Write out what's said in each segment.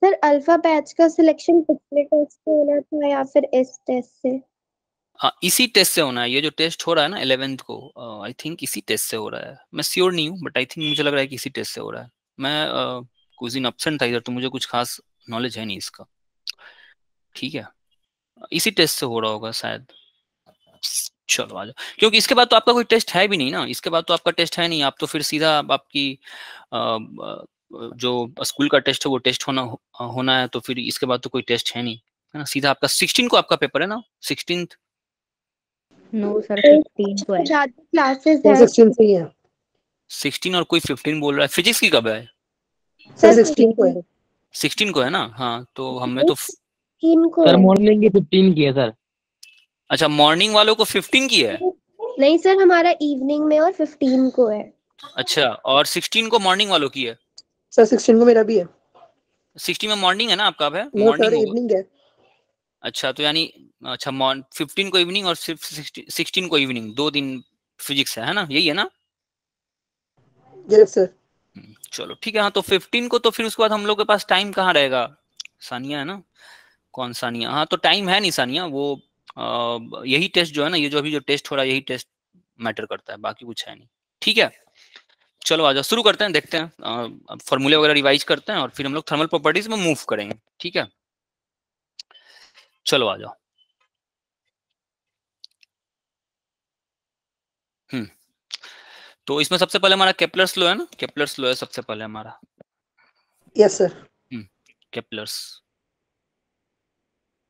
Sir alpha batch का selection पिछले test से होना था या फिर इस टेस्ट से? हाँ, इसी टेस्ट से होना है। ये जो टेस्ट हो रहा है ना 11th को, आई थिंक इसी टेस्ट से हो रहा है। मैं श्योर नहीं हूँ, बट आई थिंक मुझे लग रहा है कि इसी टेस्ट से हो रहा है। मैं कुछ दिन एब्सेंट था इधर, तो मुझे कुछ खास नॉलेज है नहीं इसका। ठीक है, इसी टेस्ट से हो रहा होगा शायद। चलो आ जाओ, क्योंकि इसके बाद तो आपका कोई टेस्ट है भी नहीं ना। इसके बाद तो आपका टेस्ट है नहीं, आप तो फिर सीधा आपकी जो स्कूल का टेस्ट है वो टेस्ट होना है, तो फिर इसके बाद तो कोई टेस्ट है नहीं, है ना। सीधा आपका 16 को आपका पेपर है ना, 16। नो सर, 15 को है। ज्यादा क्लासेस वो है 16 से ही है 16 और कोई 15 बोल रहा है। फिजिक्स की कब है? सर, 16 को है। 16 को है ना। हाँ, तो हमें तो 15 को सर है। मॉर्निंग की 15 की है सर। अच्छा, मॉर्निंग वालों को 15 की है। नहीं सर, हमारा इवनिंग में और 15 को है। अच्छा, और 16 को मॉर्निंग वालों की है। सर 16 को मेरा भी है। 16 में मॉर्निंग है ना आपका? अब है नो मॉर्निंग सर, होगा। इवनिंग है। अच्छा, तो यानी अच्छा 15 को इवनिंग और सिर्फ 16 को इवनिंग, 2 दिन फिजिक्स है ना, यही है ना? Yes sir. चलो ठीक है। हाँ, तो 15 को तो फिर उसके बाद हम लोग के पास टाइम कहाँ रहेगा? सानिया है ना? कौन सानिया? हाँ, तो टाइम है नहीं सानिया। वो यही टेस्ट जो है ना, ये जो अभी जो टेस्ट हो रहा है, यही टेस्ट मैटर करता है, बाकी कुछ है नहीं। ठीक है, चलो आ जाओ, शुरू करते हैं। देखते हैं फॉर्मूले वगैरह रिवाइज करते हैं, और फिर हम लोग थर्मल प्रॉपर्टीज में मूव करेंगे। ठीक है, चलो आ जाओ। तो इसमें सबसे पहले हमारा केपलर्स लॉ है ना, केपलर्स लॉ है सबसे पहले हमारा। Yes sir. केपलर्स,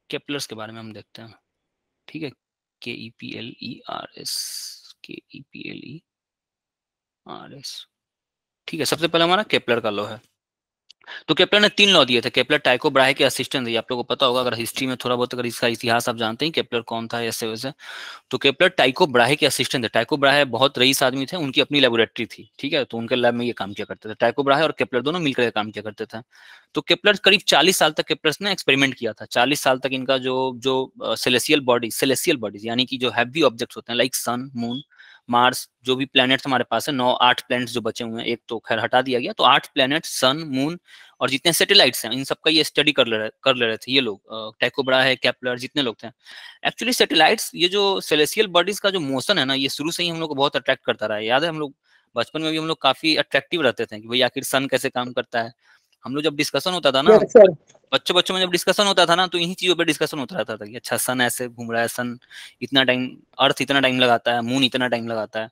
केपलर्स के बारे में हम देखते हैं। ठीक है, KEPLERS, KEPLERS। ठीक है, सबसे पहले हमारा केपलर का लॉ है। तो केपलर ने 3 लॉ दिए थे। केपलर टाइको ब्राहे के असिस्टेंट थे, आप लोगों को पता होगा अगर हिस्ट्री में थोड़ा बहुत, अगर इसका इतिहास आप जानते हैं केपलर कौन था ऐसे वैसे। तो केपलर टाइको ब्राहे के असिस्टेंट थे। टाइको ब्राहे बहुत रईस आदमी थे, उनकी अपनी लेबोरेटरी थी। ठीक है, तो उनके लैब में ये काम किया करते थे। टाइको ब्राहे और केपलर दोनों मिलकर काम किया करते थे। तो केपलर करीब 40 साल तक केपलर ने एक्सपेरिमेंट किया था। 40 साल तक इनका जो जो सेलेसियल बॉडीज यानी कि जो हैवी ऑब्जेक्ट्स होते हैं, लाइक सन, मून, मार्स, जो भी प्लैनेट्स हमारे पास है, 8 प्लैनेट्स जो बचे हुए हैं, एक तो खैर हटा दिया गया, तो 8 प्लैनेट, सन, मून और जितने सैटेलाइट्स हैं, इन सबका ये स्टडी कर ले रहे थे ये लोग। टाइको ब्राहे, केपलर, जितने लोग थे। एक्चुअली सैटेलाइट्स, ये जो सेलेसियल बॉडीज का जो मोशन है ना, ये शुरू से ही हम लोग को बहुत अट्रैक्ट करता रहा है। याद है हम लोग बचपन में भी हम लोग काफी अट्रैक्टिव रहते थे कि भाई आखिर सन कैसे काम करता है। हम लोग जब डिस्कशन होता था ना, यस सर। बच्चों में जब डिस्कशन होता था ना, तो इन्हीं चीजों पे डिस्कशन होता रहता था कि अच्छा सन ऐसे घूम रहा है, सन इतना टाइम, अर्थ इतना टाइम लगाता है, मून इतना टाइम लगाता है।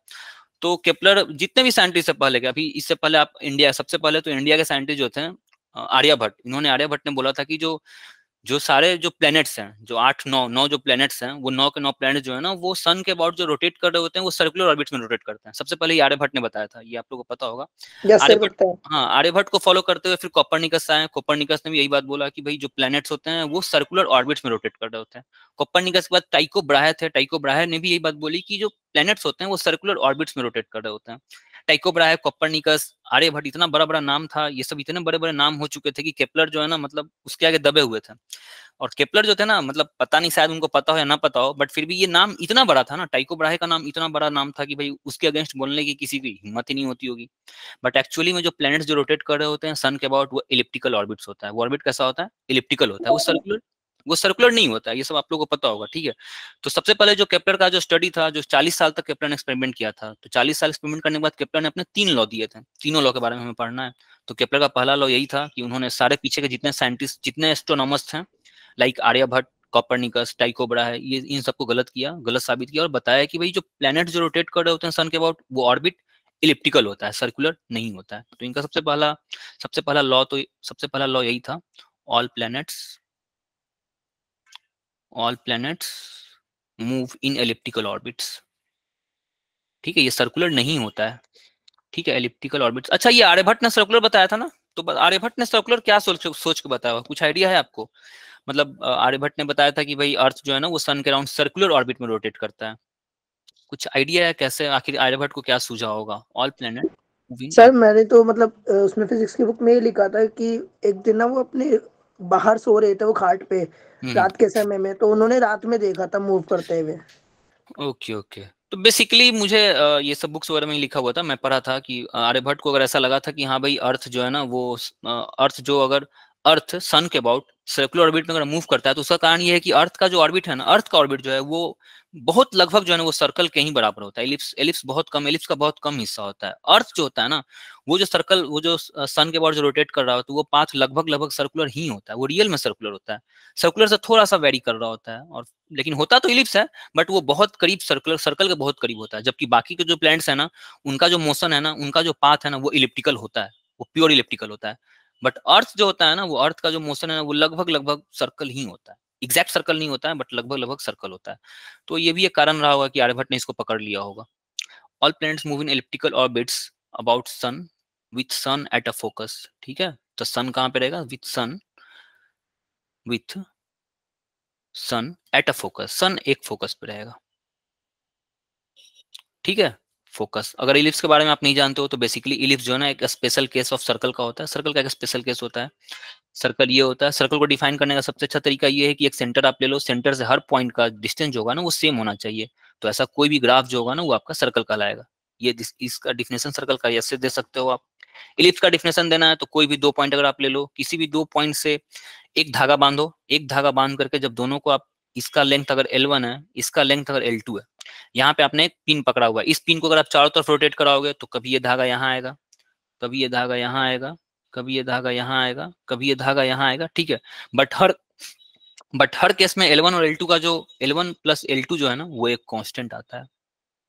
तो केपलर, जितने भी साइंटिस्ट से पहले के, अभी इससे पहले आप इंडिया, सबसे पहले तो इंडिया के साइंटिस्ट जो थे आर्यभट्ट, इन्होंने, आर्यभट्ट ने बोला था कि जो सारे जो प्लैनेट्स हैं, जो 8 9 जो प्लैनेट्स हैं, वो 9 के 9 प्लैनेट जो है ना, वो सन के अबाउट जो रोटेट कर रहे होते हैं, वो सर्कुलर ऑर्बिट्स में रोटेट करते हैं। सबसे पहले ये आर्यभट्ट ने बताया था, ये आप लोगों को पता होगा। यस सर, आर्यभट्ट, पता है। हाँ, आर्यभट्ट को फॉलो करते हुए फिर कोपर्निकस आए। कोपर्निकस ने भी यही बात बोला कि भाई जो प्लैनेट्स होते हैं वो सर्कुलर ऑर्बिट्स में रोटेट कर रहे होते हैं। कोपर्निकस के बाद टाइको ब्राहे थे। टाइको ब्राहे ने भी यही बात बोली कि जो प्लैनेट्स होते हैं वो सर्कुलर ऑर्बिट्स में रोटेट कर रहे होते हैं। टाइको ब्राहे, कोपर्निकस, आर्यभट्ट, इतना बड़ा बड़ा नाम था, ये सब इतने बड़े बड़े नाम हो चुके थे कि केपलर जो है ना, मतलब उसके आगे दबे हुए थे। और केपलर जो थे ना, मतलब पता नहीं शायद उनको पता हो या ना पता हो, बट फिर भी ये नाम इतना बड़ा था ना, टाइको ब्राहे का नाम इतना बड़ा नाम था कि भाई उसके अगेंस्ट बोलने की किसी की हिम्मत ही नहीं होती होगी। बट एक्चुअली में जो प्लैनेट्स जो रोटेट कर रहे होते हैं सन के अबाउट, वो इलिप्टिकल ऑर्बिट्स होता है। वो ऑर्बिट कैसा होता है? इलिप्टिकल होता है। वो सर्कुलर नहीं होता है। ये सब आप लोगों को पता होगा। ठीक है, तो सबसे पहले जो केपलर का जो स्टडी था, जो 40 साल तक केपलर ने एक्सपेरिमेंट किया था, तो 40 साल एक्सपेरिमेंट करने के बाद केपलर ने अपने 3 लॉ दिए थे। तीनों लॉ के बारे में हमें पढ़ना है। तो केपलर का पहला लॉ यही था कि उन्होंने सारे पीछे के जितने साइंटिस्ट, जितने एस्ट्रोनॉमर्स थे, लाइक आर्यभट्ट, कोपर्निकस, टाइको ब्राहे, ये इन सबको गलत साबित किया और बताया कि भाई जो प्लैनेट जो रोटेट कर रहे होते हैं सन के अबाउट, वो ऑर्बिट इलिप्टिकल होता है, सर्कुलर नहीं होता है। तो इनका सबसे पहला लॉ यही था, all planets move in elliptical orbits. ठीक है, ये सर्कुलर नहीं होता है। ठीक है, एलिप्टिकल ऑर्बिट्स। अच्छा, ये आर्यभट्ट ने सर्कुलर बताया था ना, तो आर्यभट्ट ने सर्कुलर क्या सोच के बताया, कुछ आइडिया है आपको? मतलब आर्यभट्ट ने बताया था कि भाई अर्थ जो है ना, वो सन के अराउंड सर्कुलर ऑर्बिट में रोटेट करता है। कुछ आइडिया है कैसे, आखिर आर्यभट्ट को क्या सूझा होगा? ऑल प्लैनेट सर मैंने तो मतलब उसमें फिजिक्स की बुक में ये लिखा था कि एक दिन ना वो अपने बाहर सो रहे थे वो खाट पे रात के समय में, तो उन्होंने रात में देखा था मूव करते हुए। Okay okay. तो बेसिकली मुझे ये सब बुक्स वगैरह में ही लिखा हुआ था, मैं पढ़ा था कि आर्यभट्ट को अगर ऐसा लगा था कि हाँ भाई अर्थ जो है ना, वो अर्थ जो अगर अर्थ सन के अबाउट सर्कुलर ऑर्बिट में अगर मूव करता है तो उसका कारण ये है कि अर्थ का जो ऑर्बिट है ना, अर्थ का ऑर्बिट जो है वो बहुत लगभग जो है ना वो सर्कल के ही बराबर होता है। एलिप्स बहुत कम, एलिप्स का बहुत कम हिस्सा होता है। अर्थ जो होता है ना, वो जो सर्कल, वो जो सन के अबाउट जो रोटेट कर रहा होता है, वो पाथ लगभग सर्कुलर ही होता है। वो रियल में सर्कुलर होता है, सर्कुलर से थोड़ा सा वेरी कर रहा होता है, और लेकिन होता तो इलिप्स है, बट वो बहुत करीब सर्कल के बहुत करीब होता है। जबकि बाकी के जो प्लैनेट्स है ना, उनका जो मोशन है ना, उनका जो पाथ है ना, वो इलिप्टिकल होता है, वो प्योर इलिप्टिकल होता है। बट अर्थ जो होता है ना, वो अर्थ का जो मोशन है ना, वो लगभग सर्कल ही होता है। एग्जैक्ट सर्कल नहीं होता है, बट लगभग सर्कल होता है। तो ये भी एक कारण रहा होगा कि आर्यभट्ट ने इसको पकड़ लिया होगा। All planets move in elliptical orbits about sun with sun at a focus. ठीक है, तो सन कहाँ पे रहेगा? With sun at a focus, sun एक फोकस पे रहेगा। ठीक है, फोकस। अगर इलिप्स के बारे में आप नहीं जानते हो तो बेसिकली इलिप्स जो है ना, एक स्पेशल केस ऑफ सर्कल का होता है। सर्कल का एक स्पेशल केस होता है। सर्कल ये होता है, सर्कल को डिफाइन करने का सबसे अच्छा तरीका ये है कि एक सेंटर आप ले लो, सेंटर से हर पॉइंट का डिस्टेंस जो होगा ना वो सेम होना चाहिए। तो ऐसा कोई भी ग्राफ जो होगा ना वो आपका सर्कल कहलाएगा। ये इसका डिफिनेशन सर्कल का ऐसे दे सकते हो आप। इलिप्स का डिफिनेशन देना है तो कोई भी दो पॉइंट अगर आप ले लो, किसी भी दो पॉइंट से एक धागा बांधो, एक धागा बांध करके जब दोनों को आप, इसका लेंथ अगर L1 है, इसका लेंथ अगर L2 है, यहाँ पे आपने एक पिन पकड़ा हुआ है, इस पिन को अगर आप चारों तरफ रोटेट कराओगे तो कभी ये धागा यहाँ आएगा, कभी ये धागा यहाँ आएगा, कभी ये धागा यहाँ आएगा, कभी ये धागा यहाँ आएगा। ठीक है, बट हर केस में L1 और L2 का जो L1 प्लस L2 जो है ना वो एक कांस्टेंट आता है।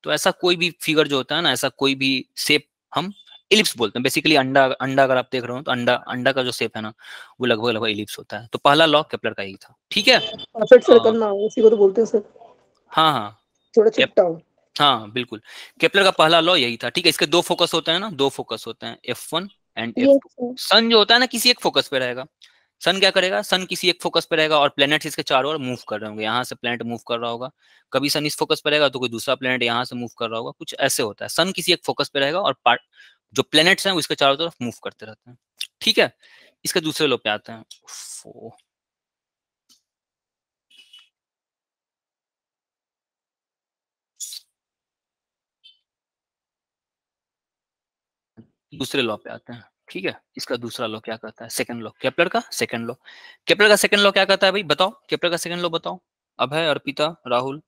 तो ऐसा कोई भी फिगर जो होता है ना, ऐसा कोई भी शेप हम इलिप्स बोलते हैं। बेसिकली अंडा अगर आप देख रहे हो तो अंडा का जो शेप है ना वो लगभग इलिप्स होता है। तो पहला लॉ केपलर का ही था। ठीक है, परफेक्ट सर्कल ना हो, उसी को तो बोलते हैं सर। हाँ, थोड़ा चिपटा हो। हाँ बिल्कुल, केपलर का पहला लॉ यही था। ठीक है, इसके दो फोकस होते हैं ना, दो फोकस होते हैं, F1 and Yes, F2। sir. सन जो होता है ना किसी एक फोकस पे रहेगा। सन क्या करेगा? सन किसी एक फोकस पे रहेगा और प्लैनेट्स इसके चारों ओर मूव कर रहे होंगे। यहाँ से प्लैनेट मूव कर रहा होगा, कभी सन इस फोकस पे रहेगा तो कोई दूसरा प्लैनेट यहाँ से मूव कर रहा होगा, कुछ ऐसे होता है। सन किसी एक फोकस पे रहेगा और पार्ट जो प्लैनेट्स हैं वो इसके चारों तरफ मूव करते रहते हैं। ठीक है, इसके दूसरे लॉ पे आते हैं। दूसरे लॉ पे आते हैं। ठीक है, इसका दूसरा लॉ क्या कहता है? सेकंड लॉ, केपलर का सेकंड लॉ। केपलर का सेकंड लॉ क्या कहता है भाई? बताओ, केपलर का सेकंड लॉ बताओ। अभय, अर्पिता, राहुल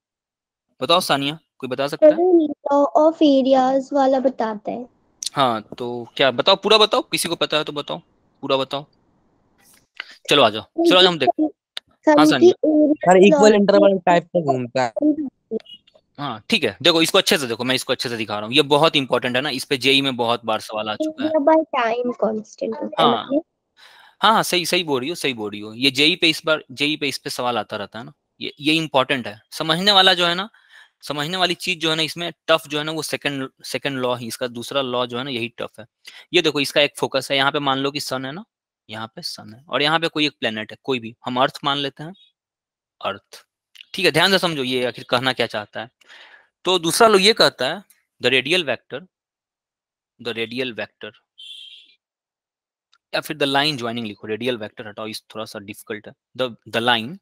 बताओ, सानिया कोई बता सकता है? लॉ ऑफ एरियाज वाला बताता है। हाँ, तो क्या बताओ, पूरा बताओ, किसी को पता है तो बताओ, पूरा बताओ। चलो आ जाओ हम देख। हाँ Sania, sir equal interval type का घूमता है। हाँ ठीक है, देखो इसको अच्छे से देखो, मैं इसको अच्छे से दिखा रहा हूँ। ये बहुत इंपॉर्टेंट है ना, इस पे जेई में बहुत बार सवाल आ चुका है। बाय टाइम कांस्टेंट होता है हाँ मतलब। हाँ, सही बोल रही हो। ये जेई पे इस पे सवाल आता रहता है ना। ये इंपॉर्टेंट है, समझने वाला जो है ना, समझने वाली चीज जो है ना इसमें टफ जो है ना वो सेकंड लॉ ही, इसका दूसरा लॉ जो है ना यही टफ है। ये देखो, इसका एक फोकस है यहाँ पे, मान लो कि सन है ना, यहाँ पे सन है और यहाँ पे कोई एक प्लेनेट है, कोई भी, हम अर्थ मान लेते हैं, अर्थ। ठीक है, ध्यान से समझो ये आखिर कहना क्या चाहता है। तो दूसरा लॉ ये कहता है द रेडियल वेक्टर या फिर द लाइन ज्वाइनिंग लिखो, रेडियल वेक्टर हटाओ, इस थोड़ा सा डिफिकल्ट है। द लाइन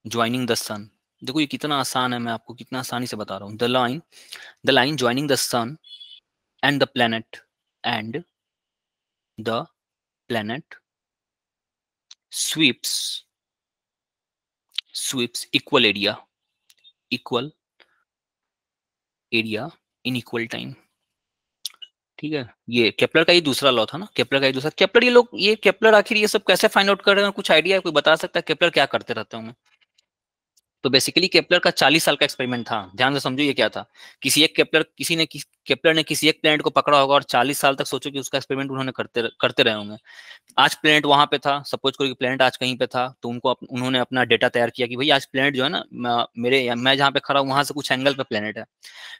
ज्वाइनिंग द सन। देखो ये कितना आसान है, मैं आपको कितना आसानी से बता रहा हूँ। The line joining the sun and the planet sweeps equal area in equal time। ठीक है, ये केपलर का ही दूसरा लॉ था ना, केपलर ये केपलर आखिर ये सब कैसे फाइंड आउट कर रहे हैं? कुछ आइडिया है? कोई बता सकता है केपलर क्या करते रहते होंगे? तो बेसिकली केपलर का 40 साल का एक्सपेरिमेंट था। ध्यान से समझो ये क्या था। केपलर ने किसी एक प्लैनेट को पकड़ा होगा और 40 साल तक सोचो कि उसका एक्सपेरिमेंट उन्होंने करते रहे होंगे। आज प्लेनेट वहां पे था, सपोज करो कि प्लेनेट आज कहीं पे था, तो उन्होंने अपना डेटा तैयार किया कि भाई आज प्लेनेट जो है ना, मैं जहाँ पे खड़ा हूँ वहां से कुछ एंगल पे प्लेनेट है।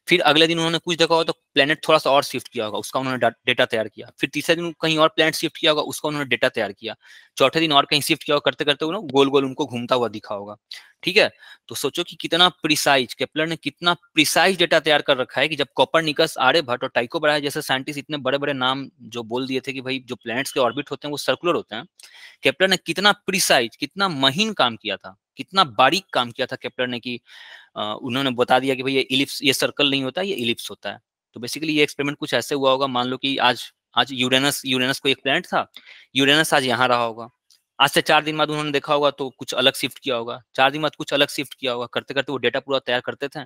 फिर अगले दिन उन्होंने कुछ देखा होगा तो प्लेनेट थोड़ा सा और शिफ्ट किया होगा, उसका उन्होंने डेटा तैयार किया। फिर तीसरे दिन कहीं और प्लेनेट शिफ्ट किया होगा, उसका उन्होंने डेटा तैयार किया। चौथे दिन और कहीं शिफ्ट किया होगा, करते करते गोल गोल उनको घूमता हुआ दिखा होगा। ठीक है, तो सोचो कि कितना प्रिसाइज, केपलर ने कितना प्रिसाइज डेटा तैयार कर रखा है कि जब कोपरनिकस, आर्यभट्ट और टाइको ब्राहे जैसे साइंटिस्ट इतने बड़े बड़े नाम जो बोल दिए थे कि भाई जो प्लैनेट्स के ऑर्बिट होते हैं वो सर्कुलर होते हैं, केपलर ने कितना प्रिसाइज, कितना महीन काम किया था, कितना बारीक काम किया था केपलर ने कि उन्होंने बता दिया कि भाई ये सर्कल नहीं होता, ये इलिप्स होता है। तो बेसिकली ये एक्सपेरिमेंट कुछ ऐसे हुआ होगा, मान लो कि आज आज यूरेनस को एक प्लैनेट था, यूरेनस आज यहाँ रहा होगा, आज से 4 दिन बाद उन्होंने देखा होगा तो कुछ अलग शिफ्ट किया होगा, 4 दिन बाद कुछ अलग शिफ्ट किया होगा, करते करते वो डेटा पूरा तैयार करते थे।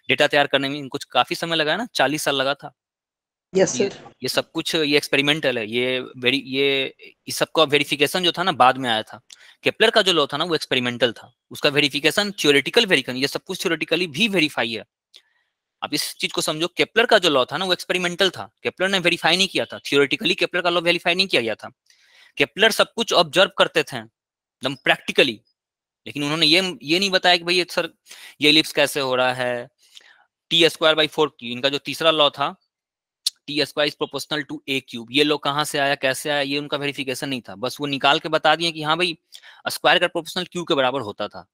डेटा तैयार करने में इनको काफी समय लगा ना, 40 साल लगा था। Yes sir. ये सब कुछ ये एक्सपेरिमेंटल है, ये इस सबका वेरिफिकेशन जो था ना बाद में आया था। केपलर का जो लॉ था ना वो एक्सपेरिमेंटल था, उसका वेरिफिकेशन थ्योरेटिकल वेरिफिकेशन, ये सब कुछ थ्योरेटिकली भी वेरीफाई है। आप इस चीज को समझो, केपलर का जो लॉ था ना वो एक्सपेरिमेंटल था, केपलर ने वेरीफाई नहीं किया था, थ्योरेटिकली केपलर का लॉ वेरीफाई नहीं किया गया था। केपलर सब कुछ ऑब्जर्व करते थे एकदम प्रैक्टिकली, लेकिन उन्होंने ये नहीं बताया कि भाई सर ये इलिप्स कैसे हो रहा है, t²/4 क्यूब, इनका जो तीसरा लॉ था t² is proportional to a cube, ये लो कहाँ से आया कैसे आया ये उनका वेरिफिकेशन नहीं था, बस वो निकाल के बता दिए कि हाँ भाई स्क्वायर का प्रोपोर्शनल क्यूब के बराबर होता था।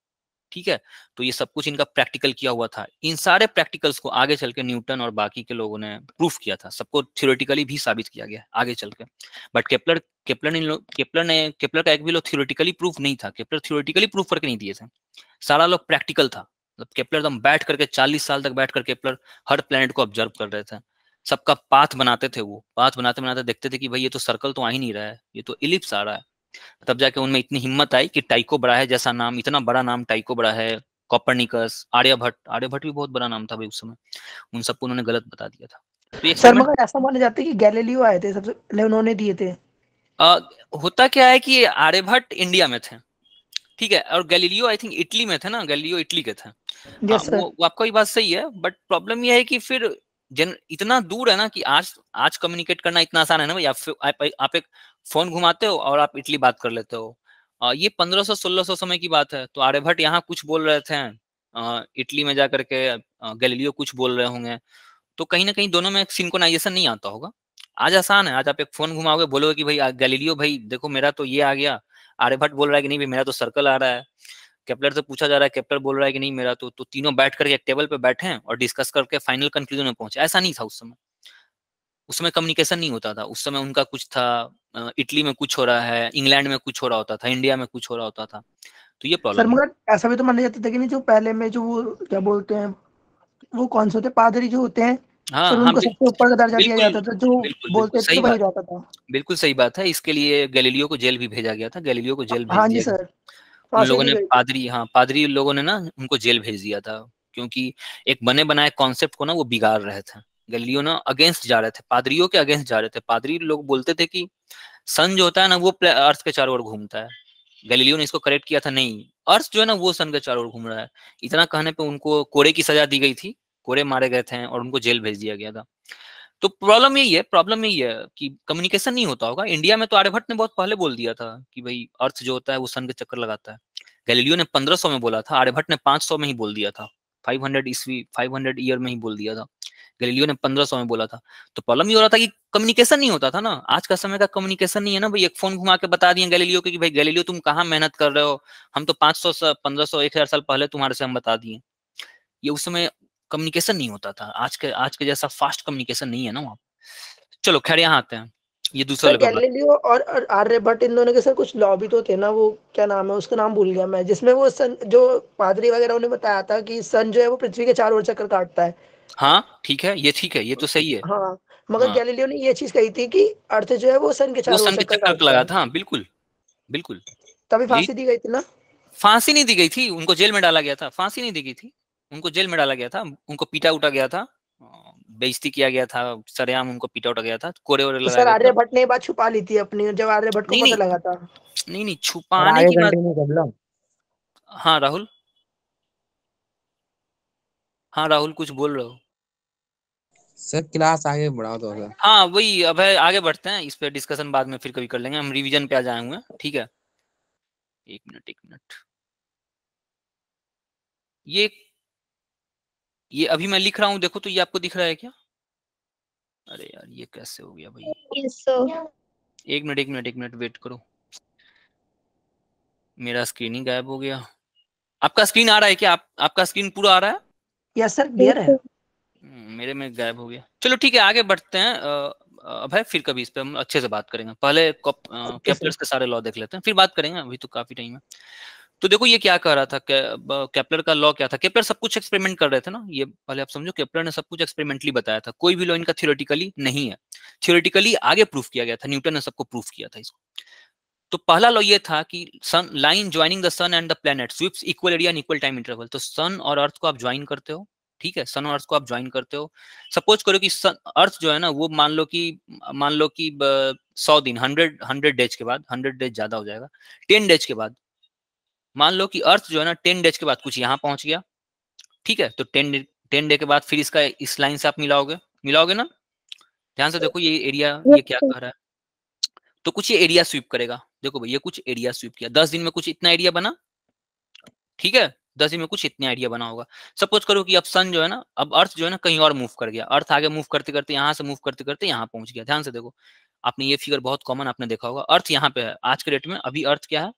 ठीक है, तो ये सब कुछ इनका प्रैक्टिकल किया हुआ था। इन सारे प्रैक्टिकल्स को आगे चल के न्यूटन और बाकी के लोगों ने प्रूफ किया था, सबको थ्योरेटिकली भी साबित किया गया आगे चल के। बट केपलर का एक भी लो थ्योरेटिकली प्रूफ नहीं था, केपलर थ्योरेटिकली प्रूफ करके नहीं दिए थे, सारा लोग प्रैक्टिकल था। मतलब केपलर एकदम बैठ करके 40 साल तक बैठ कर केपलर हर प्लैनेट को ऑब्जर्व कर रहे थे, सबका पाथ बनाते थे, वो पाथ बनाते बनाते देखते थे कि भाई ये तो सर्कल तो आ ही नहीं रहा है, ये तो इलिप्स आ रहा है। तब जाके उनमें इतनी हिम्मत आई कि टाइको ब्राहे जैसा नाम, इतना बड़ा नाम टाइको ब्राहे, कॉपरनिकस, आर्यभट्ट भी बहुत बड़ा नाम था भाई उस समय, उन सबको उन्होंने गलत बता दिया था। तो ये सर मगर ऐसा माना जाता है कि गैलीलियो आए थे सबसे पहले, उन्होंने दिए थे। होता क्या है कि आर्यभट्ट इंडिया में थे, ठीक है, और गैलीलियो आई थिंक इटली में थे ना, गैलीलियो इटली के थे। Yes sir. वो आपका ये बात सही है, बट प्रॉब्लम ये है कि फिर इतना दूर है ना कि आज कम्युनिकेट करना इतना आसान है ना भाई, आप एक फोन घुमाते हो और आप इटली बात कर लेते हो। ये 1500-1600 समय की बात है, तो आर्यभट्ट यहाँ कुछ बोल रहे थे, इटली में जाकर के गैलीलियो कुछ बोल रहे होंगे, तो कहीं ना कहीं दोनों में सिंक्रोनाइजेशन नहीं आता होगा। आज आसान है, आज आप एक फोन घुमाओगे, बोलोगे कि भाई गैलीलियो भाई देखो मेरा तो ये आ गया, आर्यभट्ट बोल रहा है कि नहीं भाई मेरा तो सर्कल आ रहा है, केपलर से पूछा जा रहा है, केपलर बोल रहा है कि नहीं मेरा तो तीनों बैठ करके एक टेबल पे बैठे हैं और डिस्कस करके फाइनल कंक्लूजन में पहुंचे। ऐसा नहीं था उस समय, उस समय कम्युनिकेशन नहीं होता था, उस समय उनका कुछ था, इटली में कुछ हो रहा है, इंग्लैंड में कुछ हो रहा होता था, इंडिया में कुछ हो रहा होता था, तो ये सर प्रॉब्लम है। मगर ऐसा भी तो माना जाता था कि नहीं, जो पहले में जो वो क्या बोलते हैं, वो कौन से होते हैं, पादरी जो होते हैं हाँ सर, हाँ, उनको सबसे ऊपर का दर्जा दिया बिल्कुल जाता था, जो बिल्कुल बिल्कुल बोलते थे सही तो वही बात, रहता था। बिल्कुल सही बात है। इसके लिए गैलीलियो को जेल भी भेजा गया था, गैलीलियो को जेल भेज हाँ जी दिया गया, सर, उन फांसी लोगों दी ने गई थी। पादरी लोगों ने ना उनको जेल भेज दिया था, क्योंकि एक बने बनाए कॉन्सेप्ट को ना वो बिगाड़ रहे थे। गैलीलियो ना अगेंस्ट जा रहे थे, पादरियों के अगेंस्ट जा रहे थे। पादरी लोग बोलते थे कि सन जो होता है ना वो अर्थ के चारों ओर घूमता है, गैलीलियो ने इसको करेक्ट किया था, नहीं अर्थ जो है ना वो सन के चारों ओर घूम रहा है। इतना कहने पे उनको कोड़े की सजा दी गई थी, कोड़े मारे गए थे और उनको जेल भेज दिया गया था। तो प्रॉब्लम यही है कि कम्युनिकेशन नहीं होता होगा। इंडिया में तो आर्यभट्ट ने बहुत पहले बोल दिया था कि भाई अर्थ जो होता है वो सन के चक्कर लगाता है। गैलीलियो ने 1500 में बोला था, आर्यभट्ट ने 500 में ही बोल दिया था, 500 ईयर में ही बोल दिया था। गैलीलियो ने 1500 में बोला था। तो प्रॉब्लम ये हो रहा था कि कम्युनिकेशन नहीं होता था ना, आज का समय का कम्युनिकेशन नहीं है ना भाई, एक फोन घुमा के बता दिए गैलीलियो को कि भाई गैलीलियो तुम कहाँ मेहनत कर रहे हो, हम तो 500 1500 1000 साल पहले तुम्हारे से हम बता दिए। ये उस समय कम्युनिकेशन नहीं होता था, आज के जैसा फास्ट कम्युनिकेशन नहीं है ना वहाँ। चलो खैर यहाँ आते हैं, ये दूसरा सर लेवल बात। गैलीलियो और आर्यभट्ट, इन दोनों के सर कुछ लॉ भी तो थे ना, वो क्या नाम है उसका, नाम भूल गया मैं, जिसमें वो सन, जो पादरी वगैरह उन्हें बताया था कि सन जो है वो पृथ्वी के चारों ओर चक्कर काटता है। हाँ ठीक है, ये तो सही है। हाँ, मगर हाँ गैलीलियो ने ये चीज कही थी कि अर्थ जो है वो सन के वो चारों ओर सन के चक्कर चक्कर काटता लगा है। था, हाँ बिल्कुल बिल्कुल। तभी यही फांसी दी गई थी ना। फांसी नहीं दी गई थी, उनको जेल में डाला गया था, फांसी नहीं दी गई थी, उनको जेल में डाला गया था, उनको पीटा उटा गया था, बेइज्जती किया गया था, सरेआम उनको पीटा उटा गया था, कोड़े वोड़े तो लगाया सर गया था। आर्यभट्ट ने ये बात छुपा ली थी अपनी, जब आर्यभट्ट को नहीं पता नहीं लगा था। नहीं नहीं, और छुपाने आगे की बात। कंटिन्यू कर लो। हाँ राहुल, हाँ राहुल कुछ बोल रहे हो? सर क्लास आगे बढ़ाओ तो सर। हाँ वही, अब है आगे बढ़ते हैं, इस पे डिस्कशन बाद में फिर कभी कर लेंगे, हम रिवीजन पे आ जाए हुए हैं, ठीक है। एक मिनट, ये अभी मैं लिख रहा हूँ, देखो तो ये आपको दिख रहा है क्या? अरे यार ये कैसे हो गया भाई, Yes, sir. एक मिनट वेट करो, मेरा स्क्रीन ही गायब हो गया। आपका स्क्रीन आ रहा है क्या? आपका स्क्रीन पूरा आ रहा है? यस सर, Yes, क्लियर है। sir. मेरे में गायब हो गया। चलो ठीक है आगे बढ़ते हैं। अब है फिर कभी इस पे हम अच्छे से बात करेंगे, पहले ओके सर। केपलर्स के सारे लॉ देख लेते हैं, फिर बात करेंगे, अभी तो काफी टाइम है। तो देखो ये क्या कह रहा था, केपलर का लॉ क्या था, केपलर सब कुछ एक्सपेरिमेंट कर रहे थे ना, ये पहले आप समझो, केपलर ने सब कुछ एक्सपेरिमेंटली बताया था, कोई भी लॉ इनका थ्योरेटिकली नहीं है, थ्योरेटिकली आगे प्रूफ किया गया था, न्यूटन ने सबको प्रूफ किया था इसको। तो पहला लॉ ये था कि sun line joining the sun and the planet sweeps equal area and equal time interval. तो सन और अर्थ को आप ज्वाइन करते हो, ठीक है, सन और अर्थ को आप ज्वाइन करते हो, सपोज करो कि अर्थ जो है ना वो मान लो कि 100 दिन 100 डेज के बाद, 100 डेज ज्यादा हो जाएगा, 10 डेज के बाद मान लो कि अर्थ जो है ना 10 डेज के बाद कुछ यहाँ पहुंच गया, ठीक है, तो 10 डे के बाद फिर इसका इस लाइन से आप मिलाओगे ना, ध्यान से देखो ये एरिया ये क्या कर रहा है, तो कुछ ये एरिया स्वीप करेगा, देखो भाई ये कुछ एरिया स्वीप किया, 10 दिन में कुछ इतना एरिया बना, ठीक है, 10 दिन में कुछ इतना एरिया बना होगा। सपोज करो कि अब सन जो है ना, अब अर्थ जो है ना कहीं और मूव कर गया, अर्थ आगे मूव करते करते यहाँ से मूव करते करते यहाँ पहुंच गया। ध्यान से देखो, आपने ये फिगर बहुत कॉमन आपने देखा होगा, अर्थ यहाँ पे है आज के डेट में, अभी अर्थ क्या है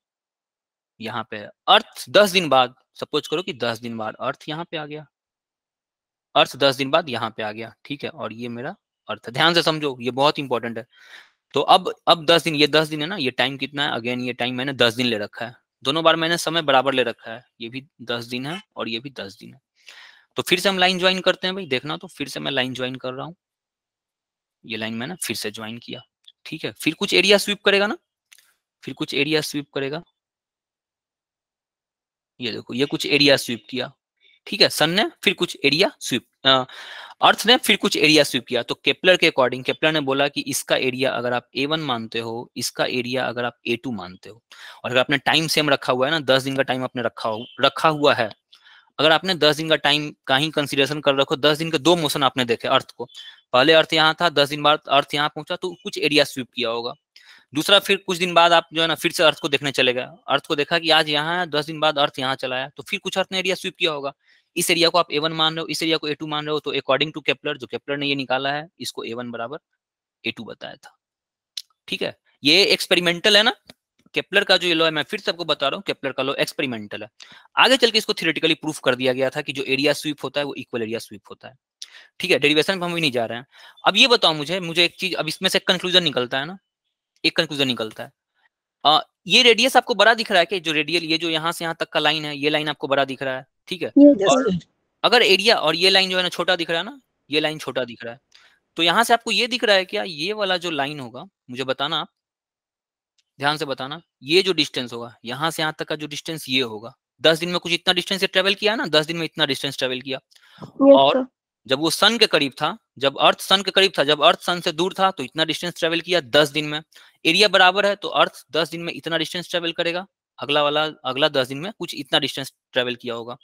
यहाँ पे है, अर्थ 10 दिन बाद, सपोज करो कि 10 दिन बाद अर्थ यहाँ पे आ गया, अर्थ 10 दिन बाद यहाँ पे आ गया, ठीक है, और ये मेरा अर्थ है। ध्यान से समझो ये बहुत इंपॉर्टेंट है। तो अब 10 दिन, ये 10 दिन है ना, ये टाइम कितना है, अगेन ये टाइम मैंने 10 दिन ले रखा है, दोनों बार मैंने समय बराबर ले रखा है, ये भी 10 दिन है और ये भी 10 दिन है। तो फिर से हम लाइन ज्वाइन करते हैं भाई, देखना, तो फिर से मैं लाइन ज्वाइन कर रहा हूँ, ये लाइन मैंने फिर से ज्वाइन किया, ठीक है, फिर कुछ एरिया स्वीप करेगा ना, फिर कुछ एरिया स्वीप करेगा, ये देखो ये कुछ एरिया स्वीप किया, ठीक है, सन ने फिर कुछ एरिया स्वीप, अर्थ ने फिर कुछ एरिया स्वीप किया। तो केपलर के अकॉर्डिंग, केपलर ने बोला कि इसका एरिया अगर आप A1 मानते हो, इसका एरिया अगर आप A2 मानते हो, और अगर आपने टाइम सेम रखा हुआ है ना, 10 दिन का टाइम आपने रखा हुआ है, अगर आपने 10 दिन का टाइम का ही कंसिडरेशन कर रखो, 10 दिन के दो मोशन आपने देखे अर्थ को, पहले अर्थ यहाँ था, 10 दिन बाद अर्थ यहाँ पहुंचा, तो कुछ एरिया स्वीप किया होगा। दूसरा फिर कुछ दिन बाद आप जो है ना फिर से अर्थ को देखने चले गए, अर्थ को देखा कि आज यहाँ है, 10 दिन बाद अर्थ यहाँ चला है, तो फिर कुछ अर्थ ने एरिया स्वीप किया होगा। इस एरिया को आप A1 मान रहे हो, इस एरिया को A2 मान रहे हो, तो अकॉर्डिंग टू केपलर, जो केपलर ने ये निकाला है, इसको A1 बराबर A2 बताया था, ठीक है। ये एक्सपेरिमेंटल है ना, केपलर का जो ये लॉ है, मैं फिर से आपको बता रहा हूँ, केपलर का लॉ एक्सपेरिमेंटल है, आगे चल के इसको थ्योरेटिकली प्रूफ कर दिया गया था कि जो एरिया स्वीप होता है वो इक्वल एरिया स्वीप होता है, ठीक है। डेरिवेशन पे हम भी नहीं जा रहे हैं। अब ये बताओ मुझे एक चीज, अब इसमें से कंक्लूजन निकलता है ना, एक कंक्लूजन निकलता है, ये रेडियस आपको बड़ा दिख रहा है कि जो रेडियल, ये जो यहाँ से यहाँ तक का लाइन है, ये लाइन आपको बड़ा दिख रहा है, ठीक है, और अगर एरिया और ये लाइन जो है ना छोटा दिख रहा है ना, ये लाइन छोटा दिख रहा है, तो यहाँ से आपको ये दिख रहा है क्या, ये वाला जो लाइन होगा, मुझे बताना आप, ध्यान से बताना, ये जो डिस्टेंस होगा यहाँ से यहाँ तक का जो डिस्टेंस ये होगा, 10 दिन में कुछ इतना डिस्टेंस ट्रेवल किया ना, 10 दिन में इतना डिस्टेंस ट्रेवल किया, और जब वो सन के करीब था, जब अर्थ सन के करीब था, जब अर्थ सन से दूर था, तो इतना डिस्टेंस ट्रेवल किया 10 दिन में, एरिया बराबर है, तो अर्थ 10 दिन में इतना डिस्टेंस ट्रेवल करेगा, अगला 10 दिन में कुछ इतना डिस्टेंस ट्रेवल किया होगा।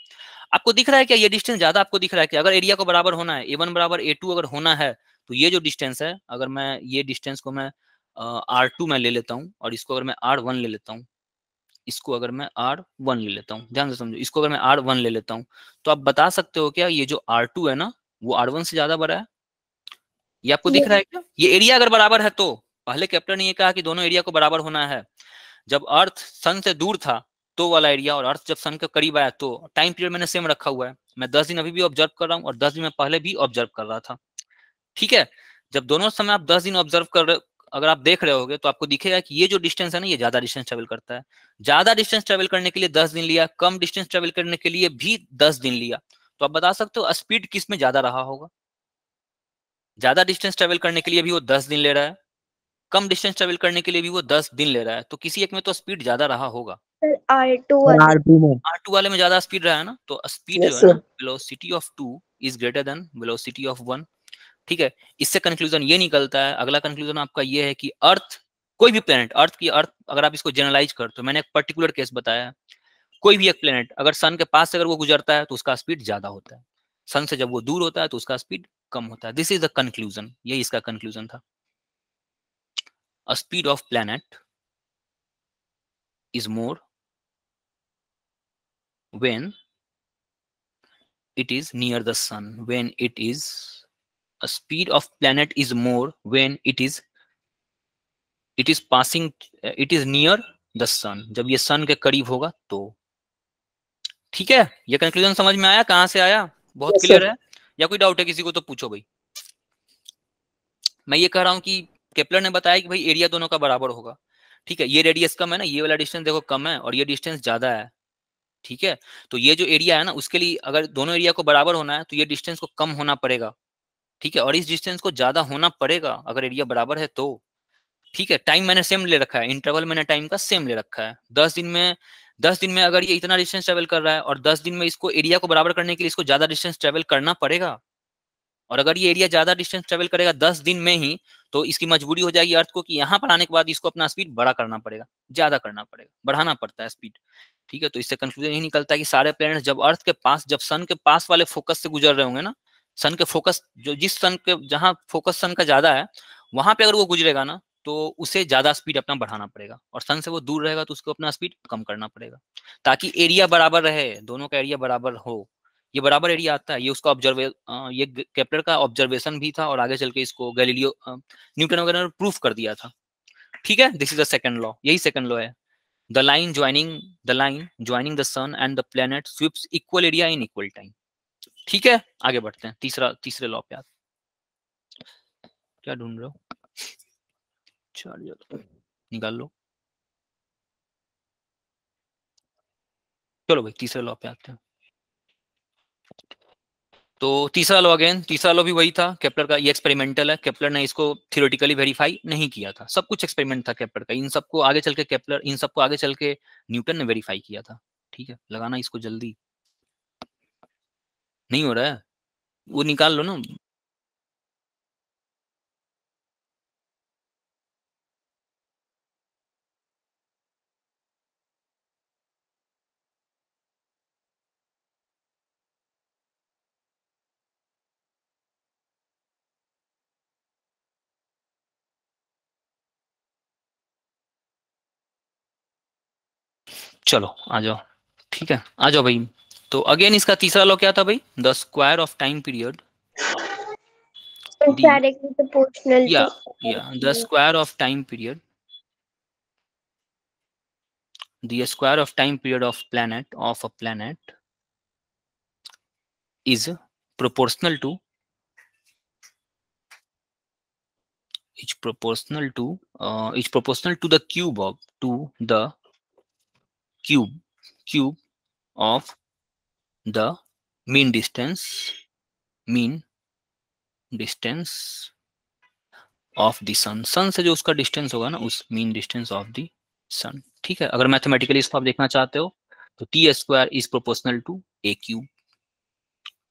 आपको दिख रहा है क्या ये डिस्टेंस ज्यादा आपको दिख रहा है क्या, अगर एरिया को बराबर होना है, A1 बराबर A2 अगर होना है, तो ये जो डिस्टेंस है, अगर मैं ये डिस्टेंस को मैं R2 में ले लेता हूँ, और इसको अगर मैं R1 ले लेता हूँ, इसको अगर मैं R1 ले लेता हूँ, ध्यान से समझो, इसको अगर मैं R1 ले लेता हूँ, तो आप बता सकते हो क्या ये जो R2 है ना वो R1 से ज्यादा बड़ा है, ये आपको दिख रहा है क्या, ये एरिया अगर बराबर है, तो पहले केपलर ने ये कहा कि दोनों एरिया को बराबर होना है, जब अर्थ सन से दूर था तो वाला एरिया, और अर्थ जब सन के करीब आया, तो टाइम पीरियड मैंने सेम रखा हुआ है, मैं 10 दिन अभी भी ऑब्जर्व कर रहा हूँ और 10 दिन में पहले भी ऑब्जर्व कर रहा था, ठीक है। जब दोनों समय आप 10 दिन ऑब्जर्व कर रहे, अगर आप देख रहे होगे तो आपको दिखेगा कि ये जो डिस्टेंस है ना, ये ज्यादा डिस्टेंस ट्रेवल करता है, ज्यादा डिस्टेंस ट्रेवल करने के लिए 10 दिन लिया, कम डिस्टेंस ट्रेवल करने के लिए भी 10 दिन लिया, तो आप बता सकते हो स्पीड किस में ज्यादा रहा होगा, ज्यादा डिस्टेंस ट्रेवल करने के लिए भी वो 10 दिन ले रहा है, कम डिस्टेंस ट्रेवल करने के लिए भी वो 10 दिन ले रहा है, तो किसी एक में तो स्पीड ज्यादा रहा होगा, R2 वाले में ज्यादा स्पीड रहा है ना, तो स्पीड जो है ना, velocity of 2 is greater than velocity of 1, ठीक है। इससे कंक्लूजन ये निकलता है, अगला कंक्लूजन आपका ये है कि अर्थ, कोई भी प्लेनेट, अर्थ अगर आप इसको जनरलाइज करते हो, मैंने एक पर्टिकुलर केस बताया है, कोई भी एक प्लेनेट अगर सन के पास से अगर वो गुजरता है तो उसका स्पीड ज्यादा होता है, सन से जब वो दूर होता है तो उसका स्पीड कम होता है। दिस इज द कंक्लूजन, ये इसका कंक्लूजन था। A speed of planet is more when it is near the sun, when it is, a speed of planet is more when it is passing, it is near the sun, जब ये सन के करीब होगा तो, ठीक है। ये कंक्लूजन समझ में आया, कहां से आया, बहुत क्लियर है, या कोई डाउट है किसी को तो पूछो भाई। मैं ये कह रहा हूं कि केपलर ने बताया कि भाई एरिया दोनों का बराबर होगा, ठीक है, ये रेडियस कम है ना, ये वाला डिस्टेंस देखो कम है और ये डिस्टेंस ज्यादा है, ठीक है, तो ये जो एरिया है ना, उसके लिए अगर दोनों एरिया को बराबर होना है तो ये डिस्टेंस को कम होना पड़ेगा, ठीक है, और इस डिस्टेंस को ज्यादा होना पड़ेगा अगर एरिया बराबर है तो, ठीक है। टाइम मैंने सेम ले रखा है, इंटरवल मैंने टाइम का सेम ले रखा है। 10 दिन में अगर ये इतना डिस्टेंस ट्रेवल कर रहा है और 10 दिन में इसको एरिया को बराबर करने के लिए इसको ज्यादा डिस्टेंस ट्रेवल करना पड़ेगा, और अगर ये एरिया ज्यादा डिस्टेंस ट्रेवल करेगा 10 दिन में ही, तो इसकी मजबूरी हो जाएगी अर्थ को कि यहाँ पर आने के बाद इसको अपना स्पीड बड़ा करना पड़ेगा, ज्यादा करना पड़ेगा, बढ़ाना पड़ता है स्पीड, ठीक है। तो इससे कंक्लूजन यही निकलता है कि सारे प्लैनेट्स जब अर्थ के पास, जब सन के पास वाले फोकस से गुजर रहे होंगे ना, सन के फोकस जो जिस सन के जहां फोकस सन का ज्यादा है वहां पे अगर वो गुजरेगा ना तो उसे ज्यादा स्पीड अपना बढ़ाना पड़ेगा, और सन से वो दूर रहेगा तो उसको अपना स्पीड कम करना पड़ेगा, ताकि एरिया बराबर रहे, दोनों का एरिया बराबर हो। ये बराबर एरिया आता है, ये उसका ये केपलर का ऑब्जर्वेशन भी था, और आगे चल के इसको गैलीलियो न्यूटन वगैरह ने प्रूफ कर दिया था, ठीक है। This is the second law, यही सेकंड लॉ है। The line joining the sun and the planet sweeps equal area in equal time, ठीक है। आगे बढ़ते हैं तीसरे लॉ पे आते, क्या ढूंढ रहे हो, चार्जर निकाल लो। चलो भाई तीसरे लॉ पे आते हैं। तो तीसरा लॉ भी वही था केपलर का, ये एक्सपेरिमेंटल है, केपलर ने इसको थियोरेटिकली वेरीफाई नहीं किया था, सब कुछ एक्सपेरिमेंट था केपलर का। इन सबको आगे चल के न्यूटन ने वेरीफाई किया था, ठीक है। लगाना इसको जल्दी, नहीं हो रहा है, वो निकाल लो ना। चलो आ जाओ, ठीक है, आ जाओ भाई। तो अगेन इसका तीसरा लॉ क्या था भाई, the square of time period Directly proportional to the square of time period of a planet is proportional to the cube of the mean distance of the sun से जो उसका डिस्टेंस होगा ना, उस मीन डिस्टेंस ऑफ द सन, ठीक है। अगर mathematically इसको आप देखना चाहते हो तो T square is proportional to A cube,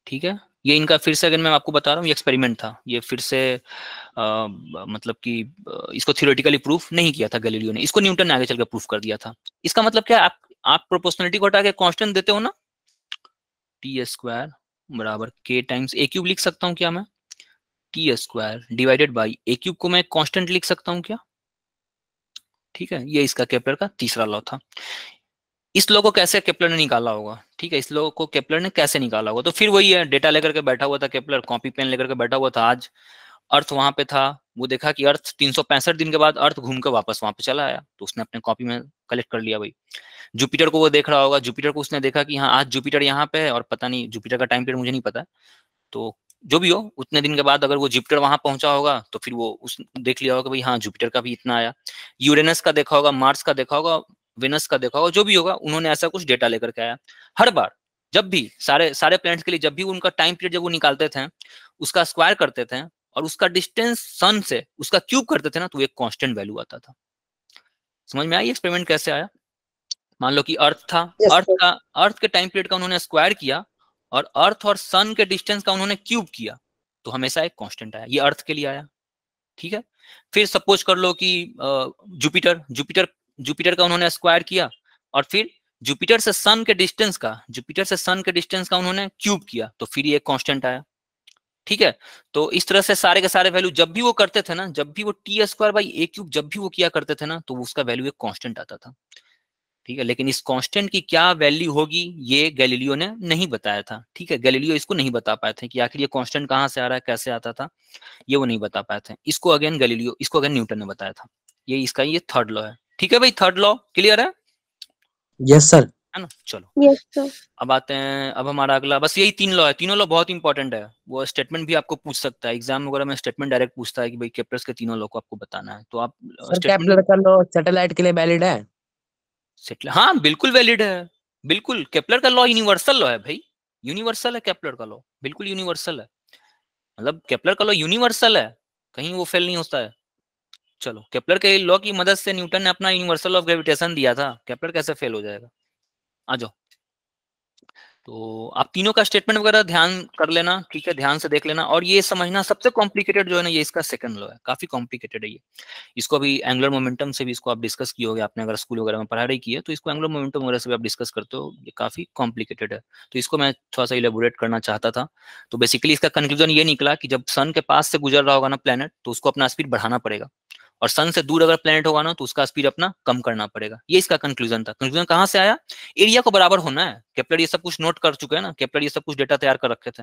ठीक है। ये इनका फिर से अगर मैं आपको बता रहा हूँ, ये एक्सपेरिमेंट था, ये फिर से मतलब कि इसको थियोरेटिकली प्रूफ नहीं किया था गैलीलियो ने, इसको न्यूटन ने आगे चलकर प्रूफ कर दिया था। इसका मतलब क्या, आप प्रोपोर्शनलिटी को हटा के कांस्टेंट देते हो ना, टी स्क्वायर बराबर के टाइम्स ए क्यूब लिख सकता हूँ क्या मैं, T square divided by A cube को मैं कांस्टेंट लिख सकता हूँ क्या, ठीक है। ये इसका केपलर का तीसरा लॉ था। इस लॉ को कैसे केपलर ने निकाला होगा, ठीक है, इस लॉ को केपलर ने कैसे निकाला होगा, तो फिर वही है, डेटा लेकर के बैठा हुआ था केपलर, कॉपी पेन लेकर के बैठा हुआ था। आज अर्थ वहां पे था, वो देखा कि अर्थ 365 दिन के बाद अर्थ घूम कर वापस वहां पे चला आया, तो उसने अपने कॉपी में कलेक्ट कर लिया भाई। जुपिटर को वो देख रहा होगा, जुपिटर को उसने देखा कि हाँ आज जुपिटर यहाँ पे है, और पता नहीं जुपिटर का टाइम पीरियड मुझे नहीं पता, तो जो भी हो उतने दिन के बाद अगर वो जुपिटर वहां पहुंचा होगा तो फिर वो उस देख लिया होगा भाई हाँ जुपिटर का भी इतना आया, यूरेनस का देखा होगा, मार्स का देखा होगा, वेनस का देखा होगा, जो भी होगा उन्होंने ऐसा कुछ डेटा लेकर के आया। हर बार जब भी सारे प्लैनेट्स के लिए जब भी उनका टाइम पीरियड जब वो निकालते थे, उसका स्क्वायर करते थे और उसका डिस्टेंस सन से उसका क्यूब करते थे ना, तो एक कांस्टेंट वैल्यू आता था। समझ में आई एक्सपेरिमेंट कैसे आया। मान लो कि अर्थ था, अर्थ के टाइम पीरियड का उन्होंने स्क्वायर किया और अर्थ और सन के डिस्टेंस का उन्होंने क्यूब किया, तो हमेशा एक कांस्टेंट आया। ये अर्थ के लिए आया, ठीक है। फिर सपोज कर लो कि जुपिटर का उन्होंने स्क्वायर किया और फिर जुपिटर से सन के डिस्टेंस का उन्होंने क्यूब किया, तो फिर ये कांस्टेंट आया, ठीक है। तो इस तरह से सारे के सारे वैल्यू जब भी वो करते थे ना, जब भी वो T square by A cube जब भी वो किया करते थे ना, तो उसका वैल्यू एक कांस्टेंट आता था, ठीक है। लेकिन इस कांस्टेंट की क्या वैल्यू होगी ये गैलीलियो ने नहीं बताया था, ठीक है। गैलीलियो इसको नहीं बता पाए थे कि आखिर ये कांस्टेंट कहाँ से आ रहा है, कैसे आता था, ये वो नहीं बता पाए थे। इसको अगेन न्यूटन ने बताया था। ये थर्ड लॉ है, ठीक है भाई। थर्ड लॉ क्लियर है? Yes sir. है ना। चलो Yes, sir. अब आते हैं, अब हमारा अगला बस यही 3 लॉ है। तीनों लॉ बहुत इंपॉर्टेंट है, वो स्टेटमेंट भी आपको पूछ सकता है एग्जाम वगैरह में, स्टेटमेंट डायरेक्ट पूछता है कि भाई केपलर के तीनों लॉ को आपको बताना है, तो आप सर केपलर का लॉ सैटेलाइट के लिए वैलिड है? हाँ बिल्कुल वैलिड है, बिल्कुल केपलर का लॉ यूनिवर्सल लॉ है भाई, यूनिवर्सल है केपलर का लॉ, बिल्कुल यूनिवर्सल है, मतलब केपलर का लॉ यूनिवर्सल है, कहीं वो फेल नहीं होता है। चलो केपलर के लॉ की मदद से न्यूटन ने अपना यूनिवर्सल ऑफ ग्रेविटेशन दिया था, केपलर कैसे फेल हो जाएगा। आ जाओ, तो आप तीनों का स्टेटमेंट वगैरह ध्यान कर लेना, ठीक है, ध्यान से देख लेना। और ये समझना सबसे कॉम्प्लिकेटेड जो है ना, ये इसका सेकंड लॉ है, काफी कॉम्प्लिकेटेड है ये। इसको अभी एंगुलर मोमेंटम से भी इसको आप डिस्कस किए होगे, आपने अगर स्कूल वगैरह में पढ़ाई की है तो इसको एंगुलर मोमेंटम वगैरह से भी आप डिस्कस करते हो, ये काफी कॉम्प्लिकेटेड है। तो इसको मैं थोड़ा सा इलेबोरेट करना चाहता था। तो बेसिकली इसका कंक्लूजन ये निकला कि जब सन के पास से गुजर रहा होगा ना प्लेनेट, तो उसको अपना स्पीड बढ़ाना पड़ेगा, और सन से दूर अगर प्लेनेट होगा ना तो उसका स्पीड अपना कम करना पड़ेगा। ये इसका कंक्लूजन था। कंक्लूजन कहाँ से आया, एरिया को बराबर होना है। केपलर ये सब कुछ नोट कर चुके हैं ना, केपलर ये सब कुछ डेटा तैयार कर रखे थे।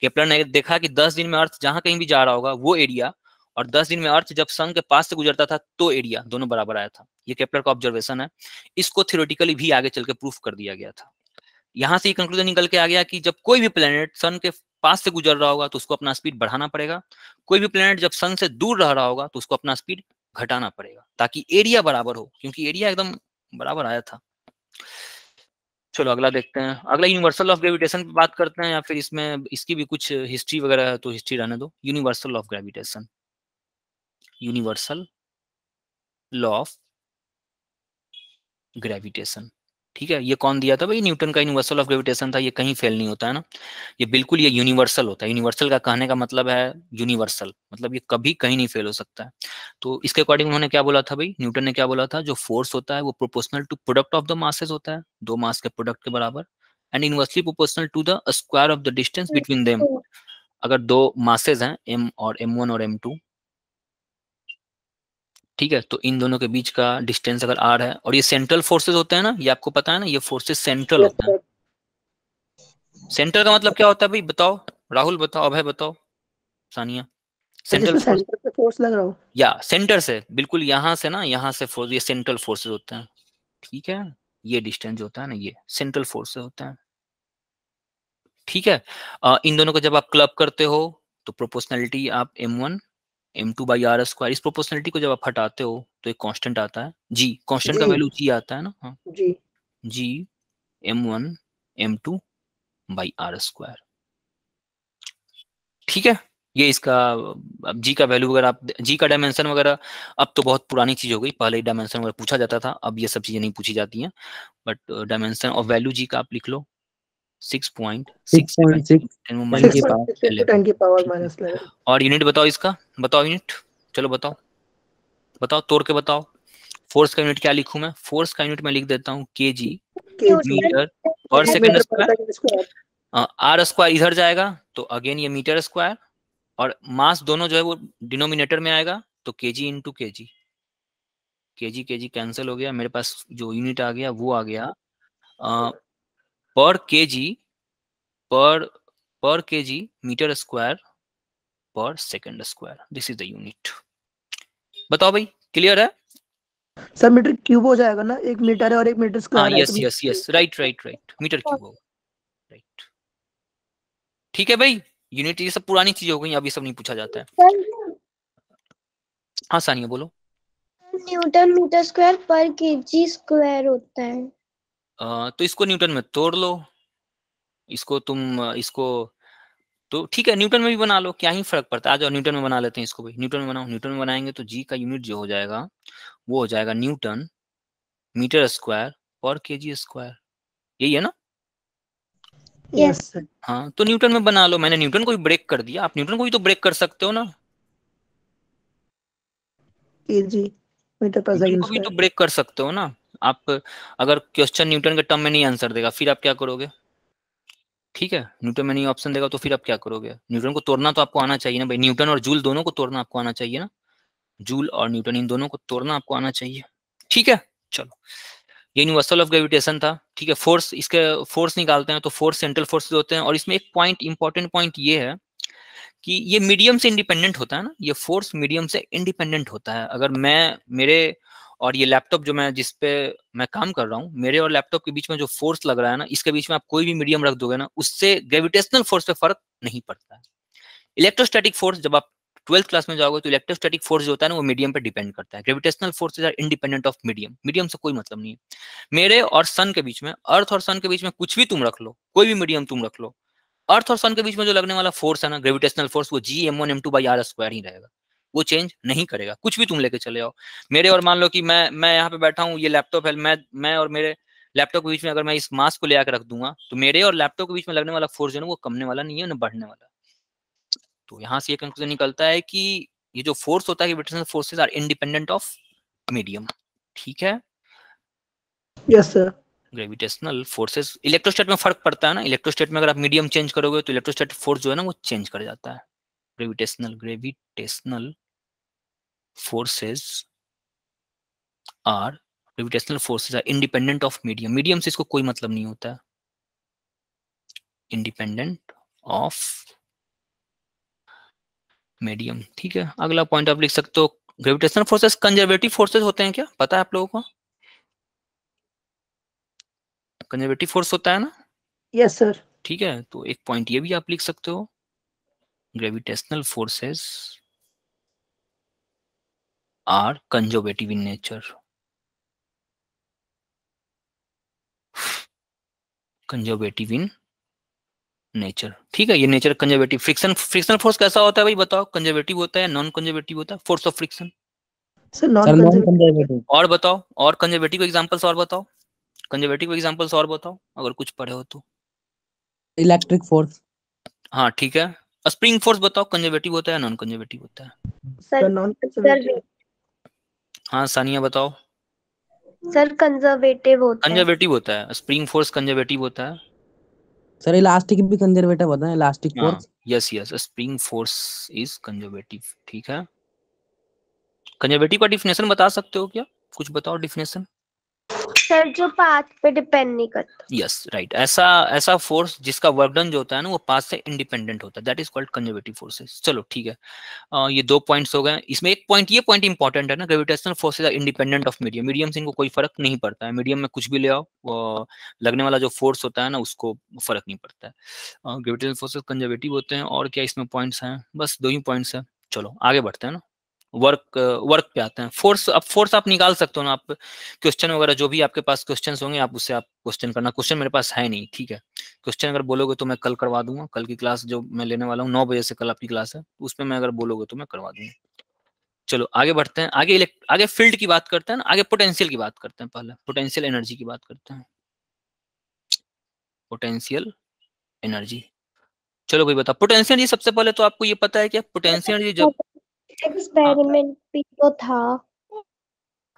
केपलर ने देखा कि 10 दिन में अर्थ जहां कहीं भी जा रहा होगा वो एरिया, और 10 दिन में अर्थ जब सन के पास से गुजरता था तो एरिया, दोनों बराबर आया था। ये केपलर का ऑब्जर्वेशन है, इसको थ्योरेटिकली भी आगे चल के प्रूफ कर दिया गया था। यहां से ये कंक्लूजन निकल के आ गया कि जब कोई भी प्लेनेट सन के पास से गुजर रहा होगा तो उसको अपना स्पीड बढ़ाना पड़ेगा, कोई भी प्लेनेट जब सन से दूर रह रहा होगा तो उसको अपना स्पीड घटाना पड़ेगा, ताकि एरिया बराबर हो, क्योंकि एरिया एकदम बराबर आया था। चलो अगला देखते हैं, अगला यूनिवर्सल ऑफ ग्रेविटेशन पे बात करते हैं, या फिर इसमें इसकी भी कुछ हिस्ट्री वगैरह है तो हिस्ट्री रहने दो। Universal of gravitation, universal law of gravitation, ठीक है। ये कौन दिया था भाई, न्यूटन का यूनिवर्सल ऑफ ग्रेविटेशन था। ये कहीं फेल नहीं होता है ना, ये बिल्कुल ये यूनिवर्सल होता है। यूनिवर्सल का कहने का मतलब है यूनिवर्सल, मतलब ये कभी कहीं नहीं फेल हो सकता है। तो इसके अकॉर्डिंग उन्होंने क्या बोला था भाई, न्यूटन ने क्या बोला था, जो फोर्स होता है वो proportional to product of the masses होता है, दो मास के प्रोडक्ट के बराबर, and inversely proportional to the square of the distance between them. अगर दो मासेस हैं m और m1 और m2, ठीक है, तो इन दोनों के बीच का डिस्टेंस अगर r है, और ये सेंट्रल फोर्सेस होते हैं ना, ये आपको पता है ना, ये फोर्सेस सेंट्रल यस होते हैं। सर। सेंटर का मतलब क्या होता है भाई, बताओ, राहुल बताओ, अभय बताओ, सानिया। सेंट्रल जिसमें फोर्स, सेंटर पे फोर्स लग रहा हो। या सेंटर से बिल्कुल यहाँ से ना, यहाँ से फोर्स, ये सेंट्रल फोर्सेस होते हैं, ठीक है। ये डिस्टेंस जो होता है ना, ये सेंट्रल फोर्स से होता है, ठीक है। इन दोनों को जब आप क्लब करते हो तो प्रोपोर्शनलिटी आप m1 m2 by R square, इस प्रोपोर्शनलिटी को जब आप हटाते हो तो एक कांस्टेंट आता है g, कांस्टेंट का जी वैल्यू g आता है ना, हाँ, जी g m1 m2 by R square, ठीक है। ये इसका, अब जी का वैल्यू वगैरह आप, जी का डायमेंशन वगैरह अब तो बहुत पुरानी चीज हो गई, पहले डायमेंशन वगैरह पूछा जाता था, अब ये सब चीजें नहीं पूछी जाती हैं। बट डायमेंशन ऑफ वैल्यू जी का आप लिख लो 6.67 6.6 10 माइनस की पावर 6.6 × 10⁻11। और यूनिट बताओ इसका, बताओ यूनिट, चलो बताओ, बताओ तोड़ के बताओ। फोर्स का यूनिट क्या लिखूं मैं, फोर्स का यूनिट मैं लिख देता हूँ kg kg metre per second metre per square, second square. R square इधर जाएगा तो अगेन ये मीटर स्क्वायर, और मास दोनों जो है वो डिनोमिनेटर में आएगा, तो KG into KG, KG KG cancel हो गया, मेरे पास जो यूनिट आ गया वो आ गया पर केजी, पर पर केजी मीटर स्क्वायर पर second square, this is the unit. बताओ भाई, क्लियर है। सर मीटर क्यूब हो जाएगा ना, एक मीटर है और एक मीटर हाँ स्क्वायर है yes yes yes, right right right, metre cube होगा, राइट, ठीक है भाई। यूनिट ये सब पुरानी चीज हो गई, अभी सब नहीं पूछा जाता है। सर हाँ सानिया बोलो। न्यूटन मीटर स्क्वायर पर केजी स्क्वायर होता है। तो इसको न्यूटन में तोड़ लो, इसको तुम इसको, तो ठीक है न्यूटन में भी बना लो, क्या ही फर्क पड़ता है। आ जाओ न्यूटन में बना लेते हैं इसको भाई, न्यूटन में बनाओ। न्यूटन में बनाएंगे तो जी का यूनिट जो हो जाएगा वो हो जाएगा न्यूटन मीटर स्क्वायर पर केजी स्क्वायर, यही है ना। Yes sir. हाँ तो न्यूटन में बना लो, मैंने न्यूटन को भी ब्रेक कर दिया, आप न्यूटन को भी तो ब्रेक कर सकते हो ना, केजी मीटर पर न्यूटन सेकंड को भी तो स्क्वायर। ब्रेक कर सकते हो ना आप। अगर क्वेश्चन न्यूटन के टर्म में नहीं आंसर देगा फिर आप क्या करोगे, ठीक है, न्यूटन में नहीं ऑप्शन देगा तो फिर आप क्या करोगे। न्यूटन को तोड़ना तो आपको आना चाहिए ना भाई, न्यूटन और जूल दोनों को तोड़ना आपको आना चाहिए ना, जूल और न्यूटन इन दोनों को तोड़ना आपको आना चाहिए, ठीक है। चलो ये यूनिवर्सल ऑफ ग्रेविटेशन था, ठीक है। फोर्स, इसके फोर्स निकालते हैं तो फोर्स सेंट्रल फोर्सेस होते हैं, और इसमें एक पॉइंट, इंपॉर्टेंट पॉइंट ये है कि ये मीडियम से इंडिपेंडेंट होता है ना, ये फोर्स मीडियम से इंडिपेंडेंट होता है। अगर मैं, मेरे और ये लैपटॉप जो मैं जिस पे मैं काम कर रहा हूँ, मेरे और लैपटॉप के बीच में जो फोर्स लग रहा है ना, इसके बीच में आप कोई भी मीडियम रख दोगे ना, उससे ग्रेविटेशनल फोर्स पे फर्क नहीं पड़ता है। इलेक्ट्रोस्टैटिक फोर्स जब आप 12th क्लास में जाओगे तो इलेक्ट्रोस्टैटिक फोर्स जो होता है ना वो मीडियम पे डिपेंड करता है। Gravitational forces are independent of medium, medium से कोई मतलब नहीं है। मेरे और सन के बीच में, अर्थ और सन के बीच में कुछ भी तुम रख लो, कोई भी मीडियम तुम रख लो, अर्थ और सन के बीच में जो लगने वाला फोर्स है ना ग्रेविटेशनल फोर्स, वो Gm1m2/r² ही रहेगा, वो चेंज नहीं करेगा। कुछ भी तुम लेके चले आओ, मेरे और मान लो कि मैं यहाँ पे बैठा हूँ, ये लैपटॉप है, मैं और मेरे लैपटॉप के बीच में अगर मैं इस मास को ले आकर रख दूंगा तो मेरे और लैपटॉप के बीच में लगने वाला फोर्स जो है वो कमने वाला नहीं है ना बढ़ने वाला। तो यहाँ से ये कंक्लूजन निकलता है कि ये जो फोर्स होता है gravitational forces are independent of medium. ठीक है, yes sir. Gravitational forces, electrostatic में फर्क पड़ता है ना, इलेक्ट्रोस्टैट में अगर आप मीडियम चेंज करोगे तो इलेक्ट्रोस्टैटिक फोर्स जो है ना वो चेंज कर जाता है। Gravitational forces are independent of medium, medium से इसको कोई मतलब नहीं होता है, इंडिपेंडेंट ऑफ मीडियम। ठीक है, अगला पॉइंट आप लिख सकते हो, ग्रेविटेशनल फोर्सेस कंजर्वेटिव फोर्सेस होते हैं क्या, पता है आप लोगों को? कंजर्वेटिव फोर्स होता है ना? Yes sir. ठीक है, तो एक पॉइंट ये भी आप लिख सकते हो, gravitational forces are conservative in nature. Conservative in nature, ठीक है, ये नेचर कंजर्वेटिव। फ्रिक्शन फोर्स कैसा होता है भाई बताओ, कंजर्वेटिव होता है नॉन कंजर्वेटिव होता है? Force of friction sir non conservative. और बताओ, और कंजर्वेटिव एग्जांपल्स और बताओ, कंजर्वेटिव एग्जांपल्स और बताओ अगर कुछ पढ़े हो तो। Electric force. हाँ ठीक है, स्प्रिंग फोर्स बताओ, कंजर्वेटिव होता है नॉन कंजर्वेटिव होता है? Sir non conservative. हाँ सानिया बताओ। सर कंजर्वेटिव होता है। कंजर्वेटिव होता है, स्प्रिंग फोर्स कंजर्वेटिव होता है। सर इलास्टिक भी कंजर्वेटिव होता है, elastic force. Yes yes, spring force is conservative. ठीक है, कंजर्वेटिव का डिफिनेशन बता सकते हो क्या, कुछ बताओ डिफिनेशन। सर जो पाथ पे डिपेंड नहीं करता। यस राइट, ऐसा फोर्स जिसका वर्क डन जो होता है ना वो पाथ से इंडिपेंडेंट होता है, that is called conservative forces. चलो ठीक है, ये 2 पॉइंट्स हो गए। इसमें एक पॉइंट, ये पॉइंट इंपॉर्टेंट है ना, gravitational forces are independent of medium, medium से इनको कोई फर्क नहीं पड़ता है, मीडियम में कुछ भी ले आओ, वो लगने वाला जो फोर्स होता है ना उसको फर्क नहीं पड़ता है। ग्रेविटेशनल फोर्सेस कंजर्वेटिव होते हैं। और क्या इसमें पॉइंट्स हैं? बस 2 ही पॉइंट्स हैं। चलो आगे बढ़ते हैं ना, वर्क पे आते हैं। फोर्स, अब फोर्स आप निकाल सकते हो ना, आप क्वेश्चन वगैरह जो भी आपके पास क्वेश्चन होंगे आप उससे आप क्वेश्चन करना। क्वेश्चन मेरे पास है नहीं, ठीक है, क्वेश्चन अगर बोलोगे तो मैं कल करवा दूंगा, कल की क्लास जो मैं लेने वाला हूँ 9 बजे से कल आपकी क्लास है, उसमें मैं अगर बोलोगे तो मैं करवा दूंगा। चलो आगे बढ़ते हैं, आगे फील्ड की बात करते हैं ना, आगे पोटेंशियल की बात करते हैं। पहले पोटेंशियल एनर्जी की बात करते हैं, पोटेंशियल एनर्जी। चलो कोई बता, पोटेंशियल एनर्जी सबसे पहले तो आपको ये पता है क्या, पोटेंशियल एनर्जी जब एक्सपेरिमेंट भी तो था।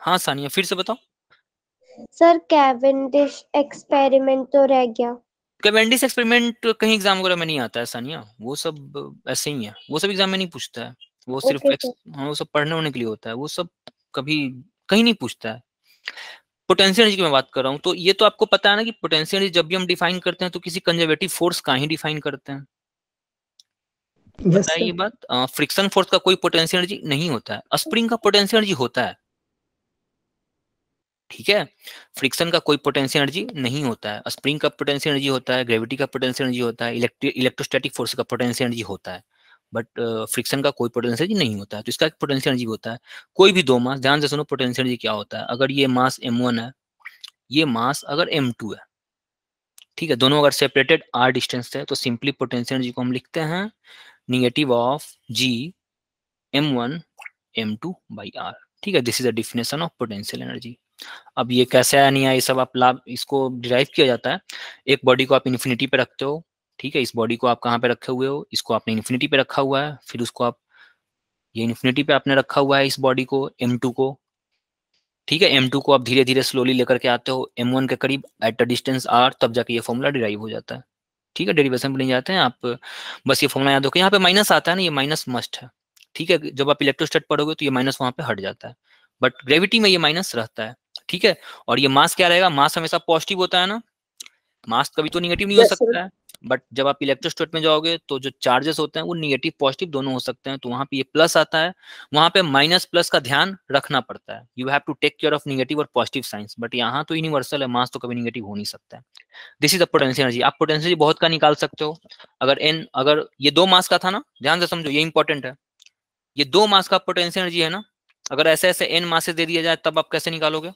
हाँ सानिया फिर से बताओ। सर कैवेंडिश एक्सपेरिमेंट तो रह गया। कैवेंडिश एक्सपेरिमेंट कहीं एग्जाम वगैरह में नहीं आता है सानिया, वो सब ऐसे ही है, वो सब एग्जाम में नहीं पूछता है, वो सिर्फ ओके सर। हाँ वो सब पढ़ने होने के लिए होता है, वो सब कभी कहीं नहीं पूछता है। पोटेंशियल एनर्जी की मैं बात कर रहा हूँ, तो ये तो आपको पता है ना कि पोटेंशियल एनर्जी जब भी हम डिफाइन करते हैं तो किसी कंजर्वेटिव फोर्स का ही डिफाइन करते हैं, पता है ये बात। फ्रिक्शन फोर्स का कोई पोटेंशियल एनर्जी नहीं होता है, स्प्रिंग का पोटेंशियल एनर्जी होता है, ठीक है, फ्रिक्शन का कोई पोटेंशियल एनर्जी नहीं होता है, स्प्रिंग का पोटेंशियल एनर्जी होता है, ग्रेविटी का पोटेंशियल एनर्जी होता है, इलेक्ट्रोस्टैटिक फोर्स का पोटेंशियल एनर्जी होता है, बट फ्रिक्शन का कोई पोटेंशियल एनर्जी नहीं होता है। तो इसका पोटेंशियल एनर्जी होता है, कोई भी 2 मास, ध्यान से सुनो पोटेंशियल एनर्जी क्या होता है। अगर ये मास m1 है, ये मास अगर m2 है, ठीक है, दोनों अगर सेपरेटेड r डिस्टेंस है तो सिंपली पोटेंशियल एनर्जी को हम लिखते हैं negative of g m1 m2 by r। ठीक है, this is the definition of potential energy. अब ये कैसे आया नहीं आया, ये सब आप लाभ इसको डिराइव किया जाता है। एक बॉडी को आप इन्फिनिटी पे रखते हो, ठीक है, इस बॉडी को आप कहाँ पे रखे हुए हो, इसको आपने इन्फिनिटी पे रखा हुआ है, फिर उसको आप ये इन्फिनिटी पे आपने रखा हुआ है इस बॉडी को, m2 को, ठीक है, m2 को आप धीरे धीरे स्लोली लेकर के आते हो m1 के करीब एट अ डिस्टेंस r, तब जाके ये फॉर्मूला डिराइव हो जाता है। ठीक है, डेरिवेशन बन जाते हैं आप, बस ये फॉर्मूला याद रखो। यहाँ पे माइनस आता है ना, ये माइनस मस्ट है, ठीक है, जब आप इलेक्ट्रोस्टैट पढ़ोगे तो ये माइनस वहां पे हट जाता है, बट ग्रेविटी में ये माइनस रहता है, ठीक है। और ये मास क्या रहेगा, मास हमेशा पॉजिटिव होता है ना, मास कभी तो निगेटिव नहीं हो सकता है, बट जब आप इलेक्ट्रोस्टैट में जाओगे तो जो चार्जेस होते हैं वो निगेटिव पॉजिटिव दोनों हो सकते हैं, तो वहां पे ये प्लस आता है, वहां पे माइनस प्लस का ध्यान रखना पड़ता है, you have to take care of negative और पॉजिटिव साइंस, बट यहाँ तो यूनिवर्सल है, मास तो कभी निगेटिव हो नहीं सकता है। This is the potential energy. आप पोटेंशियल एनर्जी बहुत का निकाल सकते हो, अगर ये 2 मास का था ना, ध्यान से समझो ये इंपॉर्टेंट है, ये 2 मास का पोटेंशियल एनर्जी है ना, अगर ऐसे ऐसे n मासेस दे दिया जाए तब आप कैसे निकालोगे?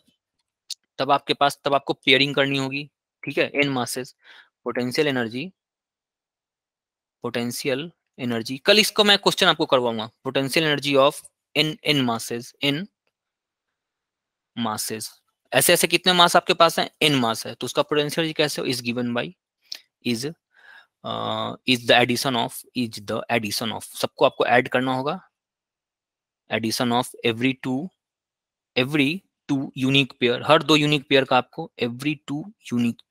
तब आपको पेयरिंग करनी होगी, ठीक है, n मासेस पोटेंशियल एनर्जी कल इसको मैं क्वेश्चन आपको करवाऊंगा, potential energy of n masses ऐसे ऐसे कितने मास आपके पास है, n मास है, तो उसका पोटेंशियल एनर्जी कैसे हो, is given by is the addition of सबको आपको ऐड करना होगा, addition of every two unique pair, हर 2 यूनिक पेयर का आपको एवरी 2 यूनिक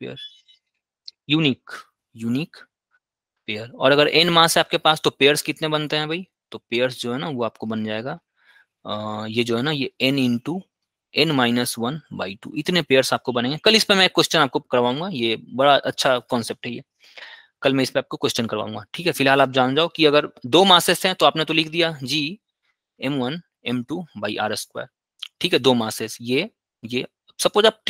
पेयर। और अगर n मास है आपके पास तो पेयर्स कितने बनते हैं भाई, तो पेयर्स जो है ना वो आपको बन जाएगा ये जो है ना ये n इंटू n-1/2 इतने पेयर्स आपको बनेंगे। कल इस पे मैं क्वेश्चन आपको करवाऊंगा, ये बड़ा अच्छा कॉन्सेप्ट है ये, कल मैं इस पे आपको क्वेश्चन करवाऊंगा, ठीक है। फिलहाल आप जान जाओ कि अगर 2 मासेस हैं तो आपने तो लिख दिया g m1 m2/r², ठीक है, 2 मासेस ये सपोज आप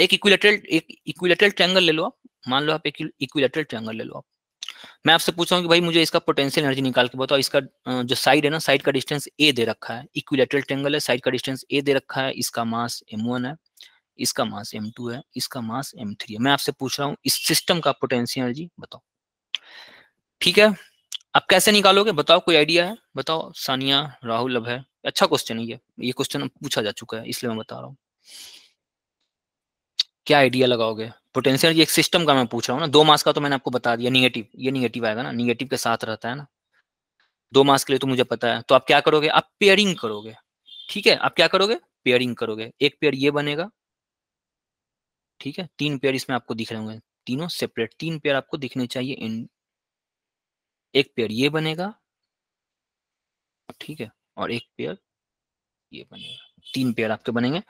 एक इक्विलेटरल ट्रायंगल ले लो, आप मान लो आप एक इक्विलेटरल ट्रायंगल ले लो आप, मैं आपसे पूछ रहा हूँ कि भाई मुझे इसका पोटेंशियल एनर्जी निकाल के बताओ, इसका जो साइड है ना, साइड का डिस्टेंस a दे रखा है, इक्विलेटरल ट्रायंगल है, साइड का डिस्टेंस a दे रखा है, इसका मास m1 है, इसका मास m2 है, इसका मास m3 है। मैं आपसे पूछ रहा हूँ इस सिस्टम का पोटेंशियल एनर्जी बताओ, ठीक है। आप कैसे निकालोगे बताओ, कोई आइडिया है बताओ, सानिया, राहुल, अभय, अच्छा क्वेश्चन है ये क्वेश्चन पूछा जा चुका है इसलिए मैं बता रहा हूँ, क्या आइडिया लगाओगे? पोटेंशियल एनर्जी एक सिस्टम का मैं पूछ रहा हूँ ना, 2 मास का तो मैंने आपको बता दिया, ये निगेटिव आएगा ना, निगेटिव के साथ रहता है ना, 2 मास के लिए तो मुझे पता है, तो आप क्या करोगे, आप पेयरिंग करोगे, ठीक है, आप क्या करोगे, पेयरिंग करोगे, एक पेयर ये बनेगा, ठीक है, 3 पेयर इसमें आपको दिख रहे होंगे, तीनों सेपरेट 3 पेयर आपको दिखने चाहिए, एक पेयर ये बनेगा, ठीक है, और एक पेयर ये बनेगा, 3 पेयर आपके बनेंगे।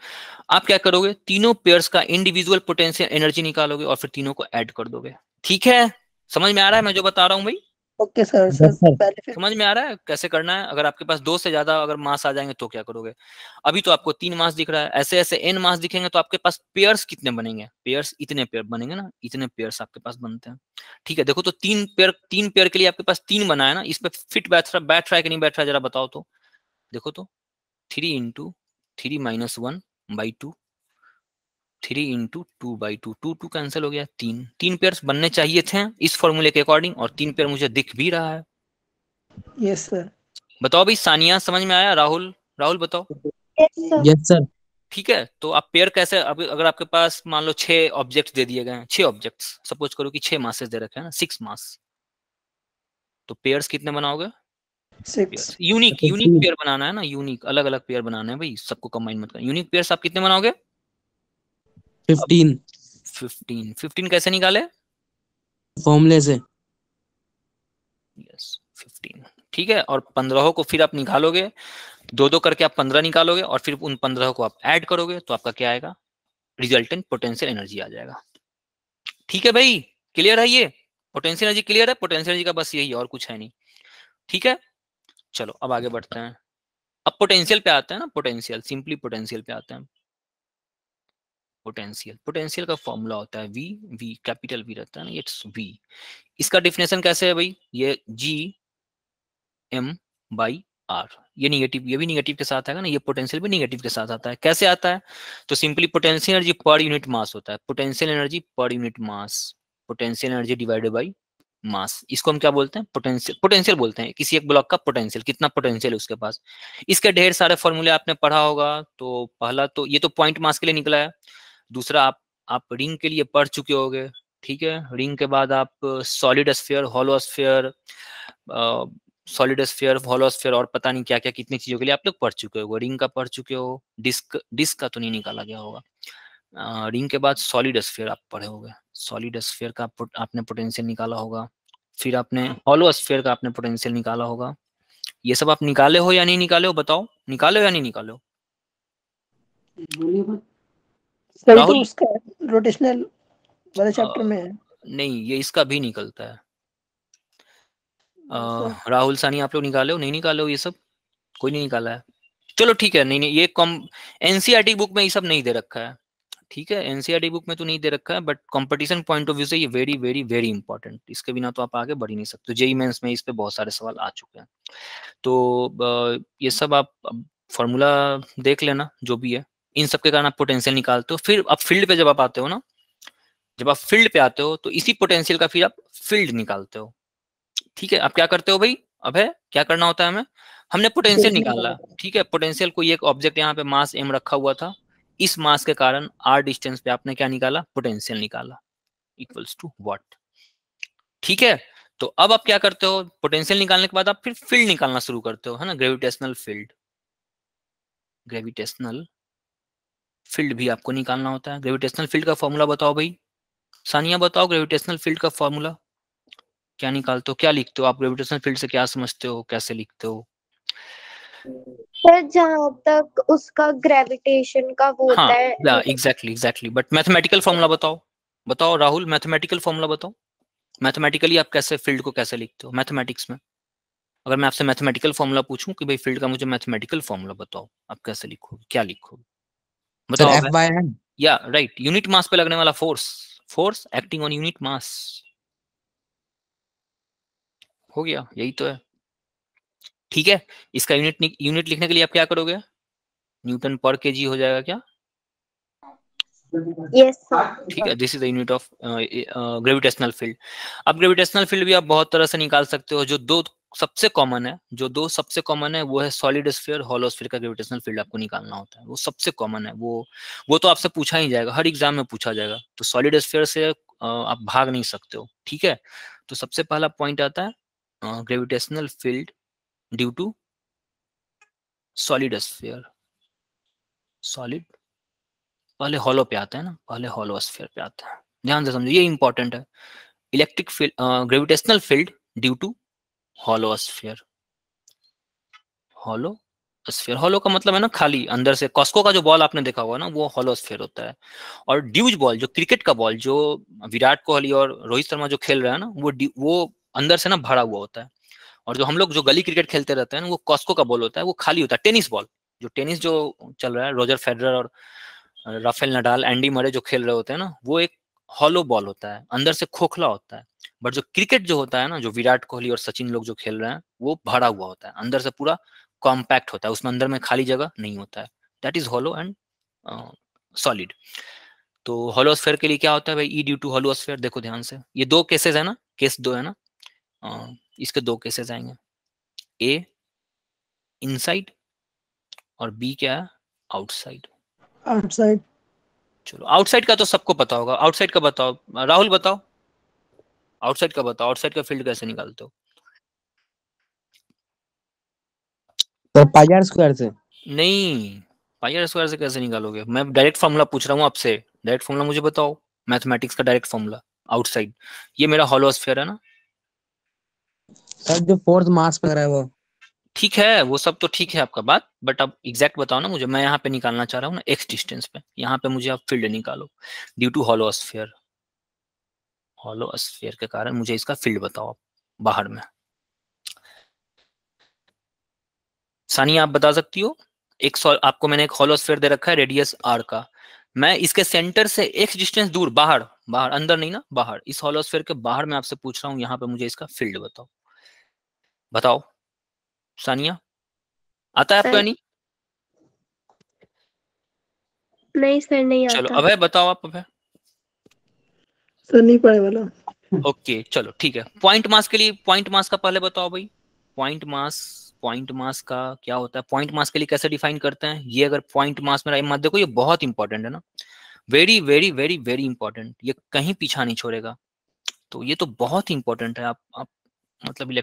आप क्या करोगे, तीनों पेयर्स का इंडिविजुअल पोटेंशियल एनर्जी निकालोगे और फिर तीनों को ऐड कर दोगे, ठीक है। समझ में आ रहा है मैं जो बता रहा हूँ भाई? Okay sir. Yes sir sir. पहले फिर समझ में आ रहा है कैसे करना है? अगर आपके पास 2 से ज्यादा अगर मास आ जाएंगे तो क्या करोगे? अभी तो आपको 3 मास दिख रहा है, ऐसे ऐसे n मास दिखेंगे तो आपके पास पेयर्स कितने बनेंगे, पेयर्स इतने पेयर बनेंगे ना, इतने पेयर्स आपके पास बनते हैं, ठीक है। देखो तो 3 पेयर के लिए आपके पास 3 बना है ना, इस पे फिट बैठ रहा है कि नहीं बैठ रहा है जरा बताओ तो, देखो तो 3 इंटू 3-1/2 3 इंटू 2/2 2 कैंसिल हो गया, 3 पेयर्स बनने चाहिए थे इस फॉर्मूले के अकॉर्डिंग, और 3 पेयर मुझे दिख भी रहा है। Yes sir. बताओ भाई, सानिया समझ में आया? राहुल बताओ। Yes sir. ठीक है, तो आप पेयर कैसे, अगर आपके पास मान लो 6 ऑब्जेक्ट दे दिए गए हैं, 6 ऑब्जेक्ट्स, सपोज करो कि 6 मासेस दे रखे हैं ना, 6 मास, तो पेयर्स कितने बनाओगे? 6 यूनिक पेयर बनाना है ना, यूनिक अलग अलग पेयर बनाना है भाई, सबको कंबाइन मत करना। यूनिक पेयर्स आप कितने बनाओगे? 15 कैसे निकाले? फॉर्मूले से। यस 15, ठीक है। और 15 को फिर आप निकालोगे, 2-2 करके आप 15 निकालोगे और फिर उन 15 को आप ऐड करोगे तो आपका क्या आएगा, रिजल्टेंट पोटेंशियल एनर्जी आ जाएगा, ठीक है भाई। क्लियर है ये? पोटेंशियल एनर्जी क्लियर है? पोटेंशियल एनर्जी का बस यही, और कुछ है नहीं, ठीक है। चलो अब आगे बढ़ते हैं, अब पोटेंशियल पे आते हैं ना, पोटेंशियल, सिंपली पोटेंशियल पे आते हैं। पोटेंशियल का फॉर्मूला होता है वी कैपिटल वी रहता है ना, इट्स वी। इसका डिफिनेशन कैसे है भाई, ये G/R, ये निगेटिव, ये भी निगेटिव के साथ आएगा ना, ये पोटेंशियल भी निगेटिव के साथ आता है। कैसे आता है, तो simply potential energy per unit mass होता है, potential energy per unit mass, potential energy divided by mass, इसको हम क्या बोलते हैं, पोटेंशियल बोलते हैं। किसी एक ब्लॉक का पोटेंशियल, कितना पोटेंशियल है उसके पास। इसके ढेर सारे फॉर्मूले आपने पढ़ा होगा, तो पहला तो ये तो पॉइंट मास के लिए निकला है, दूसरा आप रिंग के लिए पढ़ चुके होगे, ठीक है। रिंग के बाद आप solid sphere, hollow sphere, hollow sphere और पता नहीं क्या क्या कितनी चीजों के लिए आप लोग पढ़ चुके हो। रिंग का पढ़ चुके हो, डिस्क का तो नहीं निकाला गया होगा। रिंग के बाद सॉलिड स्फीयर आप पढ़े होगे, सॉलिड स्फीयर का आपने पोटेंशियल निकाला होगा, फिर आपने हॉलो स्फीयर का आपने पोटेंशियल निकाला होगा। ये सब आप निकाले हो या नहीं निकाले हो, बताओ, निकाले हो या नहीं निकाले हो? सही, तो राहुल, उसका रोटेशनल वाले चैप्टर में है। नहीं, ये इसका भी निकलता है। सर राहुल, सानी, आप लोग निकाले हो नहीं निकाले हो? ये सब कोई नहीं निकाला है, चलो ठीक है। नहीं ये कॉम एनसीईआरटी बुक में ये सब नहीं दे रखा है, ठीक है, एनसीईआरटी बुक में तो नहीं दे रखा है, but competition point of view से ये वेरी वेरी वेरी इंपॉर्टेंट, इसके बिना तो आप आगे बढ़ ही नहीं सकते। जेईई मेंस में इस पे बहुत सारे सवाल आ चुके हैं। तो ये सब आप फॉर्मूला देख लेना जो भी है, इन सब के कारण आप पोटेंशियल निकालते हो। फिर आप फील्ड पे जब आप आते हो ना, जब आप फील्ड पे आते हो तो इसी पोटेंशियल का फिर आप फील्ड निकालते हो। ठीक है, आप क्या करते हो भाई, अभय क्या करना होता है हमें, हमने पोटेंशियल निकाला। ठीक है, पोटेंशियल कोई एक ऑब्जेक्ट यहाँ पे मास m रखा हुआ था, इस मास के कारण r डिस्टेंस पे आपने क्या निकाला, पोटेंशियल निकाला, इक्वल्स टू व्हाट। ठीक है, तो अब आप क्या करते हो, पोटेंशियल निकालने के बाद आप फिर फील्ड निकालना शुरू करते हो, है ना, ग्रेविटेशनल फील्ड। ग्रेविटेशनल फील्ड भी आपको निकालना होता है। ग्रेविटेशनल फील्ड का फॉर्मूला बताओ भाई, सानिया बताओ, ग्रेविटेशनल फील्ड का फॉर्मूला क्या निकालते हो, क्या लिखते हो आप, ग्रेविटेशनल फील्ड से क्या समझते हो, कैसे लिखते हो? सर जहाँ तक उसका ग्रेविटेशन का वो हाँ, होता है, एग्जैक्टली, बट मैथमेटिकल फॉर्मूला बताओ, बताओ राहुल, मैथमेटिकल फॉर्मूला बताओ, मैथमेटिकली आप कैसे फील्ड को कैसे लिखते हो मैथमेटिक्स में? अगर मैं आपसे मैथमेटिकल फॉर्मूला पूछूं कि भाई फील्ड का मुझे मैथमेटिकल फॉर्मूला बताओ, आप कैसे लिखोगे, क्या लिखोगे सर बताओ? F/m। या राइट, यूनिट मास पे लगने वाला force, force acting on unit mass, हो गया, यही तो है। ठीक है, इसका यूनिट लिखने के लिए आप क्या करोगे, न्यूटन पर केजी हो जाएगा क्या? Yes sir. ठीक है, this is the unit of gravitational field. अब ग्रेविटेशनल फील्ड भी आप बहुत तरह से निकाल सकते हो। जो दो सबसे कॉमन है वो है सॉलिड स्फीयर, हॉलो स्फीयर का ग्रेविटेशनल फील्ड आपको निकालना होता है, वो सबसे कॉमन है। वो तो आपसे पूछा ही जाएगा, हर एग्जाम में पूछा जाएगा, तो सॉलिड स्फीयर से आप भाग नहीं सकते हो। ठीक है, तो सबसे पहला पॉइंट आता है gravitational field due to solid sphere. Solid पहले हॉलो पे आता है ना, पहले हॉलो स्फीयर पे आता है, ध्यान से समझो, ये इंपॉर्टेंट है। Electric field, gravitational field due to hollow sphere. Hollow sphere, hollow का मतलब है ना खाली, अंदर से कॉस्को का जो बॉल आपने देखा होगा ना, वो हॉलो स्फीयर होता है। और ड्यूज बॉल, जो क्रिकेट का बॉल, जो विराट कोहली और रोहित शर्मा जो खेल रहे हैं ना, वो अंदर से ना भरा हुआ होता है। और जो हम लोग जो गली क्रिकेट खेलते रहते हैं ना, वो कॉस्को का बॉल होता है, वो खाली होता है। टेनिस बॉल, जो टेनिस जो चल रहा है, रोजर फेडरर और राफेल नडाल, एंडी मरे जो खेल रहे होते हैं ना, वो एक हॉलो बॉल होता है, अंदर से खोखला होता है। बट जो क्रिकेट जो होता है ना, जो विराट कोहली और सचिन लोग जो खेल रहे हैं, वो भरा हुआ होता है, अंदर से पूरा कॉम्पैक्ट होता है, उसमें अंदर में खाली जगह नहीं होता है। That is hollow and solid. तो हॉलोस्फेयर के लिए क्या होता है भाई, ई ड्यू टू हॉलोस्फेयर। देखो ध्यान से, ये दो केसेस है ना, केस दो है ना, इसके दो केसेस आएंगे, ए इनसाइड और बी क्या है, आउटसाइड। आउटसाइड। चलो आउटसाइड का तो सबको पता होगा, आउटसाइड का बताओ, राहुल बताओ, आउटसाइड का बताओ, आउटसाइड का फील्ड कैसे निकालते हो? सर पाई स्क्वायर से। नहीं, पाई स्क्वायर से कैसे निकालोगे, मैं डायरेक्ट फॉर्मूला पूछ रहा हूँ आपसे, डायरेक्ट फॉर्मूला मुझे बताओ, मैथमेटिक्स का डायरेक्ट फॉर्मूला। आउटसाइड, ये मेरा हॉलोस्फीयर है ना। सर जो फोर्थ मास पे रहा है वो। ठीक है, वो सब तो ठीक है आपका बात, बट अब एग्जैक्ट बताओ ना मुझे, मैं यहाँ पे निकालना चाह रहा हूँ ना एक्स डिस्टेंस पे, यहाँ पे मुझे आप फील्ड निकालो ड्यू टू हॉलोस्फीयर। हॉलोस्फीयर के कारण मुझे इसका फील्ड बताओ आप बाहर में। सानिया आप बता सकती हो? आपको मैंने एक हॉलोस्फीयर दे रखा है रेडियस r का, मैं इसके सेंटर से x डिस्टेंस दूर, बाहर, बाहर अंदर नहीं ना, बाहर, इस हॉलोस्फीयर के बाहर मैं आपसे पूछ रहा हूँ, यहाँ पे मुझे इसका फील्ड बताओ। बताओ सानिया, आता है आपको या नहीं? नहीं सर, नहीं चलो आता। अभय बताओ आप, अभय। सर नहीं पड़े वाला। ओके चलो ठीक है, पॉइंट मास के लिए, पॉइंट मास का पहले बताओ भाई, पॉइंट मास का क्या होता है, पॉइंट मास के लिए कैसे डिफाइन करते हैं? ये अगर पॉइंट मास मेरा मत देखो, ये बहुत इंपॉर्टेंट है ना, very very very very important, ये कहीं पीछा नहीं छोड़ेगा, तो ये तो बहुत ही इंपॉर्टेंट है। आप मतलब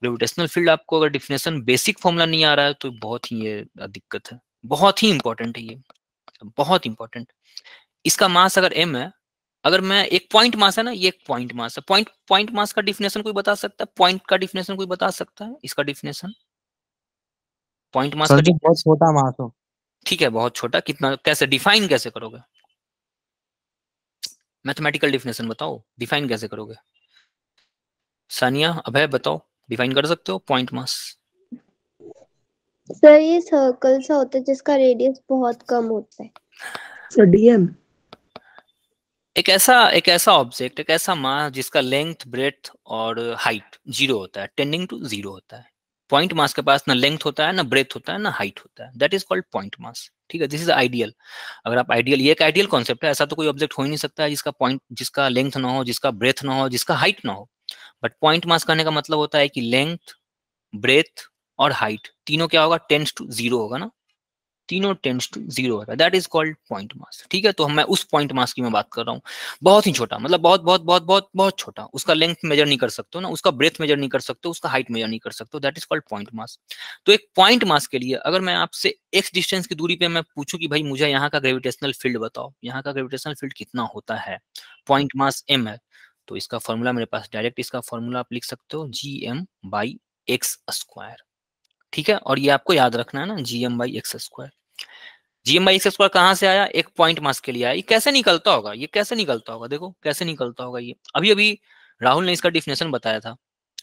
ग्रेविटेशनल फील्ड आपको अगर डिफिनेशन बेसिक फॉर्मूला नहीं आ रहा है तो बहुत ही ये दिक्कत है, बहुत ही इंपॉर्टेंट है ये, बहुत इंपॉर्टेंट। इसका मास अगर m है, अगर मैं एक पॉइंट मास है ना, ये एक पॉइंट मास है, पॉइंट मास का डिफिनेशन कोई बता सकता है? पॉइंट का डिफिनेशन कोई बता सकता है? इसका डिफिनेशन पॉइंट मास सर का जो बहुत छोटा मास हो। ठीक है, बहुत छोटा, कितना, कैसे डिफाइन कैसे करोगे? मैथमेटिकल डिफिनेशन बताओ, डिफाइन कैसे करोगे? सानिया अभय बताओ, डिफाइन कर सकते हो पॉइंट मास? सर ये सर्कल सा होता है जिसका रेडियस बहुत कम होता है। सर डीएम एक ऐसा ऑब्जेक्ट, एक ऐसा मास जिसका लेंथ, ब्रेथ और हाइट जीरो होता है, टेंडिंग टू जीरो होता है। पॉइंट मास के पास ना लेंथ होता है, ना ब्रेथ होता है, ना हाइट होता है, that is called point mass. ठीक है, दिस इज आइडियल। अगर आप आइडियल, ये एक आइडियल कॉन्सेप्ट है, ऐसा तो कोई ऑब्जेक्ट हो ही नहीं सकता है जिसका पॉइंट, जिसका लेंथ ना हो, जिसका ब्रेथ ना हो, जिसका हाइट ना हो। बट पॉइंट मास कहने का मतलब होता है कि लेंथ, ब्रेथ और हाइट तीनों क्या होगा, टेंड्स टू जीरो होगा ना, तीनों टेंड्स टू जीरो होगा, that is called point mass. ठीक है, तो मैं उस पॉइंट मास की मैं बात कर रहा हूँ, बहुत ही छोटा, मतलब बहुत बहुत बहुत बहुत बहुत छोटा, उसका लेंथ मेजर नहीं कर सकते हो ना, उसका ब्रेथ मेजर नहीं कर सकते हो, उसका हाइट मेजर नहीं कर सकते हो, that is called point mass. तो एक पॉइंट मास के लिए अगर मैं आपसे एक्स डिस्टेंस की दूरी पे मैं पूछूं कि भाई मुझे यहाँ का ग्रेविटेशनल फील्ड बताओ, यहाँ का ग्रेविटेशनल फील्ड कितना होता है, पॉइंट मास m है, तो इसका फॉर्मूला मेरे पास डायरेक्ट, इसका फॉर्मूला आप लिख सकते हो gm/x²। ठीक है, और ये आपको याद रखना है ना, gm/x²। gm/x² कहाँ से आया, एक पॉइंट मास के लिए आया। ये कैसे निकलता होगा, ये कैसे निकलता होगा, देखो कैसे निकलता होगा ये। अभी अभी राहुल ने इसका डिफिनेशन बताया था,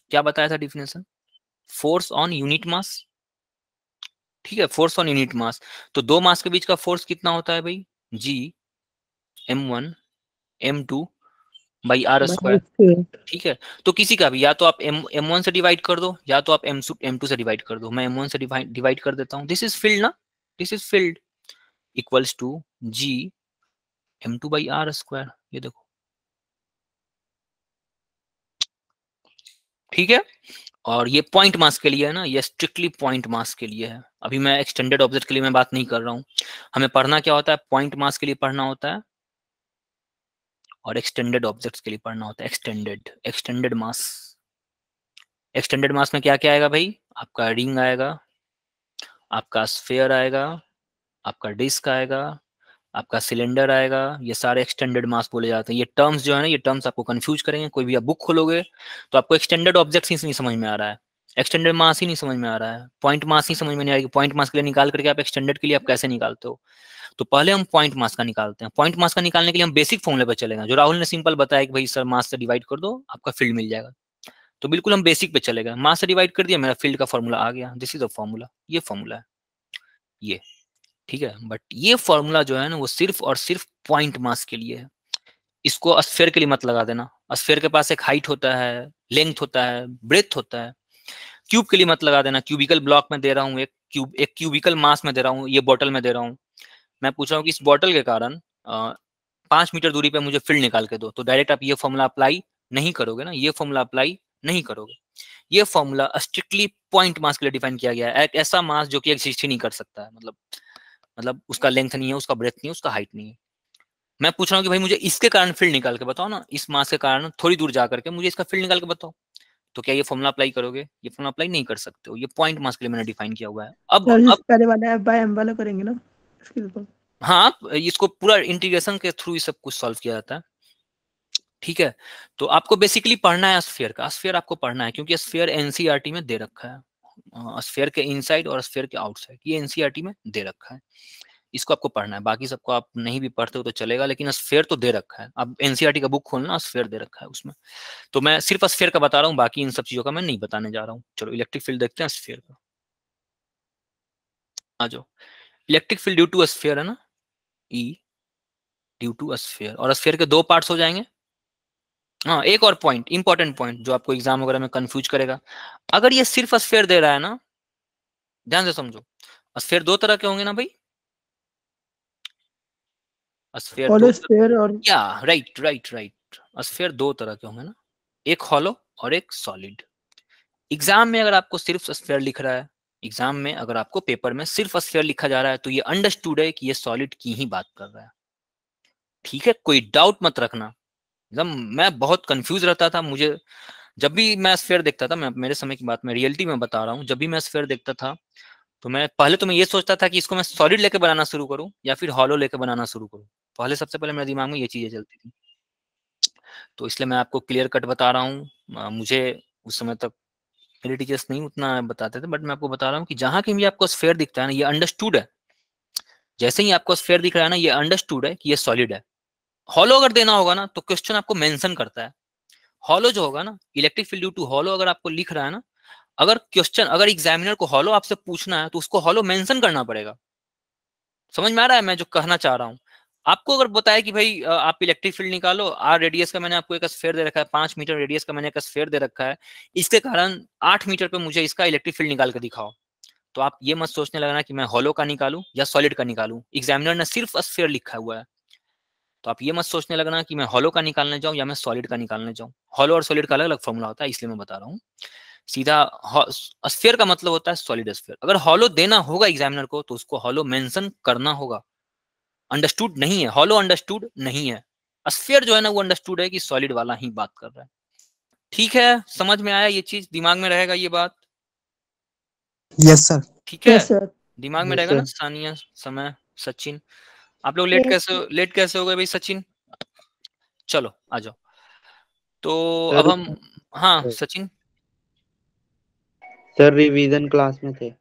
क्या बताया था definition, force on unit mass. ठीक है, फोर्स ऑन यूनिट मास, तो दो मास के बीच का फोर्स कितना होता है भाई, G m1 m2/r²। ठीक है, तो किसी का भी, या तो आप m1 से डिवाइड कर दो, या तो आप m2 से डिवाइड कर दो। मैं m1 से डिवाइड कर देता हूँ, दिस इज फील्ड ना, this is field, equals to G m2/r²। ये देखो, ठीक है, और ये पॉइंट मास के लिए है ना, ये स्ट्रिक्टली पॉइंट मास के लिए है। अभी मैं एक्सटेंडेड ऑब्जेक्ट के लिए मैं बात नहीं कर रहा हूँ। हमें पढ़ना क्या होता है, पॉइंट मास के लिए पढ़ना होता है, और एक्सटेंडेड ऑब्जेक्ट्स के लिए पढ़ना होता है एक्सटेंडेड मास। एक्सटेंडेड मास में क्या क्या आएगा भाई, आपका रिंग आएगा, आपका स्फीयर आएगा, आपका डिस्क आएगा, आपका सिलेंडर आएगा, ये सारे एक्सटेंडेड मास बोले जाते हैं। ये टर्म्स जो है ना, ये टर्म्स आपको कंफ्यूज करेंगे, कोई भी आप बुक खोलोगे तो आपको एक्सटेंडेड ऑब्जेक्ट्स ही नहीं समझ में आ रहा है, एक्सटेंडेड मास ही नहीं समझ में आ रहा है, पॉइंट मास ही समझ में नहीं आएगी। पॉइंट मास के लिए निकाल करके आप एक्सटेंडेड के लिए आप कैसे निकालते हो, तो पहले हम पॉइंट मास का निकालते हैं। पॉइंट मास का निकालने के लिए हम बेसिक फॉर्मूले पर चलेंगे, जो राहुल ने सिंपल बताया कि भाई सर मास से डिवाइड कर दो आपका फील्ड मिल जाएगा, तो बिल्कुल हम बेसिक पे चलेगा, मास से डिवाइड कर दिया, मेरा फील्ड का फॉर्मूला आ गया, दिस इज द फॉर्मूला, ये फॉर्मूला है ये। ठीक है, बट ये फॉर्मूला जो है ना वो सिर्फ और सिर्फ पॉइंट मास के लिए है, इसको स्फीयर के लिए मत लगा देना। स्फीयर के पास एक हाइट होता है, लेंथ होता है, ब्रेथ होता है। क्यूब के लिए मत लगा देना, क्यूबिकल ब्लॉक में दे रहा हूँ, एक क्यूबिकल मास में दे रहा हूँ, ये बॉटल में दे रहा हूँ। मैं पूछ रहा हूँ कि इस बॉटल के कारण 5 मीटर दूरी पे मुझे फील्ड निकाल के दो, तो डायरेक्ट आप ये फॉर्मूला अप्लाई नहीं करोगे ना, ये फॉर्मूला अप्लाई नहीं करोगे। ये फॉर्मूला स्ट्रिक्टली पॉइंट मास के लिए डिफाइन किया गया है, एक ऐसा मास जो कि एग्जिस्ट ही नहीं कर सकता है, मतलब उसका लेंथ नहीं है, उसका ब्रेथ नहीं है, उसका हाइट नहीं है। मैं पूछ रहा हूँ कि भाई मुझे इसके कारण फील्ड निकाल के बताओ ना, इस मास के कारण थोड़ी दूर जा करके मुझे इसका फील्ड निकाल के बताओ, तो क्या ये फॉर्मूला अप्लाई करोगे, ये फॉर्मूला अप्लाई नहीं कर सकते हो, ये पॉइंट मास के लिए मैंने डिफाइन किया हुआ है। अब पहले वाला f by m वाला करेंगे ना इसके ऊपर। हाँ, इसको पूरा इंटीग्रेशन के थ्रू सब कुछ सॉल्व किया जाता है। ठीक है, तो आपको बेसिकली पढ़ना है स्फीयर का, स्फीयर आपको पढ़ना है क्योंकि स्फीयर एनसीईआरटी में दे रखा है, स्फीयर के इनसाइड और स्फीयर के आउटसाइड, ये एनसीईआरटी में दे रखा है, इसको आपको पढ़ना है। बाकी सबको आप नहीं भी पढ़ते हो तो चलेगा, लेकिन स्फीयर तो दे रखा है। अब एनसीईआरटी का बुक खोलना, स्फीयर दे रखा है उसमें, तो मैं सिर्फ स्फीयर का बता रहा हूँ, बाकी इन सब चीजों का मैं नहीं बताने जा रहा हूँ। चलो इलेक्ट्रिक फील्ड देखते हैं स्फीयर का, आ जाओ। Electric field due to sphere है ना, ई ड्यू टू स्फीयर, और स्फीयर के दो पार्ट्स हो जाएंगे। हाँ, एक और पॉइंट, इंपॉर्टेंट पॉइंट जो आपको एग्जाम वगैरह में कंफ्यूज करेगा, अगर ये सिर्फ स्फीयर दे रहा है ना, ध्यान से समझो, स्फीयर दो तरह के होंगे ना भाई, स्फीयर हॉलो स्फीयर और या राइट, स्फीयर दो तरह के होंगे ना, एक हॉलो और एक सॉलिड। एग्जाम में अगर आपको सिर्फ स्फीयर लिख रहा है, एग्जाम में अगर आपको पेपर में सिर्फ स्फीयर लिखा जा रहा है, तो ये अंडरस्टूड है कि ये सॉलिड की ही बात कर रहा है। ठीक है, कोई डाउट मत रखना। एकदम मैं बहुत कंफ्यूज रहता था, मुझे जब भी मैं स्फीयर देखता था, मैं मेरे समय की बात, मैं रियलिटी में बता रहा हूँ, जब भी मैं स्फीयर देखता था तो मैं पहले तो मैं ये सोचता था कि इसको मैं सॉलिड लेके बनाना शुरू करूं या फिर हॉलो लेके बनाना शुरू करूं। पहले सबसे पहले मेरे दिमाग में ये चीजें चलती थी, तो इसलिए मैं आपको क्लियर कट बता रहा हूँ। मुझे उस समय तक मेरे टीचर्स नहीं उतना बताते थे, बट मैं आपको बता रहा हूँ कि जहां कहीं भी आपको स्फीयर दिखता है ना, ये अंडरस्टूड है। जैसे ही आपको स्फीयर दिख रहा है ना, ये अंडरस्टूड है कि ये सॉलिड है। हॉलो अगर देना होगा ना, तो क्वेश्चन आपको मेंशन करता है, हॉलो जो होगा ना, electric field due to hollow अगर आपको लिख रहा है ना, अगर क्वेश्चन, अगर एग्जामिनर को हॉलो आपसे पूछना है तो उसको हॉलो मेंशन करना पड़ेगा। समझ में आ रहा है मैं जो कहना चाह रहा हूँ? आपको अगर बताया कि भाई आप इलेक्ट्रिक फील्ड निकालो, आर रेडियस का मैंने आपको एक स्फीयर दे रखा है, 5 मीटर रेडियस का मैंने एक स्फीयर दे रखा है, इसके कारण 8 मीटर पे मुझे इसका इलेक्ट्रिक फील्ड निकाल के दिखाओ, तो आप ये मत सोचने लगना कि मैं हॉलो का निकालूं या सॉलिड का निकालूं। एग्जामिनर ने सिर्फ स्फीयर लिखा हुआ है, तो आप ये मत सोचने लगना कि मैं हॉलो का निकालने जाऊं या मैं सॉलिड का निकालने जाऊं। हॉलो और सॉलिड का अलग अलग फॉर्मूला होता है, इसलिए मैं बता रहा हूँ। सीधा स्फीयर का मतलब होता है सॉलिड स्फीयर। अगर हॉलो देना होगा एग्जामिनर को तो उसको हॉलो मेंशन करना होगा। अंडरस्टूड नहीं है, हॉलो अंडरस्टूड नहीं है। स्फीयर जो है ना वो अंडरस्टूड है कि सॉलिड वाला ही बात कर रहा है। ठीक है, समझ में आया ये चीज, दिमाग में रहेगा ये बात? Yes sir. ठीक है, यस सर। दिमाग में Yes, रहेगा ना? sir. सानिया, समय, सचिन, आप लोग लेट Yes, कैसे हो गए भाई? सचिन चलो आ जाओ। तो सर अब हम, हाँ सचिन, सर रिवीजन क्लास में थे।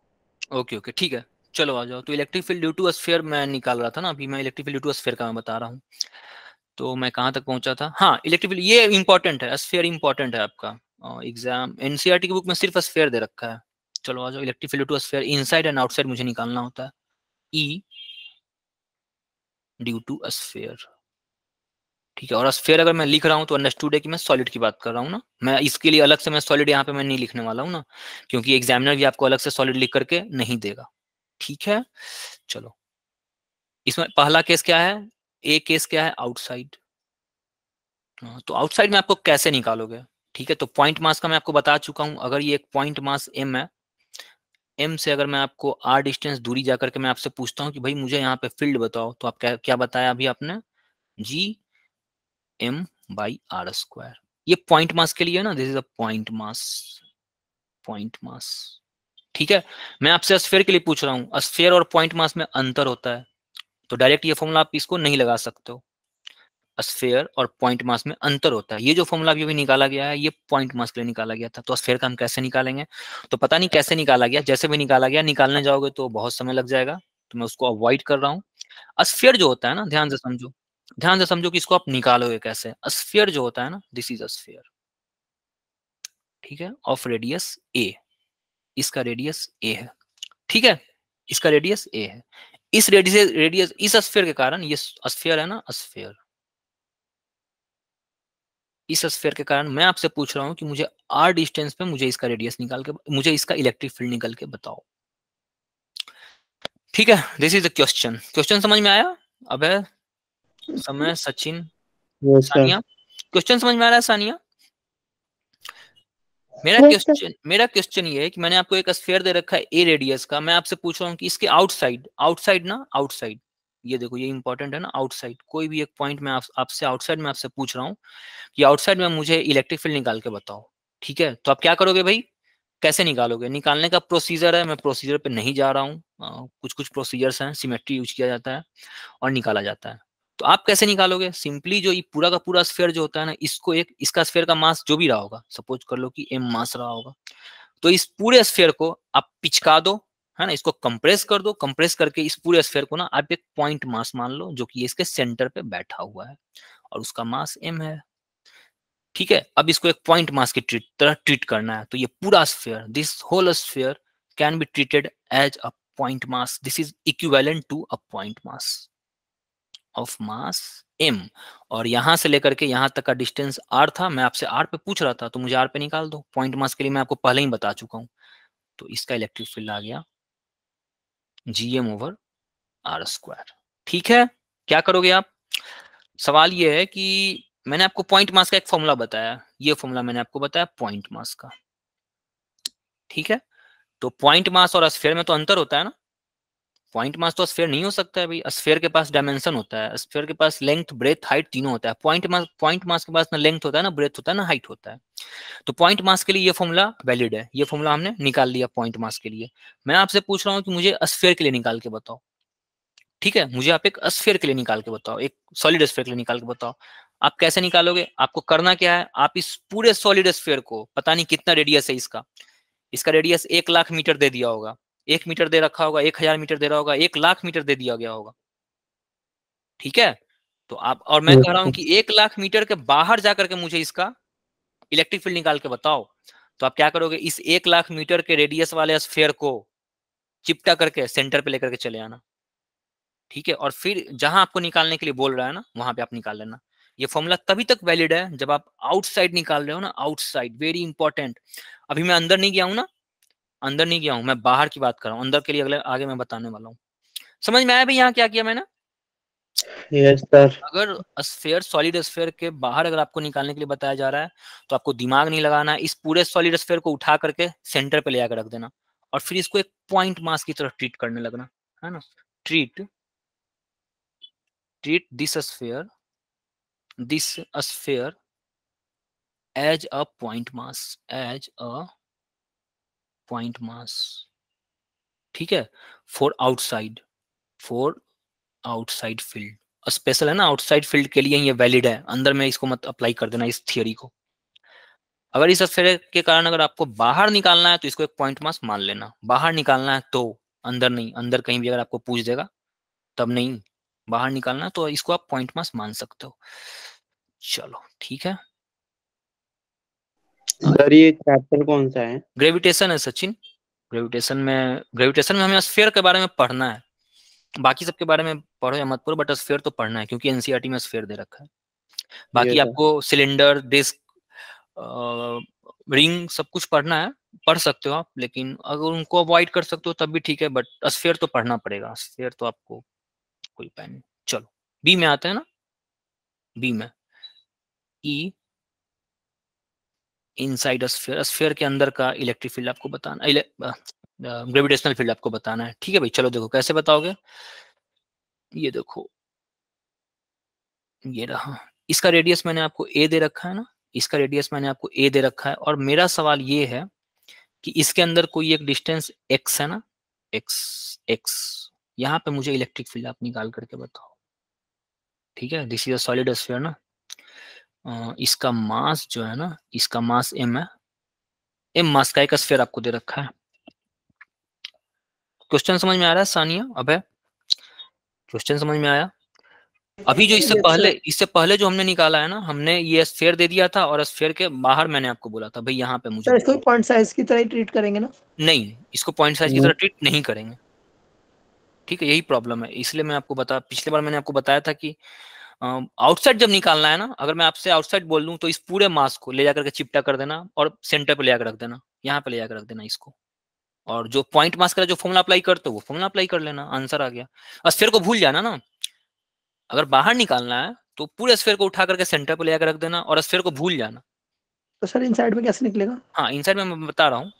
ओके ओके ठीक है, चलो आ जाओ। तो electric field due to sphere मैं निकाल रहा था ना अभी, मैं electric field due to sphere का मैं बता रहा हूँ। तो मैं कहाँ तक पहुंचा था? हाँ, इलेक्ट्रिक फील्ड ये इंपॉर्टेंट है, स्फीयर इंपॉर्टेंट है आपका। एग्जाम एनसीईआरटी की बुक में सिर्फ स्फीयर दे रखा है। चलो आ जाओ, electric field due to sphere inside and outside मुझे निकालना होता है। ई ड्यू टू स्फीयर, ठीक है। और स्फीयर अगर मैं लिख रहा हूँ तो अंडरस्टूड है कि मैं सॉलिड की बात कर रहा हूँ ना। मैं इसके लिए अलग से मैं सॉलिड यहाँ पे मैं नहीं लिखने वाला हूँ ना, क्योंकि एग्जामिनर भी आपको अलग से सॉलिड लिख करके नहीं देगा। ठीक है, चलो इसमें पहला केस क्या है? ए केस क्या है? आउटसाइड। तो आउटसाइड में आपको कैसे निकालोगे? ठीक है, तो पॉइंट मास का मैं आपको बता चुका हूं। अगर ये एक पॉइंट मास एम है, एम से अगर मैं आपको आर डिस्टेंस दूरी जाकर के मैं आपसे पूछता हूं कि भाई मुझे यहाँ पे फील्ड बताओ, तो आप क्या क्या बताया अभी आपने? G M by R square. ये पॉइंट मास के लिए है ना, this is a point mass, point mass. ठीक है, मैं आपसे स्फीयर के लिए पूछ रहा हूँ, स्फीयर और पॉइंट मास में अंतर होता है, तो डायरेक्ट ये फॉर्मूला आप इसको नहीं लगा सकते हो। स्फीयर और पॉइंट मास में अंतर होता है। ये जो फॉर्मूला अभी निकाला गया है ये पॉइंट मास के लिए निकाला गया था। तो स्फीयर का हम कैसे निकालेंगे? तो पता नहीं कैसे निकाला गया, जैसे भी निकाला गया, निकालने जाओगे तो बहुत समय लग जाएगा, तो मैं उसको अवॉइड कर रहा हूँ। स्फीयर जो होता है ना, ध्यान से समझो, ध्यान से समझो कि इसको आप निकालोगे कैसे। स्फीयर जो होता है ना, दिस इज स्फीयर, ठीक है, ऑफ रेडियस ए। इसका रेडियस ए है, ठीक है, इसका रेडियस ए है। इस रेडियस इस स्फीयर के कारण, ये स्फीयर है ना, स्फीयर, इस स्फीयर के कारण मैं आपसे पूछ रहा हूं कि मुझे आर डिस्टेंस पे मुझे इसका रेडियस निकाल के, मुझे इसका इलेक्ट्रिक फील्ड निकाल के बताओ। ठीक है, this is the question. Question समझ में आया? अबे समय, Sachin, yes sir. Sania, question समझ में आ रहा है? Sania, yes, sir. मेरा क्वेश्चन ये है कि मैंने आपको एक स्फीयर दे रखा है ए रेडियस का, मैं आपसे पूछ रहा हूँ कि इसके आउटसाइड, आउटसाइड ना, आउटसाइड, ये देखो ये इंपॉर्टेंट है ना, आउटसाइड, कोई भी एक पॉइंट में आपसे आउटसाइड में आपसे पूछ रहा हूँ कि आउटसाइड में मुझे इलेक्ट्रिक फील्ड निकाल के बताओ। ठीक है, तो आप क्या करोगे भाई? कैसे निकालोगे? निकालने का प्रोसीजर है, मैं प्रोसीजर पे नहीं जा रहा हूँ, कुछ कुछ प्रोसीजर्स हैं, सिमेट्री यूज किया जाता है और निकाला जाता है। तो आप कैसे निकालोगे? सिंपली जो ये पूरा का पूरा स्फीयर जो होता है ना, इसको एक, इसका स्फीयर का मास जो भी रहा होगा, सपोज कर लो कि m मास रहा होगा, तो इस पूरे स्फीयर को आप पिचका दो, है ना, इसको कंप्रेस कर दो, कंप्रेस करके इस पूरे स्फीयर को ना आप एक पॉइंट मास मान लो, जो कि इसके सेंटर पे बैठा हुआ है और उसका मास m है। ठीक है, अब इसको एक पॉइंट मास की तरह ट्रीट करना है, तो ये पूरा sphere, this whole sphere can be treated as a point mass. This is equivalent to a point mass of mass m। और यहां से लेकर के यहां तक का डिस्टेंस r था, मैं आपसे r पे पूछ रहा था, तो मुझे r पे निकाल दो। पॉइंट मास के लिए मैं आपको पहले ही बता चुका हूं, तो इसका इलेक्ट्रिक फील्ड आ गया gm ओवर आर स्क्वायर। ठीक है, क्या करोगे आप? सवाल ये है कि मैंने आपको पॉइंट मास का एक फॉर्मूला बताया, ये फॉर्मूला मैंने आपको बताया पॉइंट मास का। ठीक है, तो पॉइंट मास और स्फीयर में तो अंतर होता है ना। पॉइंट मास तो स्फीयर नहीं हो सकता है भाई, स्फीयर के पास डायमेंशन होता है, स्फीयर के पास लेंथ, ब्रेथ, हाइट तीनों होता है। पॉइंट मास के पास ना लेंथ होता है, ना ब्रेथ होता है, ना हाइट होता है। तो पॉइंट मास के लिए ये फॉर्मूला वैलिड है, ये फॉर्मूला हमने निकाल लिया पॉइंट मास के लिए। मैं आपसे पूछ रहा हूँ कि मुझे स्फीयर के लिए निकाल के बताओ। ठीक है, मुझे आप एक स्फीयर के लिए निकाल के बताओ, एक सॉलिड स्फीयर के लिए निकाल के बताओ। आप कैसे निकालोगे? आपको करना क्या है, आप इस पूरे सॉलिड स्फीयर को, पता नहीं कितना रेडियस है इसका, इसका रेडियस 1,00,000 मीटर दे दिया होगा, 1 मीटर दे रखा होगा, 1,000 मीटर दे रहा होगा, 1,00,000 मीटर दे दिया गया होगा। ठीक है, तो आप, और मैं कह रहा हूं कि 1,00,000 मीटर के बाहर जाकर के मुझे इसका इलेक्ट्रिक फील्ड निकाल के बताओ। तो आप क्या करोगे? इस 1,00,000 मीटर के रेडियस वाले स्फीयर को चिपटा करके सेंटर पे लेकर के चले आना। ठीक है, और फिर जहां आपको निकालने के लिए बोल रहा है ना वहां पे आप निकाल लेना। ये फॉर्मूला तभी तक वैलिड है जब आप आउटसाइड निकाल रहे हो ना, आउटसाइड, वेरी इंपॉर्टेंट। अभी मैं अंदर नहीं गया हूं ना, अंदर नहीं गया हूं, मैं बाहर की बात कर रहा हूं, अंदर के लिए अगले आगे मैं बताने वाला हूँ। समझ में आया भाई यहाँ क्या किया मैंने? Yes sir. अगर स्फीयर, सॉलिड स्फीयर के बाहर अगर आपको निकालने के लिए बताया जा रहा है तो आपको दिमाग नहीं लगाना है, इस पूरे सॉलिड स्फीयर को उठा करके सेंटर पे ले आकर रख देना और फिर इसको एक पॉइंट मास की तरह ट्रीट करने लगना, है ना। Treat this sphere as a point mass, as a point mass, ठीक है, फॉर आउटसाइड फील्ड। स्पेशल है ना, आउटसाइड फील्ड के लिए ये वैलिड है, अंदर में इसको मत अप्लाई कर देना इस थियरी को। अगर इस स्फीयर के कारण अगर आपको बाहर निकालना है तो इसको एक पॉइंट मास मान लेना, बाहर निकालना है तो, अंदर नहीं। अंदर कहीं भी अगर आपको पूछ देगा तब नहीं, बाहर निकालना है तो इसको आप पॉइंट मास मान सकते हो। चलो ठीक है, सर ये चैप्टर कौन सा है? ग्रेविटेशन है सचिन। ग्रेविटेशन में हमें स्फीयर के बारे में पढ़ना है, बाकी सबके बारे में पढ़ो या मत पढ़ो, बट स्फीयर तो पढ़ना है क्योंकि एनसीईआरटी में स्फीयर दे रखा है। बाकी Yes, sir. आपको सिलेंडर, डिस्क, रिंग सब कुछ पढ़ना है, पढ़ सकते हो आप, लेकिन अगर उनको अवॉइड कर सकते हो तब भी ठीक है, बट स्फीयर तो पढ़ना पड़ेगा। स्फीयर तो आपको कोई उपाय नहीं। चलो बी में आते हैं ना, बी में ई इनसाइड स्फीयर, स्फीयर के अंदर का इलेक्ट्रिक फील्ड आपको बताना, ग्रेविटेशनल फील्ड आपको बताना है। ठीक है भाई, चलो देखो कैसे बताओगे। ये देखो, ये रहा, इसका रेडियस मैंने आपको ए दे रखा है ना, इसका रेडियस मैंने आपको ए दे रखा है, और मेरा सवाल ये है कि इसके अंदर कोई एक डिस्टेंस एक्स है ना, एक्स, यहाँ पे मुझे इलेक्ट्रिक फील्ड आप निकाल करके बताओ। ठीक है, this is a solid sphere ना, इसका मास जो है ना, इसका मास m है, m मास का एक स्फीयर आपको दे रखा है। क्वेश्चन समझ में आ रहा है सानिया? अबे क्वेश्चन समझ में आया? अभी जो इससे पहले जो हमने निकाला है ना, हमने ये स्फीयर दे दिया था और स्फीयर के बाहर मैंने आपको बोला था भाई यहाँ पे मुझे सर इसको पॉइंट साइज की तरह ही ट्रीट करेंगे ना? नहीं, इसको पॉइंट साइज की तरह ट्रीट नहीं करेंगे। ठीक है, यही प्रॉब्लम है, इसलिए मैं आपको पिछले बार मैंने आपको बताया था कि आउटसाइड जब निकालना है ना, अगर मैं आपसे आउटसाइड बोल दूं तो इस पूरे मास को ले जाकर के चिपटा कर देना और सेंटर पे ले जाकर रख देना, यहाँ पे ले जाकर रख देना इसको, और जो पॉइंट मास का जो फॉर्मूला अप्लाई करते हो वो फॉर्मूला अप्लाई कर लेना, आंसर आ गया। स्फीयर को भूल जाना ना, अगर बाहर निकालना है तो पूरे स्फीयर को उठा करके सेंटर पे ले जाकर रख देना और स्फीयर को भूल जाना। तो सर इनसाइड में कैसे निकलेगा? हाँ, इनसाइड में मैं बता रहा हूँ।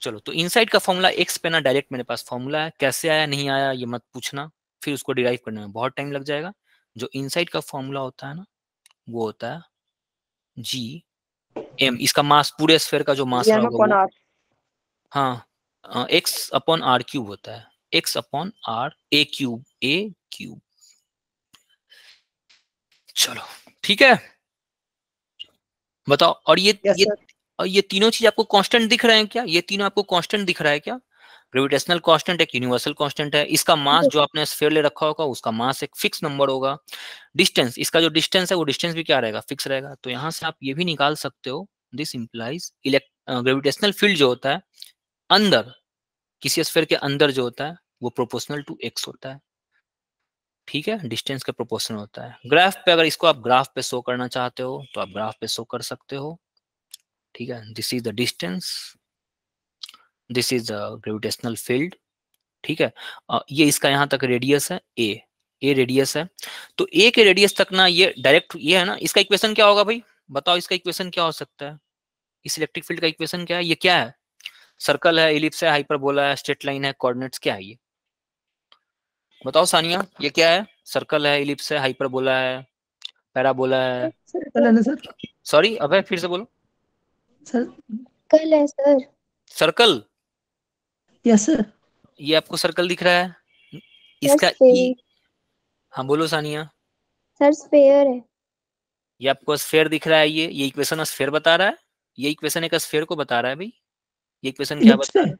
चलो, तो इनसाइड का फॉर्मूला एक्स पे ना, डायरेक्ट मेरे पास फॉर्मूला है, कैसे आया नहीं आया ये मत पूछना, फिर उसको डिराइव करने में बहुत टाइम लग जाएगा। जो इनसाइड का फॉर्मूला होता है ना, वो होता है जी एम, इसका मास, पूरे स्फीयर का जो मास रहा होगा वो, हाँ, एक्स अपॉन आर क्यूब होता है, X upon R, A cube. चलो ठीक है, बताओ। और ये तीनों चीज आपको कांस्टेंट दिख रहे हैं क्या? ये तीनों आपको कांस्टेंट दिख रहा है क्या? ग्रेविटेशनल कांस्टेंट एक यूनिवर्सल कांस्टेंट है, इसका मास जो आपने स्फीयर ले रखा होगा उसका मास एक फिक्स नंबर होगा, डिस्टेंस, इसका जो डिस्टेंस है वो डिस्टेंस भी क्या रहेगा, फिक्स रहेगा। तो यहाँ से आप ये भी निकाल सकते हो, दिस इंप्लाइज ग्रेविटेशनल फील्ड जो होता है अंदर, किसी स्फीयर के अंदर जो होता है वो प्रोपोर्शनल टू एक्स होता है। ठीक है, डिस्टेंस के प्रोपोर्शनल होता है। ग्राफ पे, अगर इसको आप ग्राफ पे शो करना चाहते हो तो आप ग्राफ पे शो कर सकते हो। ठीक है, this is the distance, this is the gravitational field. ठीक है, ये इसका यहाँ तक रेडियस है, ए रेडियस है। तो ए के रेडियस तक ना, ये डायरेक्ट ये है ना, इसका इक्वेशन क्या होगा भाई बताओ, इसका इक्वेशन क्या हो सकता है? इस इलेक्ट्रिक फील्ड का इक्वेशन क्या है? ये क्या है? सर्कल है, इलिप्स है, हाइपरबोला है, स्ट्रेट लाइन है, कोऑर्डिनेट्स, क्या है ये? बताओ सानिया, ये क्या है? सर्कल है, इलिप्स है, हाइपरबोला है, पैराबोला है। सर्कल है ना सर? सॉरी, अब फिर से बोलो। सर कल है सर। Circle, yes sir. ये आपको सर्कल दिख रहा है, इसका ई, हाँ बोलो सानिया। सर स्फीयर है। ये आपको स्फीयर दिख रहा है, ये इक्वेशन स्फीयर बता रहा है, ये इक्वेशन एक स्फीयर को बता रहा है भाई। ये इक्वेशन क्या बता रहा है?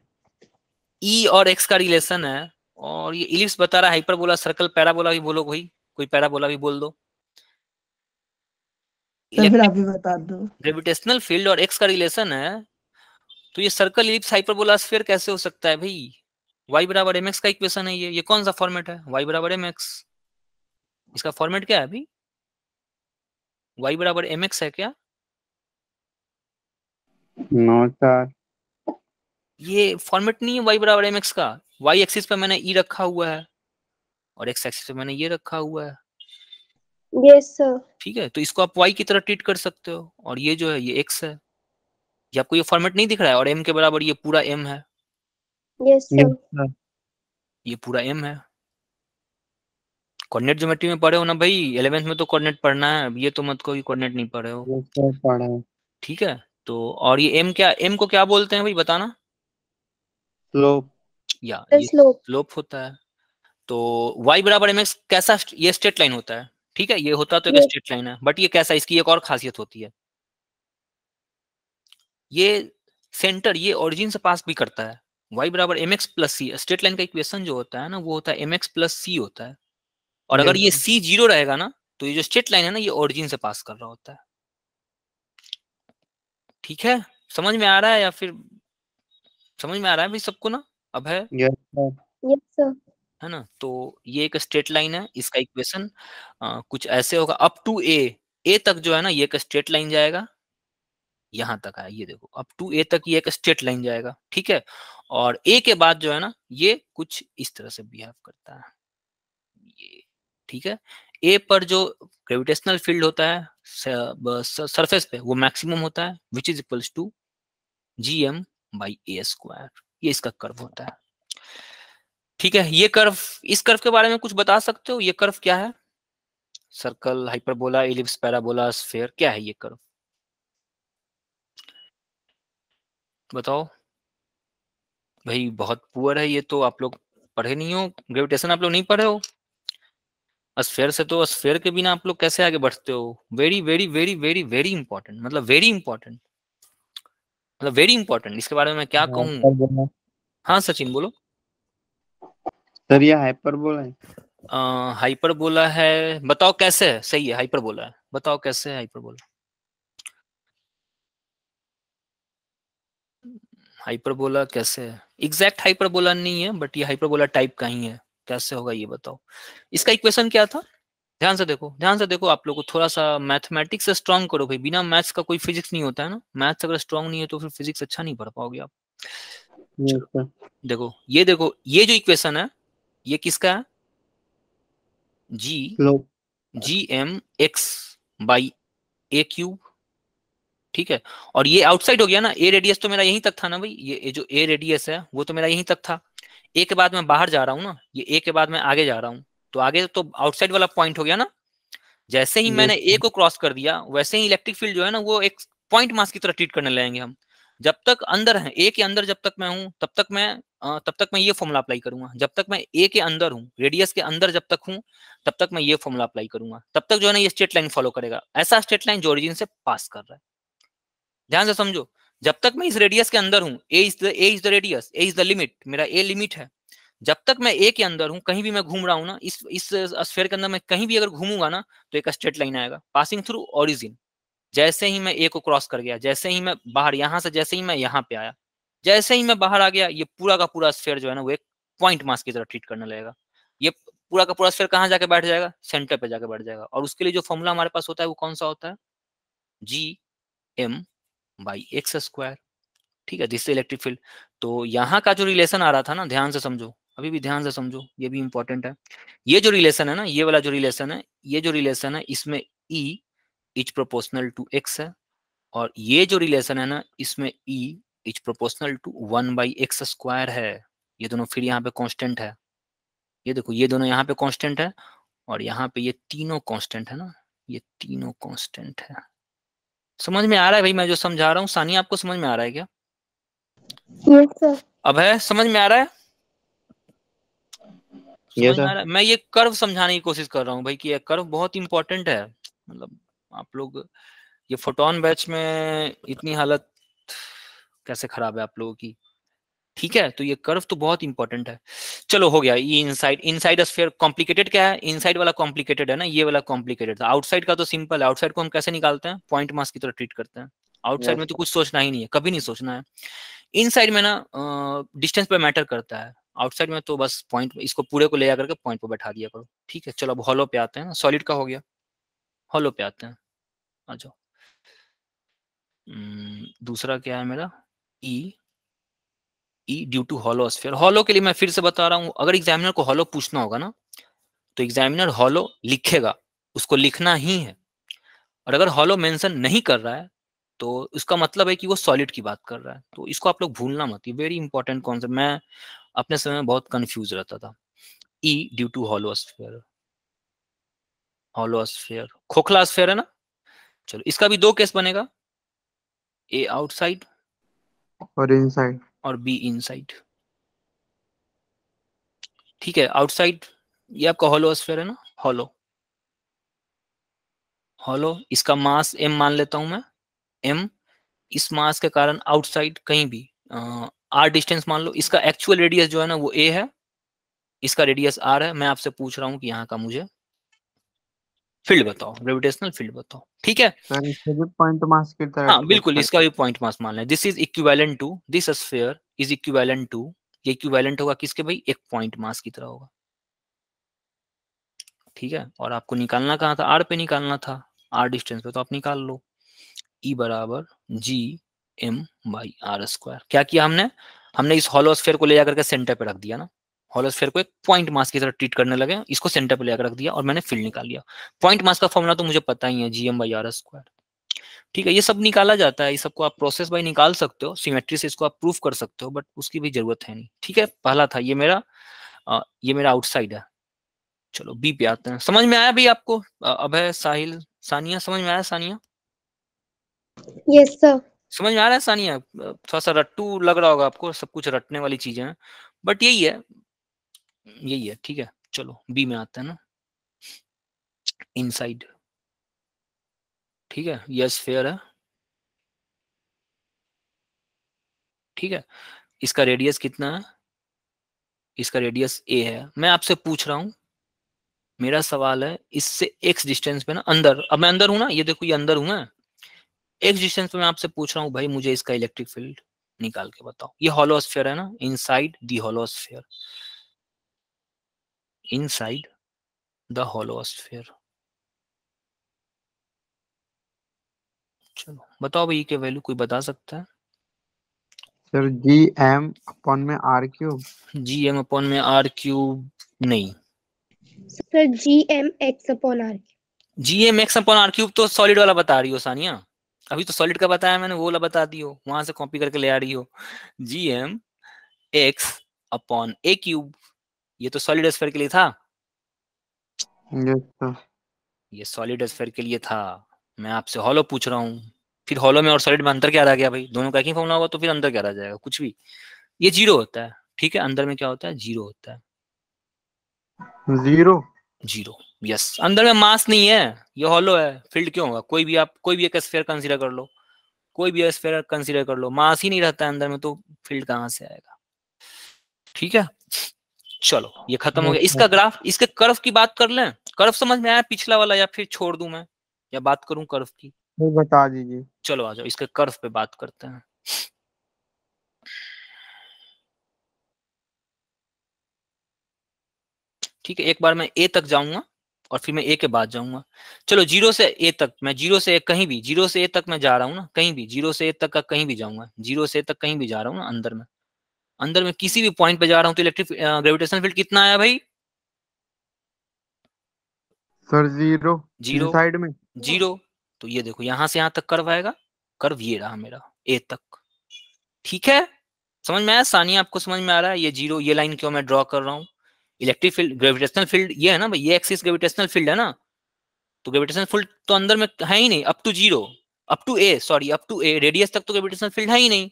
ई और एक्स का रिलेशन है, और ये इलिप्स बता रहा है, हाइपरबोला, सर्कल, पैराबोला भी बोलो भाई, कोई पैराबोला भी बोल दो। फिर आप भी बता दो। ग्रेविटेशनल फील्ड और एक्स का रिलेशन है, तो ये सर्कल, इलिप्स, हाइपरबोला, स्फीयर कैसे हो सकता है भाई? y बराबर mx का इक्वेशन है ये कौन सा फॉर्मेट है? y बराबर mx, इसका फॉर्मेट क्या है अभी? y बराबर mx है क्या? No sir. ये फॉर्मेट नहीं है y बराबर mx का। y एक्सिस पे मैंने e रखा हुआ है और x एक्सिस पे मैंने ये रखा हुआ है। Yes sir. ठीक है, तो इसको आप y की तरह ट्रीट कर सकते हो और ये जो है ये x है। ये आपको ये फॉर्मेट नहीं दिख रहा है? और m के बराबर ये पूरा m है, यस यस सर। सर। ये पूरा m है। कोऑर्डिनेट ज्योमेट्री में पढ़े हो ना भाई, 11th में तो कोऑर्डिनेट पढ़ना है, अब ये तो मत को कोऑर्डिनेट नहीं पढ़े हो। यस सर पढ़ा है। ठीक है, तो और ये m को क्या बोलते हैं भाई बताना? स्लोप। या The ये slope. स्लोप होता है। तो y बराबर mx कैसा? ये स्ट्रेट लाइन होता है। ठीक है, ये होता तो एक Yes. स्ट्रेट लाइन है, बट ये कैसा, इसकी एक और खासियत होती है, ये सेंटर ये ओरिजिन से पास भी करता है। y बराबर mx प्लस सी, स्ट्रेट लाइन का इक्वेशन जो होता है ना वो होता है mx प्लस सी होता है। और अगर ये Yes. c 0 रहेगा ना तो ये जो स्ट्रेट लाइन है ना ये ओरिजिन से पास कर रहा होता है। ठीक है, समझ में आ रहा है या फिर समझ में आ रहा है भाई सबको ना? अब है यस सर। Yes sir. है ना? तो ये एक स्ट्रेट लाइन है, इसका इक्वेशन कुछ ऐसे होगा अप टू ए तक जो है ना ये एक स्ट्रेट लाइन जाएगा, यहां तक है ये देखो, अप टू ए तक ये एक स्ट्रेट लाइन जाएगा। ठीक है, और ए के बाद जो है ना ये कुछ इस तरह से बिहेव करता है ये। ठीक है, ए पर जो ग्रेविटेशनल फील्ड होता है सरफेस पे वो मैक्सिमम होता है which is equals to gm by A square, ये इसका कर्व होता है। ठीक है, ये कर्व, इस कर्व के बारे में कुछ बता सकते हो? ये कर्व क्या है? Circle, hyperbola, ellipse, parabola, sphere, क्या है ये कर्व? बताओ भाई। बहुत पुअर है ये तो, आप लोग पढ़े नहीं हो ग्रेविटेशन, आप लोग नहीं पढ़े हो स्फीयर से, तो स्फीयर के बिना आप लोग कैसे आगे बढ़ते हो? Very very very very very important, मतलब वेरी इंपॉर्टेंट, मतलब वेरी इंपॉर्टेंट। इसके बारे में मैं क्या कहूँ? हाइपरबोला। हाँ सचिन बोलो। सर ये हाइपरबोला है। हाइपरबोला है, बताओ कैसे है? सही है हाइपरबोला है, बताओ कैसे है हाइपरबोला? हाइपरबोला कैसे है? एग्जैक्ट हाइपरबोला नहीं है बट ये हाइपरबोला टाइप का ही है। कैसे होगा ये बताओ? इसका इक्वेशन क्या था? ध्यान से देखो, ध्यान से देखो, आप लोग को थोड़ा सा मैथमेटिक्स से स्ट्रांग करो भाई, बिना मैथ्स का कोई फिजिक्स नहीं होता है ना। मैथ्स अगर स्ट्रांग नहीं है तो फिर फिजिक्स अच्छा नहीं पढ़ पाओगे आप। Yes sir. देखो ये जो इक्वेशन है ये किसका है? Slope. G M X by A cube. ठीक है, और ये आउटसाइड हो गया ना, ए रेडियस तो मेरा यहीं तक था ना भाई, ये जो ए रेडियस है वो तो मेरा यहीं तक था। ए के बाद मैं बाहर जा रहा हूँ ना, ये ए के बाद मैं आगे जा रहा हूँ, तो आगे तो आउटसाइड वाला पॉइंट हो गया ना। जैसे ही मैंने ए को क्रॉस कर दिया वैसे ही इलेक्ट्रिक फील्ड जो है ना वो एक पॉइंट मास की तरह ट्रीट करने लगेंगे हम। जब तक अंदर है ए के अंदर, जब तक मैं हूं तब तक मैं ये फॉर्मूला अप्लाई करूंगा। जब तक मैं ए के अंदर हूँ, रेडियस के अंदर जब तक हूँ तब तक मैं ये फॉर्मूला अप्लाई करूंगा। तब तक जो है ना ये स्ट्रेट लाइन फॉलो करेगा, ऐसा स्ट्रेट लाइन जो ओरिजिन से पास कर रहा है। ध्यान से समझो, जब तक मैं इस रेडियस के अंदर हूँ, a is the radius, a is the limit, मेरा ए लिमिट है। जब तक मैं ए के अंदर हूँ, कहीं भी मैं घूम रहा हूँ ना, इस स्फीयर के अंदर मैं कहीं भी अगर घूमूंगा ना तो एक स्ट्रेट लाइन आएगा पासिंग थ्रू ओरिजिन। जैसे ही मैं ए को क्रॉस कर गया, जैसे ही मैं बाहर, यहां से जैसे ही मैं यहाँ पे आया, जैसे ही मैं बाहर आ गया, ये पूरा का पूरा स्फीयर जो है ना वो एक पॉइंट मास की तरह ट्रीट करने लगेगा। ये पूरा का पूरा स्फीयर कहाँ जाके बैठ जाएगा? सेंटर पे जाके बैठ जाएगा। और उसके लिए जो फॉर्मूला हमारे पास होता है वो कौन सा होता है? G M by X square. ठीक है, जिससे इलेक्ट्रिक फील्ड। तो यहाँ का जो रिलेशन आ रहा था ना, ध्यान से समझो, अभी भी ध्यान से समझो, ये भी इंपॉर्टेंट है। ये जो रिलेशन है ना, ये वाला जो रिलेशन है, ये जो रिलेशन है इसमें E is proportional to x है, और ये जो रिलेशन है ना इसमें E is proportional to 1/x square है। ये दोनों फिर यहाँ पे कांस्टेंट है, ये देखो ये दोनों यहाँ पे कांस्टेंट है, और यहाँ पे ये तीनों कांस्टेंट है ना, ये तीनों कांस्टेंट है। समझ में आ रहा है भाई मैं जो समझा रहा हूँ? सानिया आपको समझ में आ रहा है क्या? Yes sir. अब है समझ में आ रहा है? Yes, समझ में आ sir. रहा है? मैं ये कर्व समझाने की कोशिश कर रहा हूँ भाई कि ये कर्व बहुत इंपॉर्टेंट है। मतलब आप लोग ये फोटोन बैच में इतनी हालत कैसे खराब है आप लोगों की? ठीक है, तो ये कर्व तो बहुत इंपॉर्टेंट है। चलो हो गया। ये इनसाइड स्फीयर कॉम्प्लिकेटेड क्या है? इनसाइड वाला कॉम्प्लिकेटेड है ना, ये वाला कॉम्प्लिकेटेड था। आउटसाइड का तो सिंपल है। आउटसाइड को हम कैसे निकालते हैं? पॉइंट मास की तरह ट्रीट करते हैं। आउटसाइड में तो कुछ सोचना ही नहीं है, कभी नहीं सोचना है। इनसाइड में ना डिस्टेंस पे मैटर करता है। आउटसाइड में तो बस पॉइंट, इसको पूरे को ले जा करके पॉइंट पे बैठा दिया करो। ठीक है, चलो अब हॉलो पे आते हैं ना, सॉलिड का हो गया, हॉलो पे आते हैं, आ जाओ। दूसरा क्या है मेरा, E due to hollow sphere. Hollow के लिए मैं फिर से बता रहा हूँ, अगर एग्जामिनर को हॉलो पूछना होगा ना तो एग्जामिनर हॉलो लिखेगा, उसको लिखना ही है। और अगर हॉलो मेंशन नहीं कर रहा है तो उसका मतलब है कि वो सॉलिड की बात कर रहा है। तो इसको आप लोग भूलना मत, ये वेरी इंपॉर्टेंट कॉन्सेप्ट। मैं अपने समय में बहुत कंफ्यूज रहता था। E due to hollow sphere, hollow sphere खोखला स्फीयर है ना। चलो इसका भी 2 केस बनेगा, ए आउटसाइड और इनसाइड और बी इनसाइड। ठीक है, आउटसाइड ये आपका हॉलो स्फीयर है ना, हॉलो हॉलो, इसका मास m मान लेता हूं मैं, m, इस मास के कारण आउटसाइड कहीं भी r डिस्टेंस मान लो, इसका एक्चुअल रेडियस जो है ना वो a है, इसका रेडियस r है। मैं आपसे पूछ रहा हूँ कि यहाँ का मुझे फील्ड बताओ, ग्रेविटेशनल फील्ड बताओ। ठीक है, सर, इससे भी पॉइंट मास की तरह हाँ ट्रीट बिल्कुल, इसका करते भी पॉइंट मास मान लें। This is equivalent to, this sphere is equivalent to, ये इक्विवेलेंट होगा किसके भाई, एक पॉइंट मास की तरह होगा। ठीक है, और आपको निकालना कहाँ था, r पे निकालना था, r डिस्टेंस पे, तो आप निकाल लो। E बराबर G M by R square. क्या किया हमने, हमने इस हॉलो स्फीयर को ले जाकर के सेंटर पे रख दिया ना, हॉलो स्फीयर को एक पॉइंट मास की तरह ट्रीट करने लगे, इसको सेंटर पे ले जाकर रख दिया और मैंने फील्ड निकाल लिया। पॉइंट मास का फॉर्मूला तो मुझे पता ही है, G M by R square. ठीक है, ये सब निकाला जाता है, ये सबको आप प्रोसेस बाई निकाल सकते हो, सिमेट्री से इसको आप प्रूफ कर सकते हो, बट उसकी भी जरूरत है नहीं। ठीक है, पहला था ये मेरा आउटसाइड है। चलो बी पे आते हैं। समझ में आया भाई आपको, अभय, साहिल, सानिया, समझ में आया सानिया? Yes sir. समझ में आ रहा है सानिया? थोड़ा सा रट्टू लग रहा होगा आपको, सब कुछ रटने वाली चीजें हैं, बट यही है, यही है। ठीक है, चलो बी में आते हैं ना, इनसाइड। ठीक है, यस फेयर है। ठीक है, इसका रेडियस कितना है, इसका रेडियस ए है। मैं आपसे पूछ रहा हूं, मेरा सवाल है इससे एक्स डिस्टेंस पे ना अंदर, अब मैं अंदर हूं ना, ये देखो ये अंदर हूं मैं, एक्स डिस्टेंस पे मैं आपसे पूछ रहा हूँ भाई मुझे इसका इलेक्ट्रिक फील्ड निकाल के बताओ। ये हॉलो स्फीयर है ना, inside the hollow sphere, inside the hollow sphere. चलो बताओ भाई के वैल्यू कोई बता सकता है? सर, जी एम अपॉन में R cube. G M upon में आर क्यूब नहीं, sir G M X upon R. G M X upon R cube तो सॉलिड वाला बता रही हो सानिया, अभी तो सॉलिड का बताया मैंने, वो वाला बता दी हो, वहां से कॉपी करके ले आ रही हो। जी एम एक्स अपॉन ए क्यूब, ये तो सॉलिड स्फीयर के लिए था, यस सर। ये सॉलिड स्फीयर के लिए था। मैं आपसे हॉलो पूछ रहा हूँ, फिर हॉलो में और सॉलिड में अंतर क्या रह गया भाई, दोनों का एक ही फॉर्मूला होगा तो फिर अंतर क्या रह जाएगा, कुछ भी। ये जीरो होता है। ठीक है, अंदर में क्या होता है, जीरो होता है, जीरो। जीरो। यस, अंदर में मास नहीं है, ये हॉलो है, फील्ड क्यों होगा, कोई भी आप कोई भी एक स्फीयर कंसीडर कर लो, कोई भी स्फीयर कंसीडर कर लो, मास ही नहीं रहता है अंदर में तो फील्ड कहां से आएगा। ठीक है, चलो ये खत्म हो गया। इसका ग्राफ, इसके कर्व की बात कर लें, कर्व समझ में आया पिछला वाला, या फिर छोड़ दूं मैं, या बात करूं कर्व की? बता दीजिए। चलो आ जाओ, इसके कर्व पे बात करते हैं। ठीक है, एक बार मैं ए तक जाऊंगा और फिर मैं ए के बाद जाऊंगा। चलो जीरो से ए तक, मैं जीरो से कहीं भी, जीरो से ए तक मैं जा रहा हूँ ना, कहीं भी जीरो से ए तक का कहीं भी जाऊंगा, जीरो से ए तक कहीं भी जा रहा हूँ ना, अंदर में, अंदर में किसी भी पॉइंट पे जा रहा हूँ तो इलेक्ट्रिक ग्रेविटेशनल फील्ड कितना आया भाई? Sir, zero. जीरो, इनसाइड में जीरो। तो ये देखो यहां से यहां तक कर्व आएगा, कर्व ये रहा मेरा ए तक। ठीक है, समझ में आया सानिया, आपको समझ में आ रहा है? ये जीरो, ये लाइन क्यों मैं ड्रॉ कर रहा हूँ, इलेक्ट्रिक फील्ड ग्रेविटेशनल फील्ड ये है ना भाई, ये एक्सिस ग्रेविटेशनल फील्ड है ना, तो ग्रेविटेशनल फील्ड तो अंदर में है ही नहीं, up to zero, up to A, sorry up to A, radius तक तो ग्रेविटेशनल फील्ड है ही नहीं।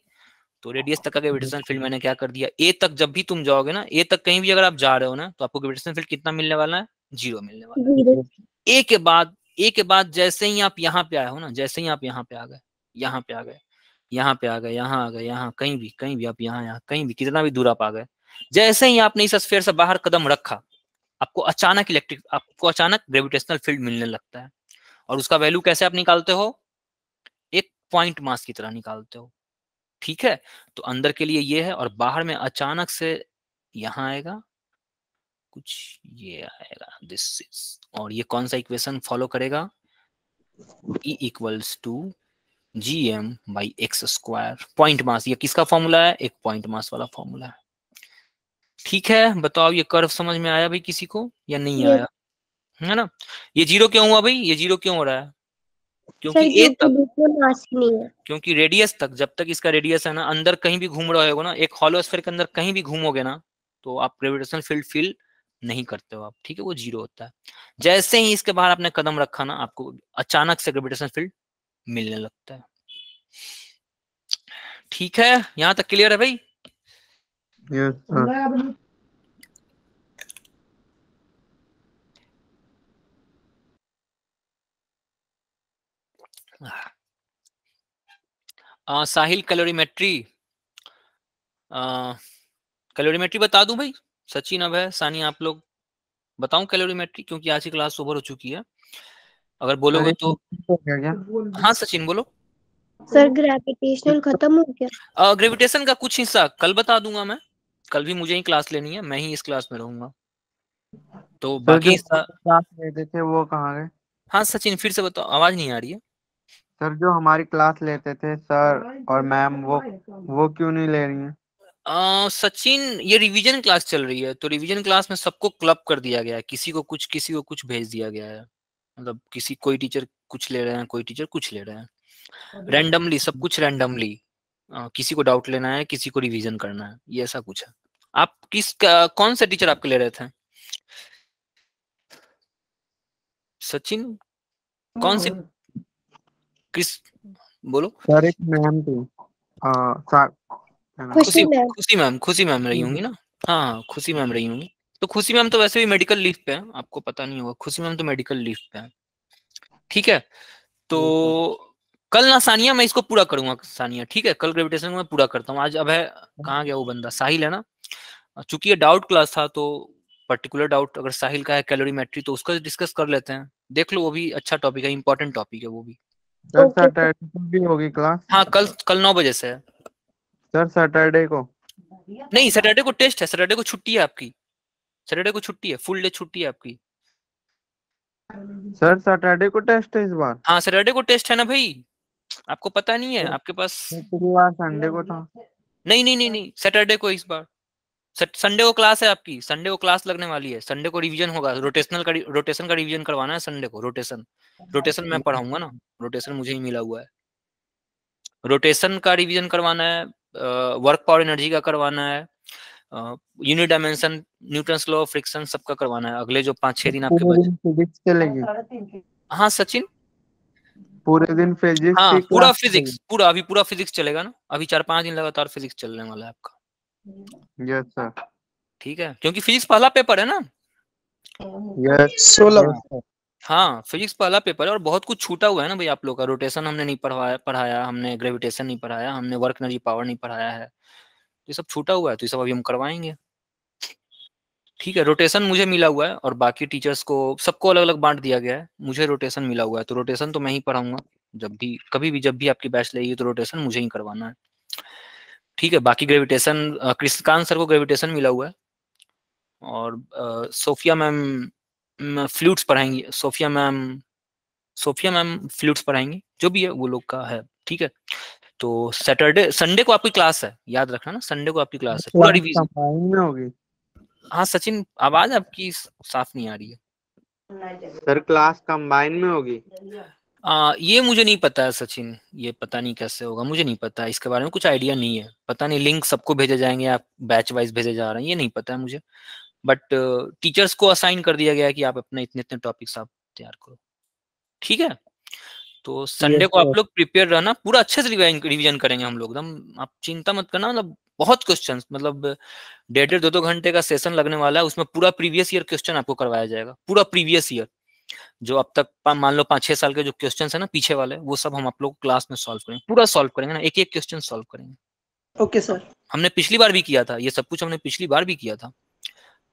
तो रेडियस तक का ग्रेविटेशनल फील्ड मैंने क्या कर दिया, ए तक जब भी तुम जाओगे ना, ए तक कहीं भी अगर आप जा रहे हो ना, तो आपको ग्रेविटेशनल फील्ड कितना मिलने वाला है, जीरो मिलने वाला है। जीरो। ए के बाद, ए के बाद जैसे ही आप यहाँ पे आए हो ना, जैसे ही आप यहाँ पे आ गए, यहाँ पे आ गए, यहाँ पे आ गए, यहाँ आ गए, यहाँ कहीं भी आप यहाँ कहीं भी कितना भी दूर आप आ गए, जैसे ही आपने इस स्फीयर से बाहर कदम रखा, आपको अचानक ग्रेविटेशनल फील्ड मिलने लगता है। और उसका वैल्यू कैसे आप निकालते हो, एक पॉइंट मास की तरह निकालते हो। ठीक है, तो अंदर के लिए ये है, और बाहर में अचानक से यहाँ आएगा, कुछ ये आएगा, दिस इज, और ये कौन सा इक्वेशन फॉलो करेगा, E equals to gm/x²। Point mass, ये किसका फॉर्मूला है, एक पॉइंट मास वाला फॉर्मूला है। ठीक है, बताओ ये कर्व समझ में आया भाई किसी को या नहीं Yes. आया, है ना। ये जीरो क्यों हुआ भाई, ये जीरो क्यों हो रहा है, क्योंकि सर ए क्योंकि तक, बीच में मास ही नहीं है। क्योंकि रेडियस तक, जब तक इसका रेडियस है ना, अंदर कहीं भी घूम रहे हो ना, एक हॉलो स्फीयर के अंदर कहीं भी घूमोगे ना, तो आप ग्रेविटेशनल फील्ड फील नहीं करते हो आप, ठीक है, वो जीरो होता है। जैसे ही इसके बाहर आपने कदम रखा ना, आपको अचानक से ग्रेविटेशनल फील्ड मिलने लगता है। ठीक है, यहां तक क्लियर है भाई। Yes sir. Sahil calorimetry, calorimetry बता दूं भाई, सचिन, अभय, सानी, आप लोग बताऊं कैलोरीमेट्री, क्योंकि आज की क्लास ओवर हो चुकी है, अगर बोलोगे तो। क्या? हाँ सचिन बोलो। सर ग्रेविटेशनल खत्म हो गया। ग्रेविटेशन का कुछ हिस्सा कल बता दूंगा मैं, कल भी मुझे ही क्लास लेनी है, मैं ही इस क्लास में रहूंगा, तो सर बाकी जो हिस्सा। क्लास लेते थे वो कहाँ गए? हाँ सचिन फिर से बताओ, आवाज नहीं आ रही है। सर जो हमारी क्लास लेते थे सर और मैम, वो क्यों नहीं ले रही हैं? सचिन ये रिवीजन क्लास चल रही है, तो रिवीजन क्लास में सबको क्लब कर दिया गया है, किसी को कुछ भेज दिया गया है, मतलब किसी, कोई टीचर कुछ ले रहे हैं, कोई टीचर कुछ ले रहे हैं, रैंडमली, सब कुछ रैंडमली, किसी को डाउट लेना है, किसी को रिवीजन करना है, ये ऐसा कुछ है। आप कौन से टीचर आपके ले रहे थे सचिन, कौन से, किस, बोलो। सर एक मैम थी, खुशी मैम। खुशी मैम रही होंगी ना। हाँ खुशी मैम रही होंगी, तो खुशी मैम तो वैसे भी मेडिकल लीव पे है, आपको पता नहीं होगा, खुशी मैम तो मेडिकल लीव पे है। ठीक है, तो कल ना सानिया मैं इसको पूरा करूंगा, सानिया ठीक है, कल ग्रेविटेशन में पूरा करता हूँ। आज अब है, कहाँ गया वो बंदा, साहिल है ना, चूंकि ये डाउट क्लास था, तो पर्टिकुलर डाउट अगर साहिल का है कैलोरीमेट्री, तो उसका डिस्कस कर लेते हैं, देख लो, वो भी अच्छा टॉपिक है, इंपॉर्टेंट टॉपिक है वो भी। सर सैटरडे को भी होगी क्लास? हाँ कल 9 बजे से है। सर सैटरडे को नहीं, सैटरडे को टेस्ट है, सैटरडे को छुट्टी है आपकी, सैटरडे को छुट्टी है, फुल डे छुट्टी है आपकी। सर सैटरडे को टेस्ट है इस बार? हाँ सैटरडे को टेस्ट है ना भाई, आपको पता नहीं है, आपके पास। पिछली बार संडे को था। नहीं, सैटरडे को इस बार, संडे को क्लास है आपकी, संडे को क्लास लगने वाली है, संडे को रिवीजन होगा, रोटेशन का रिवीजन करवाना है संडे को, रोटेशन मैं पढ़ाऊंगा ना, रोटेशन मुझे ही मिला हुआ है, रोटेशन का रिवीजन करवाना है, वर्क पावर एनर्जी का करवाना है, unit dimension, Newton's law of friction, सबका करवाना है अगले जो 5-6 दिन आपके बचे। फिजिक्स चलेगी? हाँ सचिन, पूरे दिन फिजिक्स हाँ की पूरा क्लास फिजिक्स, अभी पूरा फिजिक्स चलेगा ना, अभी 4-5 दिन लगातार फिजिक्स चलने वाला है आपका। Yes sir. ठीक है, क्योंकि फिजिक्स पहला पेपर है ना। यस 16। हाँ फिजिक्स पहला पेपर है, और बहुत कुछ छूटा हुआ है ना भाई आप लोग का, रोटेशन हमने नहीं पढ़ाया, हमने ग्रेविटेशन नहीं पढ़ाया, हमने वर्क एनर्जी पावर नहीं पढ़ाया है, ये सब छूटा हुआ है, तो ये सब अभी हम करवाएंगे। ठीक है, रोटेशन मुझे मिला हुआ है, और बाकी टीचर्स को सबको अलग अलग बांट दिया गया है, मुझे रोटेशन मिला हुआ है, तो रोटेशन तो मैं ही पढ़ाऊंगा, जब भी कभी भी जब भी आपकी बैच लेगी तो रोटेशन मुझे ही करवाना है। ठीक है, बाकी ग्रेविटेशन कृष्णकांत सर को ग्रेविटेशन मिला हुआ है, और सोफिया मैम फ्लूइड्स पढ़ाएंगी, सोफिया मैम फ्लूइड्स पढ़ाएंगी, जो भी है वो लोग का है। ठीक है, तो संडे को आपकी क्लास है, याद रखना ना, संडे को आपकी क्लास है, पूरा रिवीजन। कंबाइन में होगी? हाँ सचिन, आवाज आपकी साफ नहीं आ रही है सर क्लास कंबाइन में होगी? ये मुझे नहीं पता है सचिन, ये पता नहीं कैसे होगा, मुझे नहीं पता, इसके बारे में कुछ आइडिया नहीं है, पता नहीं लिंक सबको भेजे जाएंगे या बैच वाइज भेजे जा रहे हैं, ये नहीं पता है मुझे, बट टीचर्स को असाइन कर दिया गया है कि आप अपने इतने इतने टॉपिक्स आप तैयार करो। ठीक है, तो संडे को आप लोग प्रिपेयर रहना, पूरा अच्छे से रिवीजन करेंगे हम लोग एकदम, आप चिंता मत करना, मतलब बहुत क्वेश्चंस, मतलब 1.5-2 घंटे का सेशन लगने वाला है, उसमें पूरा प्रीवियस ईयर क्वेश्चन आपको करवाया जाएगा, पूरा प्रीवियस ईयर, जो अब तक मान लो 5-6 साल के जो क्वेश्चन है ना पीछे वाले, वो सब हम आप लोग क्लास में सॉल्व करेंगे, पूरा सॉल्व करेंगे ना, एक एक क्वेश्चन सॉल्व करेंगे। Okay sir. हमने पिछली बार भी किया था, ये सब कुछ हमने पिछली बार भी किया था,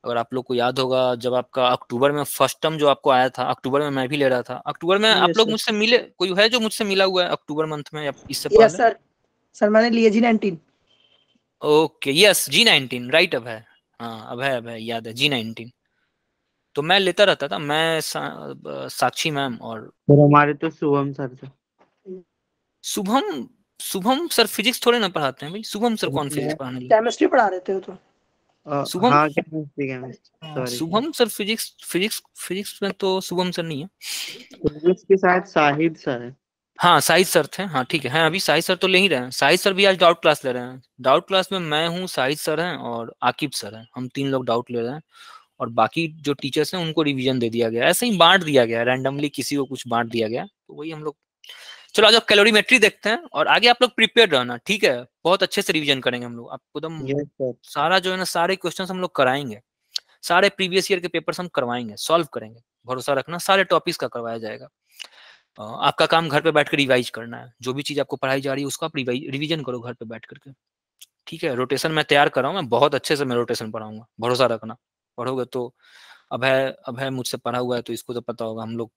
अगर आप लोग को याद होगा, जब आपका अक्टूबर में फर्स्ट टर्म जो आपको आया था, अक्टूबर में मैं भी ले रहा था, अक्टूबर में आप लोग मुझसे मिले, कोई है जो मुझसे मिला हुआ है अक्टूबर मंथ में या इससे पहले? यस सर, मैंने लिया G19। Okay, yes G19 right, अब है हाँ अभय याद है, G19। तो मैं लेता रहता था, मैं साक्षी मैम और फिर हमारे तो शुभम सर थे। शुभम शुभम सर फिजिक्स थोड़े ना पढ़ाते हैं भाई, शुभम सर कौन फिजिक्स पढ़ाने लगे? केमिस्ट्री पढ़ा रहे थे वो तो। शुभम हाँ chemistry sorry, Shubham sir physics में तो शुभम सर नहीं है। फिजिक्स के साथ शाहिद सर है। हाँ साहिद सर थे, हाँ ठीक है, अभी साहिद सर तो ले ही रहे हैं। साहिद सर भी आज डाउट क्लास ले रहे हैं। डाउट क्लास में मैं हूँ, साहिद सर हैं और आकिब सर हैं, हम 3 लोग डाउट ले रहे हैं। और बाकी जो टीचर्स हैं उनको रिवीजन दे दिया गया, ऐसे ही बांट दिया गया, रैंडमली किसी को कुछ बांट दिया गया, तो वही हम लोग। चलो आज कैलोरीमेट्री देखते हैं, और आगे आप लोग प्रिपेयर रहना, ठीक है? बहुत अच्छे से रिवीजन करेंगे हम लोग, आपको एकदम यस सर। सारा जो है ना, सारे क्वेश्चन हम लोग कराएंगे, सारे प्रीवियस ईयर के पेपर्स हम करवाएंगे, सॉल्व करेंगे, भरोसा रखना, सारे टॉपिक्स का करवाया जाएगा। आपका काम घर पे बैठ कर रिवाइज करना है, जो भी चीज आपको पढ़ाई जा रही है उसको आप रिवीजन करो घर पे बैठ करके, ठीक है? रोटेशन मैं तैयार कर रहा हूँ, मैं बहुत अच्छे से मैं रोटेशन पढ़ाऊंगा, भरोसा रखना। पढ़ोगे तो अभय मुझसे पढ़ा हुआ है तो इसको तो पता होगा, हम लोग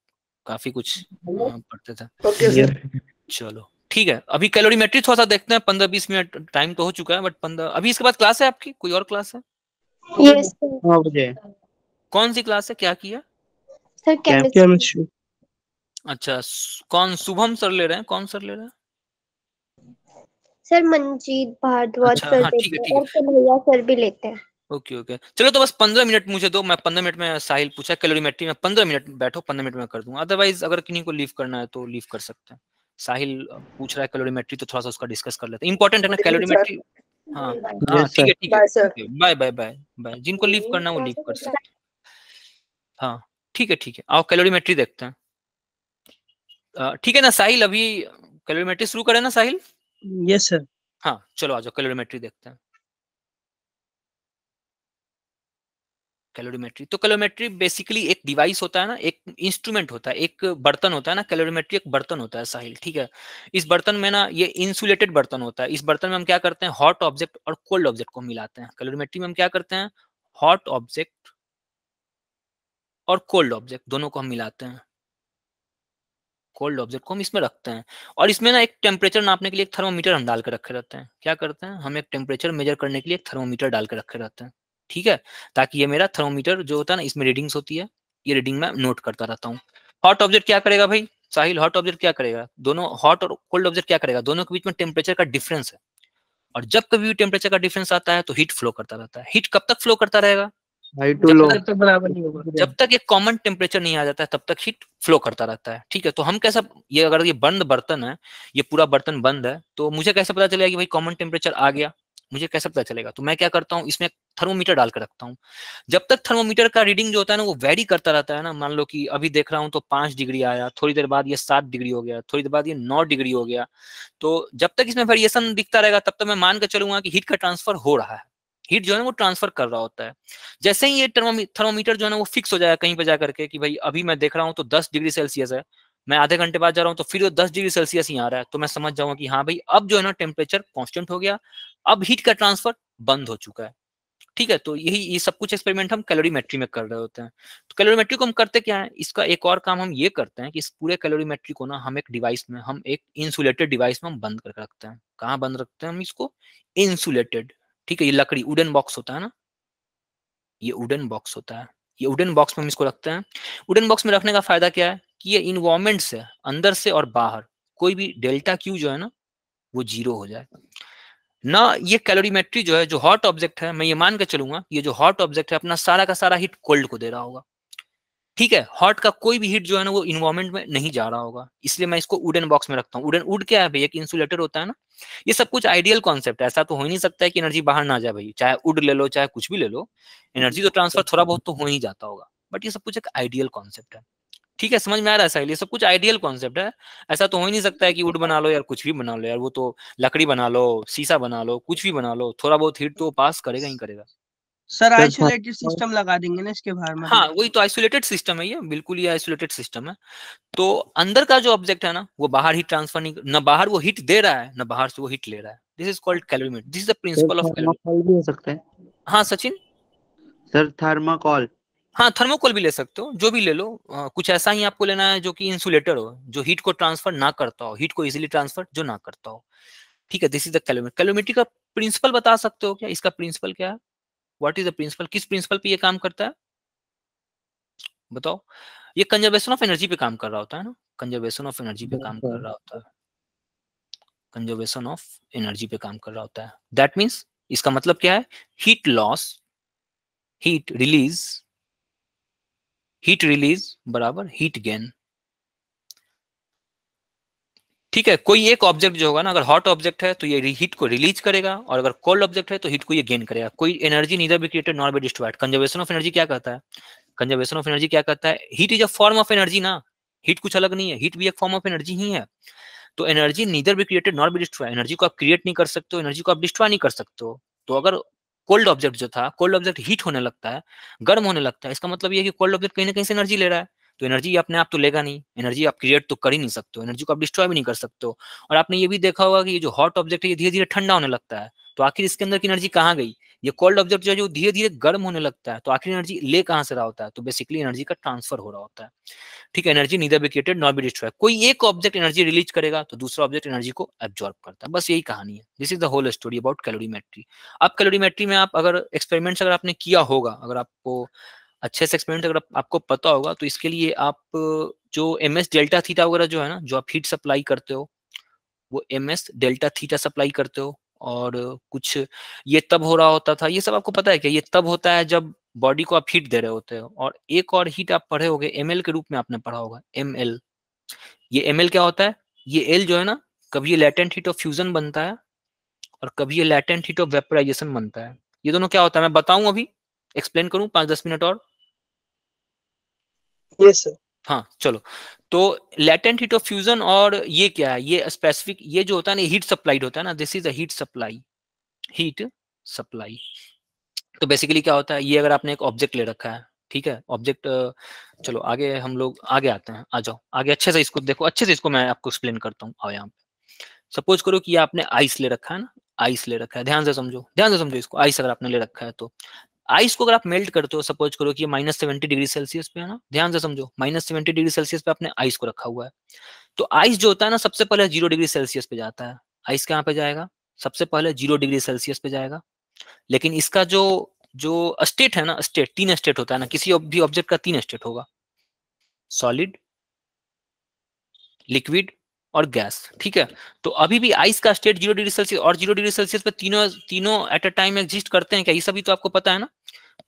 काफी कुछ पढ़ते थे। Okay sir. चलो ठीक है, अभी कैलोरीमेट्री थोड़ा सा देखते हैं, 15-20 मिनट टाइम तो हो चुका है, बट 15 अभी इसके बाद क्लास है आपकी, कोई और क्लास है? Yes sir. 9 बजे कौन सी क्लास है, क्या किया? Sir chemistry. अच्छा कौन, शुभम सर ले रहे हैं, कौन सर ले रहे हैं? सर मंजीत भारद्वाज अच्छा, सर हाँ, ठीक है, देते ठीक हैं, है। और कन्हैया सर भी लेते हैं। ओके चलो, तो बस 15 मिनट मुझे दो, मैं 15 मिनट में, साहिल पूछा कैलोरीमेट्री में 15 मिनट बैठो, 15 मिनट में कर दूंगा, अदरवाइज अगर किन्हीं को लीव करना है तो लीव कर सकते हैं। साहिल पूछ रहा है कैलोरीमेट्री, तो थोड़ा सा उसका डिस्कस कर लेते हैं, इंपॉर्टेंट है ना कैलोरीमेट्री। हाँ हाँ यस ठीक है, सर। ठीक है, बाय सर। ठीक है, बाय बाय बाय बाय, जिनको लीव करना है वो लीव कर सकते हैं। हाँ ठीक है, आओ कैलोरीमेट्री देखते हैं। ठीक है ना साहिल, अभी कैलोरीमेट्री शुरू करें ना साहिल? Yes sir. हाँ चलो आ जाओ, कैलोरीमेट्री देखते हैं। कैलोरीमेट्री, तो कैलोरीमेट्री बेसिकली एक डिवाइस होता है ना, एक इंस्ट्रूमेंट होता है, एक बर्तन होता है ना, कैलोरीमेट्री एक बर्तन होता है साहिल, ठीक है? इस बर्तन में ना, ये इंसुलेटेड बर्तन होता है, इस बर्तन में हम क्या करते हैं, हॉट ऑब्जेक्ट और कोल्ड ऑब्जेक्ट को मिलाते हैं। कैलोरीमेट्री में हम क्या करते हैं, हॉट ऑब्जेक्ट और कोल्ड ऑब्जेक्ट दोनों को हम मिलाते हैं, कोल्ड ऑब्जेक्ट को हम इसमें रखते हैं, और इसमें ना एक टेम्परेचर नापने के लिए एक थर्मोमीटर हम डाल के रखे रहते हैं। क्या करते हैं, हम एक टेम्परेचर मेजर करने के लिए एक थर्मोमीटर डाल के रखे रहते हैं, ठीक है? ताकि ये मेरा थर्मोमीटर जो होता है ना, इसमें रीडिंग्स होती है, ये रीडिंग मैं नोट करता रहता हूँ। हॉट ऑब्जेक्ट क्या करेगा भाई साहिल, हॉट ऑब्जेक्ट क्या करेगा, दोनों हॉट और कोल्ड ऑब्जेक्ट क्या करेगा, दोनों के बीच में टेम्परेचर का डिफरेंस है, और जब कभी भी टेम्परेचर का डिफरेंस आता है तो हीट फ्लो करता रहता है। हीट कब तक फ्लो करता रहेगा, हाई टू लो। तब तक बराबर नहीं होगा। जब तक एक कॉमन टेम्परेचर नहीं आ जाता है तब तक हीट फ्लो करता रहता है, ठीक है? तो हम कैसा, ये अगर ये बंद बर्तन है, ये पूरा बर्तन बंद है, तो मुझे कैसे पता चलेगा कि भाई कॉमन टेम्परेचर आ गया, मुझे कैसे पता चलेगा? तो मैं क्या करता हूँ, इसमें थर्मोमीटर डाल कर रखता हूँ। जब तक थर्मोमीटर का रीडिंग जो होता है ना, वो वेरी करता रहता है ना, मान लो कि अभी देख रहा हूँ तो 5 डिग्री आया, थोड़ी देर बाद ये 7 डिग्री हो गया, थोड़ी देर बाद ये 9 डिग्री हो गया, तो जब तक इसमें वेरिएशन दिखता रहेगा तब तक मैं मान कर चलूंगा कि हीट का ट्रांसफर हो रहा है, हीट जो है वो ट्रांसफर कर रहा होता है। जैसे ही ये थर्मोमीटर जो है ना वो फिक्स हो जाएगा कहीं पे जाकर के कि भाई अभी मैं देख रहा हूँ तो 10 डिग्री सेल्सियस है, मैं आधे घंटे बाद जा रहा हूँ तो फिर वो 10 डिग्री सेल्सियस ही आ रहा है, तो मैं समझ जाऊंगा कि हाँ भाई अब जो है ना टेम्परेचर कांस्टेंट हो गया, अब हीट का ट्रांसफर बंद हो चुका है, ठीक है? तो ये सब कुछ एक्सपेरिमेंट हम कैलोरीमेट्री में कर रहे होते हैं। तो कैलोरीमेट्री को हम करते क्या है, इसका एक और काम हम ये करते हैं कि इस पूरे कैलोरीमेट्री को ना हम एक डिवाइस में, हम एक इंसुलेटेड डिवाइस में हम बंद करके रखते हैं। कहाँ बंद रखते हैं हम इसको, इंसुलेटेड, ठीक है? ये लकड़ी वुडन बॉक्स होता है ना, ये वुडन बॉक्स होता है, ये वुडन बॉक्स में हम इसको रखते हैं। वुडन बॉक्स में रखने का फायदा क्या है कि ये इन्वायरमेंट से, अंदर से और बाहर, कोई भी डेल्टा क्यू जो है ना वो 0 हो जाए ना। ये कैलोरीमेट्री जो है, जो हॉट ऑब्जेक्ट है, मैं ये मान के चलूंगा ये जो हॉट ऑब्जेक्ट है अपना सारा का सारा हीट कोल्ड को दे रहा होगा, ठीक है? हॉट का कोई भी हीट जो है ना वो इन्वायरमेंट में नहीं जा रहा होगा, इसलिए मैं इसको वुडन बॉक्स में रखता हूँ। वुड क्या है भाई, एक इंसुलेटर होता है ना। ये सब कुछ आइडियल कॉन्सेप्ट है, ऐसा तो हो ही नहीं सकता है कि एनर्जी बाहर ना जाए भाई, चाहे वुड ले लो चाहे कुछ भी ले लो, एनर्जी तो ट्रांसफर थोड़ा बहुत तो हो ही जाता होगा, बट ये सब कुछ एक आइडियल कॉन्सेप्ट है, ठीक है? समझ में आ रहा है साहिल, ये सब कुछ आइडियल कॉन्सेप्ट है, ऐसा तो हो ही नहीं सकता है कि वुड बना लो यार, कुछ भी बना लो यार, वो तो लकड़ी बना लो, शीशा बना लो, कुछ भी बना लो, थोड़ा बहुत हीट तो पास करेगा ही करेगा। सर आइसोलेटेड सिस्टम लगा देंगे ना इसके बाहर, हाँ मतलब। वही तो आइसोलेटेड सिस्टम है, ये बिल्कुल ही आइसोलेटेड सिस्टम है। तो अंदर का जो ऑब्जेक्ट है ना वो बाहर हीट ट्रांसफर नहीं, न बाहर वो हीट दे रहा है न बाहर से वो हीट ले रहा है। This is called calorimetry, this is the principle of calorie. Thermocol भी हो सकता है हाँ सचिन, सर, थर्माकोल। हाँ थर्मोकोल भी ले सकते हो, जो भी ले लो, कुछ ऐसा ही आपको लेना है जो कि इंसुलेटर हो, जो हीट को ट्रांसफर ना करता हो, हीट को इजीली ट्रांसफर जो ना करता हो, ठीक है? This is the calorimetry. Calorimetry का प्रिंसिपल बता सकते हो क्या, इसका प्रिंसिपल क्या है? व्हाट इज द प्रिंसिपल, किस प्रिंसिपल पे ये काम करता है बताओ? ये कंजर्वेशन ऑफ एनर्जी पे काम कर रहा होता है ना, कंजर्वेशन ऑफ एनर्जी पे काम कर रहा होता है, कंजर्वेशन ऑफ एनर्जी पे काम कर रहा होता है। दैट मीन्स इसका मतलब क्या है, हीट लॉस, हीट रिलीज बराबर हीट गेन। ठीक है, कोई एक ऑब्जेक्ट जो होगा ना, अगर हॉट ऑब्जेक्ट है तो ये हीट को रिलीज करेगा, और अगर कोल्ड ऑब्जेक्ट है तो हीट को ये गेन करेगा। कोई energy neither be created nor be destroyed. Conservation of energy क्या कहता है, कंजर्वेशन ऑफ एनर्जी क्या कहता है, heat is a form of energy ना, हीट कुछ अलग नहीं है, हीट भी एक फॉर्म ऑफ एनर्जी ही है। तो energy neither be created nor be destroyed, energy को आप क्रिएट नहीं कर सकते हो, एनर्जी को आप डिस्ट्रॉय नहीं कर सकते हो। तो अगर कोल्ड ऑब्जेक्ट जो था, कोल्ड ऑब्जेक्ट हीट होने लगता है, गर्म होने लगता है, इसका मतलब ये है कि कोल्ड ऑब्जेक्ट कहीं ना कहीं से एनर्जी ले रहा है। तो एनर्जी अपने आप तो लेगा नहीं, एनर्जी आप क्रिएट तो कर ही नहीं सकते हो, एनर्जी को आप डिस्ट्रॉय भी नहीं कर सकते हो। और आपने ये भी देखा होगा कि ये जो हॉट ऑब्जेक्ट है ये धीरे धीरे ठंडा होने लगता है, तो आखिर इसके अंदर की एनर्जी कहाँ गई? ये कोल्ड ऑब्जेक्ट जो है जो धीरे धीरे गर्म होने लगता है, तो आखिर एनर्जी ले कहाँ से रहा होता है? तो बेसिकली एनर्जी का ट्रांसफर हो रहा होता है। ठीक है, energy neither be created nor be destroyed. कोई एक ऑब्जेक्ट एनर्जी रिलीज करेगा तो दूसरा ऑब्जेक्ट एनर्जी को एब्जॉर्ब करता है, बस यही कहानी है। This is the whole story about calorimetry. अब कैलोरीमेट्री में आप अगर एक्सपेरिमेंट्स अगर आपने किया होगा, अगर आपको अच्छे से एक्सपेरिमेंट अगर आपको पता होगा, तो इसके लिए आप जो एमएस डेल्टा थीटा वगैरह जो है ना, जो आप हीट सप्लाई करते हो वो एमएस डेल्टा थीटा सप्लाई करते हो। और कुछ ये तब हो रहा होता था, ये सब आपको पता है क्या? ये तब होता है जब बॉडी को आप हीट दे रहे होते हो। और एक और हीट आप पढ़े होगे एमएल के रूप में, आपने पढ़ा होगा एमएल। ये एमएल क्या होता है? ये एल जो है ना, कभी ये लैटेंट हीट ऑफ फ्यूजन बनता है और कभी ये लैटेंट हीट ऑफ वेपराइजेशन बनता है। ये दोनों क्या होता है मैं बताऊं, अभी एक्सप्लेन करूं 5-10 मिनट और? Yes sir. हाँ चलो, तो लैटेंट हीट ऑफ फ्यूजन और ये क्या है, ये स्पेसिफिक, ये जो होता है ना हीट सप्लाइड होता है ना, this is a heat supply, heat supply. तो बेसिकली क्या होता है, ये अगर आपने एक ऑब्जेक्ट ले रखा है, ठीक है, ऑब्जेक्ट, चलो आगे हम लोग आगे आते हैं, आ जाओ आगे, अच्छे से इसको देखो, अच्छे से इसको मैं आपको एक्सप्लेन करता हूँ। आओ यहाँ पे, सपोज करो कि आपने आइस ले रखा है ना, आइस ले रखा है, ध्यान से समझो, ध्यान से समझो इसको। आइस अगर आपने ले रखा है, तो आइस को अगर आप मेल्ट करते हो, सपोज करो कि -70 डिग्री सेल्सियस पे है ना, ध्यान से समझो, -70 डिग्री सेल्सियस पे आपने आइस को रखा हुआ है। तो आइस जो होता है ना, सबसे पहले 0 डिग्री सेल्सियस पे जाता है। आइस कहाँ पे जाएगा? सबसे पहले 0 डिग्री सेल्सियस पे जाएगा। लेकिन इसका जो जो स्टेट है ना, स्टेट 3 स्टेट होता है ना, किसी भी ऑब्जेक्ट का 3 स्टेट होगा, सॉलिड, लिक्विड और गैस। ठीक है, तो अभी भी आइस का स्टेट 0 डिग्री सेल्सियस और 0 डिग्री सेल्सियस पे तीनों तीनों एट अ टाइम एग्जिस्ट करते हैं क्या? ये सभी तो आपको पता है ना,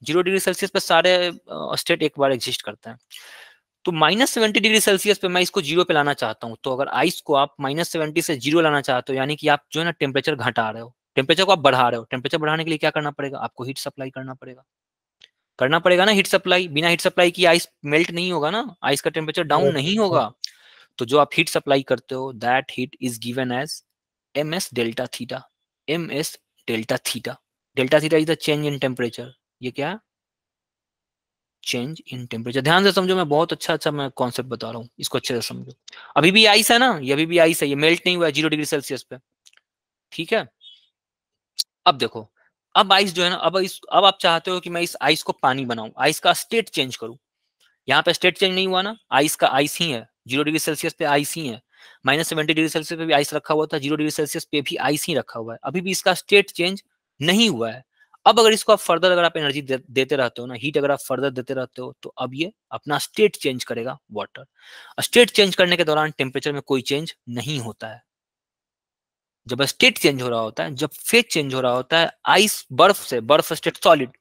0 डिग्री सेल्सियस पे सारे स्टेट एक बार एग्जिस्ट करते हैं। तो -70 डिग्री सेल्सियस पे मैं इसको 0 पे लाना चाहता हूँ। तो अगर आइस को आप -70 से 0 लाना चाहते हो, यानी कि आप जो है ना टेम्परेचर घटा रहे हो, टेम्परेचर को आप बढ़ा रहे हो। टेम्परेचर बढ़ाने के लिए क्या करना पड़ेगा? आपको हीट सप्लाई करना पड़ेगा ना, हीट सप्लाई। बिना हीट सप्लाई की आइस मेल्ट नहीं होगा ना, आइस का टेम्परेचर डाउन नहीं होगा। तो जो आप हीट सप्लाई करते हो, that heat is given as ms delta theta, ms delta theta. Delta theta is the change in temperature. ये क्या है? Change in temperature. ध्यान से समझो, मैं बहुत अच्छा मैं कॉन्सेप्ट बता रहा हूँ, इसको अच्छे से समझो। अभी भी आइस है ना, ये अभी भी आइस है, ये मेल्ट नहीं हुआ है 0 डिग्री सेल्सियस पे। ठीक है, अब देखो, अब आइस जो है ना, अब आप चाहते हो कि मैं इस आइस को पानी बनाऊं, आइस का स्टेट चेंज करूं। यहाँ पे स्टेट चेंज नहीं हुआ ना, आइस का आइस ही है, 0 डिग्री सेल्सियस पे आइस ही है, -70 डिग्री सेल्सियस पे भी आइस रखा हुआ था, 0 डिग्री सेल्सियस पे भी आइस ही रखा हुआ है, अभी भी इसका स्टेट चेंज नहीं हुआ है। अब अगर इसको आप फर्दर अगर आप एनर्जी देते रहते हो ना, हीट अगर आप फर्दर देते रहते हो, तो अब ये अपना स्टेट चेंज करेगा, वाटर। स्टेट चेंज करने के दौरान टेम्परेचर में कोई चेंज नहीं होता है। जब स्टेट चेंज हो रहा होता है, जब फेज चेंज हो रहा होता है, आइस बर्फ से, बर्फ स्टेट सॉलिड,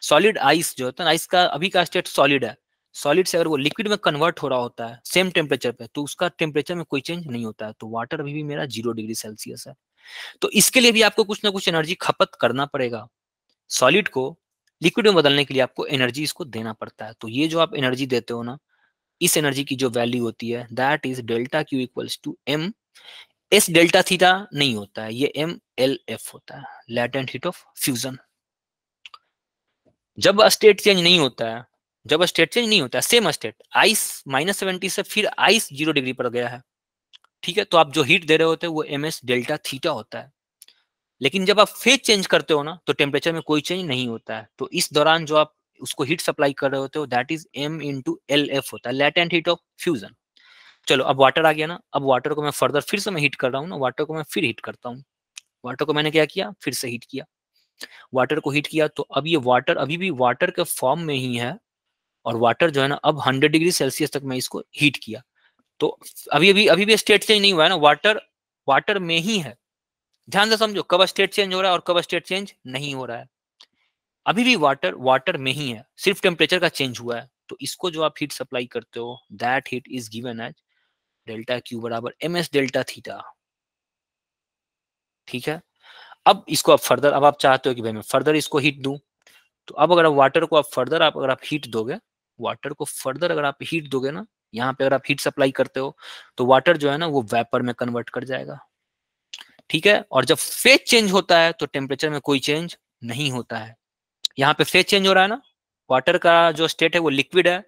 सॉलिड आइस जो होता है, आइस का अभी का स्टेट सॉलिड है, सॉलिड से अगर वो लिक्विड में कन्वर्ट हो रहा होता है सेम टेम्परेचर पे, तो उसका टेम्परेचर में कोई चेंज नहीं होता है। तो वाटर अभी भी मेरा 0 डिग्री सेल्सियस है। तो इसके लिए भी आपको कुछ ना कुछ एनर्जी खपत करना पड़ेगा। सॉलिड को लिक्विड में बदलने के लिए आपको एनर्जी इसको देना पड़ता है। तो ये जो आप एनर्जी देते हो ना, इस एनर्जी की जो वैल्यू होती है, that is delta Q equals to m s delta theta नहीं होता है, ये MLF होता है, लैटेंट हीट ऑफ फ्यूजन। जब स्टेट चेंज नहीं होता है, जब स्टेट चेंज नहीं होता है, सेम स्टेट, आइस -70 से फिर आइस 0 डिग्री पर गया है, ठीक है, तो आप जो हीट दे रहे होते हैं वो MS डेल्टा थीटा होता है। लेकिन जब आप फेज चेंज करते हो ना, तो टेम्परेचर में कोई चेंज नहीं होता है। तो इस दौरान जो आप उसको हीट सप्लाई कर रहे होते हो, दैट इज M × LF होता है, लैटेंट हीट ऑफ फ्यूजन। चलो अब वाटर आ गया ना, अब वाटर को मैं फर्दर फिर से मैं हीट कर रहा हूँ ना, वाटर को मैं फिर हीट करता हूँ। वाटर को मैंने क्या किया? फिर से हीट किया। वाटर को हीट किया, तो अब ये वाटर अभी भी वाटर के फॉर्म में ही है, और वाटर जो है ना अब 100 डिग्री सेल्सियस तक मैं इसको हीट किया, तो अभी भी स्टेट चेंज नहीं हुआ है ना, वाटर में ही है। ध्यान से समझो, कब स्टेट चेंज हो रहा है और कब स्टेट चेंज नहीं हो रहा है। अभी भी वाटर में ही है, सिर्फ टेम्परेचर का चेंज हुआ है। तो इसको जो आप हीट सप्लाई करते हो, that heat is given as delta Q बराबर ms डेल्टा थीटा। ठीक है, अब इसको आप फर्दर, अब आप चाहते हो कि भाई मैं फर्दर इसको हीट दूं, तो अब अगर वाटर को आप फर्दर अगर आप हीट दोगे, वाटर को फर्दर अगर आप हीट दोगे ना, यहाँ पे अगर आप हीट सप्लाई करते हो, तो वाटर जो है ना वो वेपर में कन्वर्ट कर जाएगा। ठीक है, और जब फेज चेंज होता है तो टेम्परेचर में कोई चेंज नहीं होता है। यहाँ पे फेज चेंज हो रहा है ना, वाटर का जो स्टेट है वो लिक्विड है,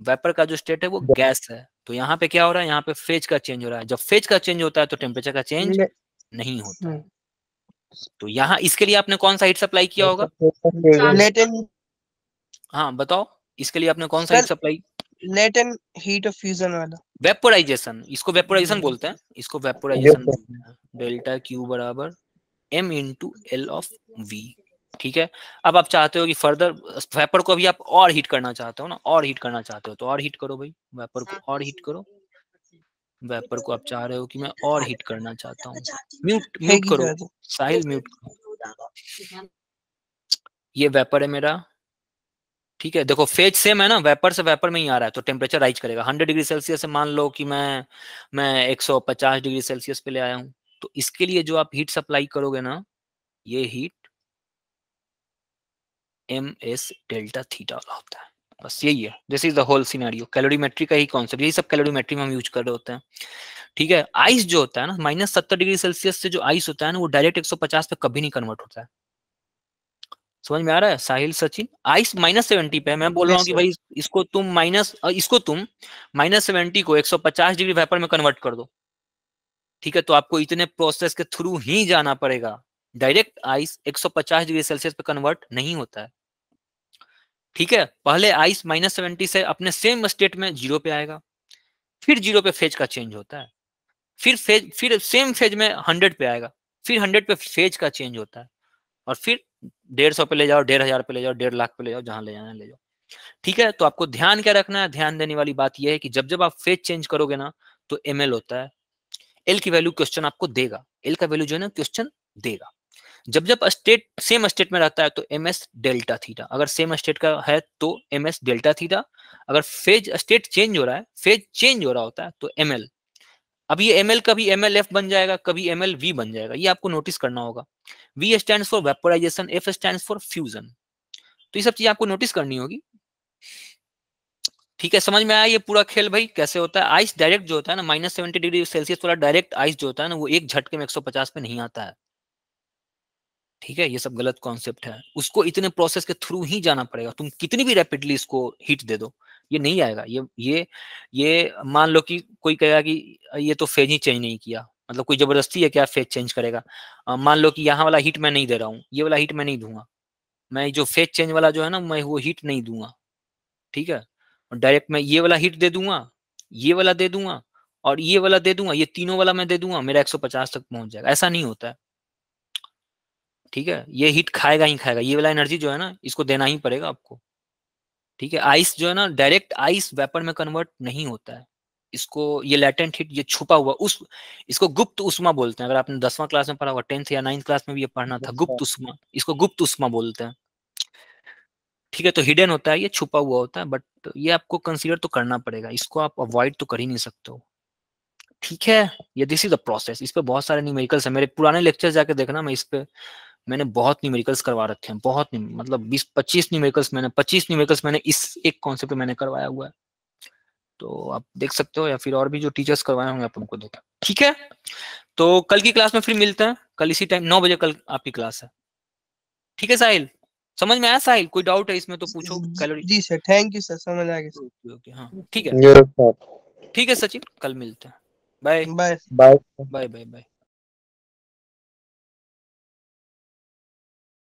वेपर का जो स्टेट है वो गैस है। तो यहाँ पे क्या हो रहा है, यहाँ पे फेज का चेंज हो रहा है। जब फेज का चेंज होता है तो टेम्परेचर का चेंज नहीं होता है। तो यहाँ इसके लिए आपने कौन सा हीट सप्लाई किया होगा? लेटेंट हाँ बताओ, इसके लिए आपने कौन सा heat supply? Latent heat of fusion वाला, वेपोराइजेशन, इसको वेपोराइजेशन बोलते हैं, इसको वेपोराइजेशन बोलते हैं। डेल्टा क्यू बराबर m into L of v। ठीक है, अब आप चाहते हो कि फर्दर वेपर को अभी आप और हीट करना चाहते हो ना, और हीट करना चाहते हो तो और हीट करो भाई, वेपर को और हीट करो। वेपर को आप चाह रहे हो कि मैं और हीट करना चाहता हूँ, म्यूट करो साहिल, म्यूट करो। ये वेपर है मेरा, ठीक है, देखो फेज सेम है ना, वेपर से वेपर में ही आ रहा है, तो टेम्परेचर राइज करेगा। 100 डिग्री सेल्सियस से मान लो कि मैं 150 डिग्री सेल्सियस पे ले आया हूँ, तो इसके लिए जो आप हीट सप्लाई करोगे ना, ये हीट ms डेल्टा थीटा वाला होता है। बस यही है, this is the whole scenario. Calorimetry का ही कॉन्सेप्ट, यही सब कैलोरीमेट्री में हम यूज कर रहे होते हैं। ठीक है, आइस जो होता है ना, -70 डिग्री सेल्सियस से जो आइस होता है ना, वो डायरेक्ट 150 पे कभी नहीं कन्वर्ट होता है। समझ में आ रहा है साहिल, सचिन? आइस -70 पे, मैं बोल रहा हूँ कि भाई इसको तुम -70 को 150 डिग्री वेपर में कन्वर्ट कर दो। ठीक है, तो आपको इतने प्रोसेस के थ्रू ही जाना पड़ेगा। डायरेक्ट आइस 150 डिग्री सेल्सियस पे कन्वर्ट नहीं होता है। ठीक है, पहले आइस -70 से अपने सेम स्टेट में 0 पे आएगा, फिर 0 पे फेज का चेंज होता है, फिर सेम फेज में 100 पे आएगा, फिर 100 पे फेज का चेंज होता है, और फिर 150 पे ले जाओ, 1500 पे ले जाओ, 1.5 लाख पे ले जाओ, जहां ले जाना ले जाओ। ठीक है, तो आपको ध्यान क्या रखना है, ध्यान देने वाली बात यह है कि जब आप फेज चेंज करोगे ना, तो ml होता है। एल की वैल्यू क्वेश्चन आपको देगा, एल का वैल्यू जो है ना क्वेश्चन देगा। जब स्टेट सेम स्टेट में रहता है तो ms डेल्टा थीटा, अगर सेम स्टेट का है तो ms डेल्टा थीटा, अगर फेज स्टेट चेंज हो रहा है, फेज चेंज हो रहा होता है तो ml। अब ये ml कभी mlf बन जाएगा, कभी mlv बन जाएगा, ये आपको नोटिस करना होगा। v stands for vaporisation, f stands for fusion, तो ये सब चीज आपको नोटिस करनी होगी। ठीक है, समझ में आया ये पूरा खेल भाई कैसे होता है? आइस डायरेक्ट जो होता है ना, -70 डिग्री सेल्सियस वाला डायरेक्ट आइस जो होता है ना, वो एक झटके में 150 पे नहीं आता है। ठीक है, ये सब गलत कॉन्सेप्ट है, उसको इतने प्रोसेस के थ्रू ही जाना पड़ेगा। तुम कितनी भी रैपिडली इसको हीट दे दो, ये नहीं आएगा। ये मान लो कि कोई कहेगा कि ये तो फेज ही चेंज नहीं किया, मतलब कोई जबरदस्ती है क्या फेज चेंज करेगा? मान लो कि यहाँ वाला हीट मैं नहीं दे रहा हूँ, ये वाला हीट मैं नहीं दूंगा, मैं जो फेज चेंज वाला जो है ना, मैं वो हीट नहीं दूंगा। ठीक है, डायरेक्ट मैं ये वाला हीट दे दूंगा, ये वाला दे दूंगा, और ये वाला दे दूंगा, ये तीनों वाला मैं दे दूंगा, मेरा 150 तक पहुंच जाएगा। ऐसा नहीं होता है। ठीक है, ये हीट खाएगा ही खाएगा, ये वाला एनर्जी जो है ना, इसको देना ही पड़ेगा आपको। ठीक है, आइस जो है ना, डायरेक्ट आइस वेपर में कन्वर्ट नहीं होता है, इसको ये लैटेंट हीट, ये छुपा हुआ इसको गुप्त उष्मा बोलते हैं। अगर आपने 10वां क्लास में पढ़ा हुआ, 10th या 9th क्लास में भी ये पढ़ना था, गुप्त उष्मा, इसको गुप्त उष्मा बोलते हैं। ठीक है, तो हिडन होता है, ये छुपा हुआ होता है, बट ये आपको कंसीडर तो करना पड़ेगा, इसको आप अवॉइड तो कर ही नहीं सकते हो। ठीक है, ये दिस इज द प्रोसेस। इस पे बहुत सारे न्यूमेरिकल्स है, मेरे पुराने लेक्चर जाके देखना, मैं इस पे मैंने बहुत न्यूमेरिकल्स करवा रखे हैं, बहुत मतलब 20-25 न्यूमेरिकल्स मैंने इस एक कॉन्सेप्ट पे मैंने करवाया हुआ है, तो आप देख सकते हो, या फिर और भी जो टीचर्स करवाए होंगे आप उनको देखा। ठीक है, तो कल की क्लास में फिर मिलते हैं, कल इसी टाइम 9 बजे कल आपकी क्लास है। ठीक है साहिल, समझ में आया साहिल? कोई डाउट है इसमें तो पूछो। कैलोरी जी सर, थैंक यू सर, समझ आ गया। ओके, हाँ ठीक है, ठीक है सचिन, कल मिलते हैं। Bye bye. Bye. Bye bye bye.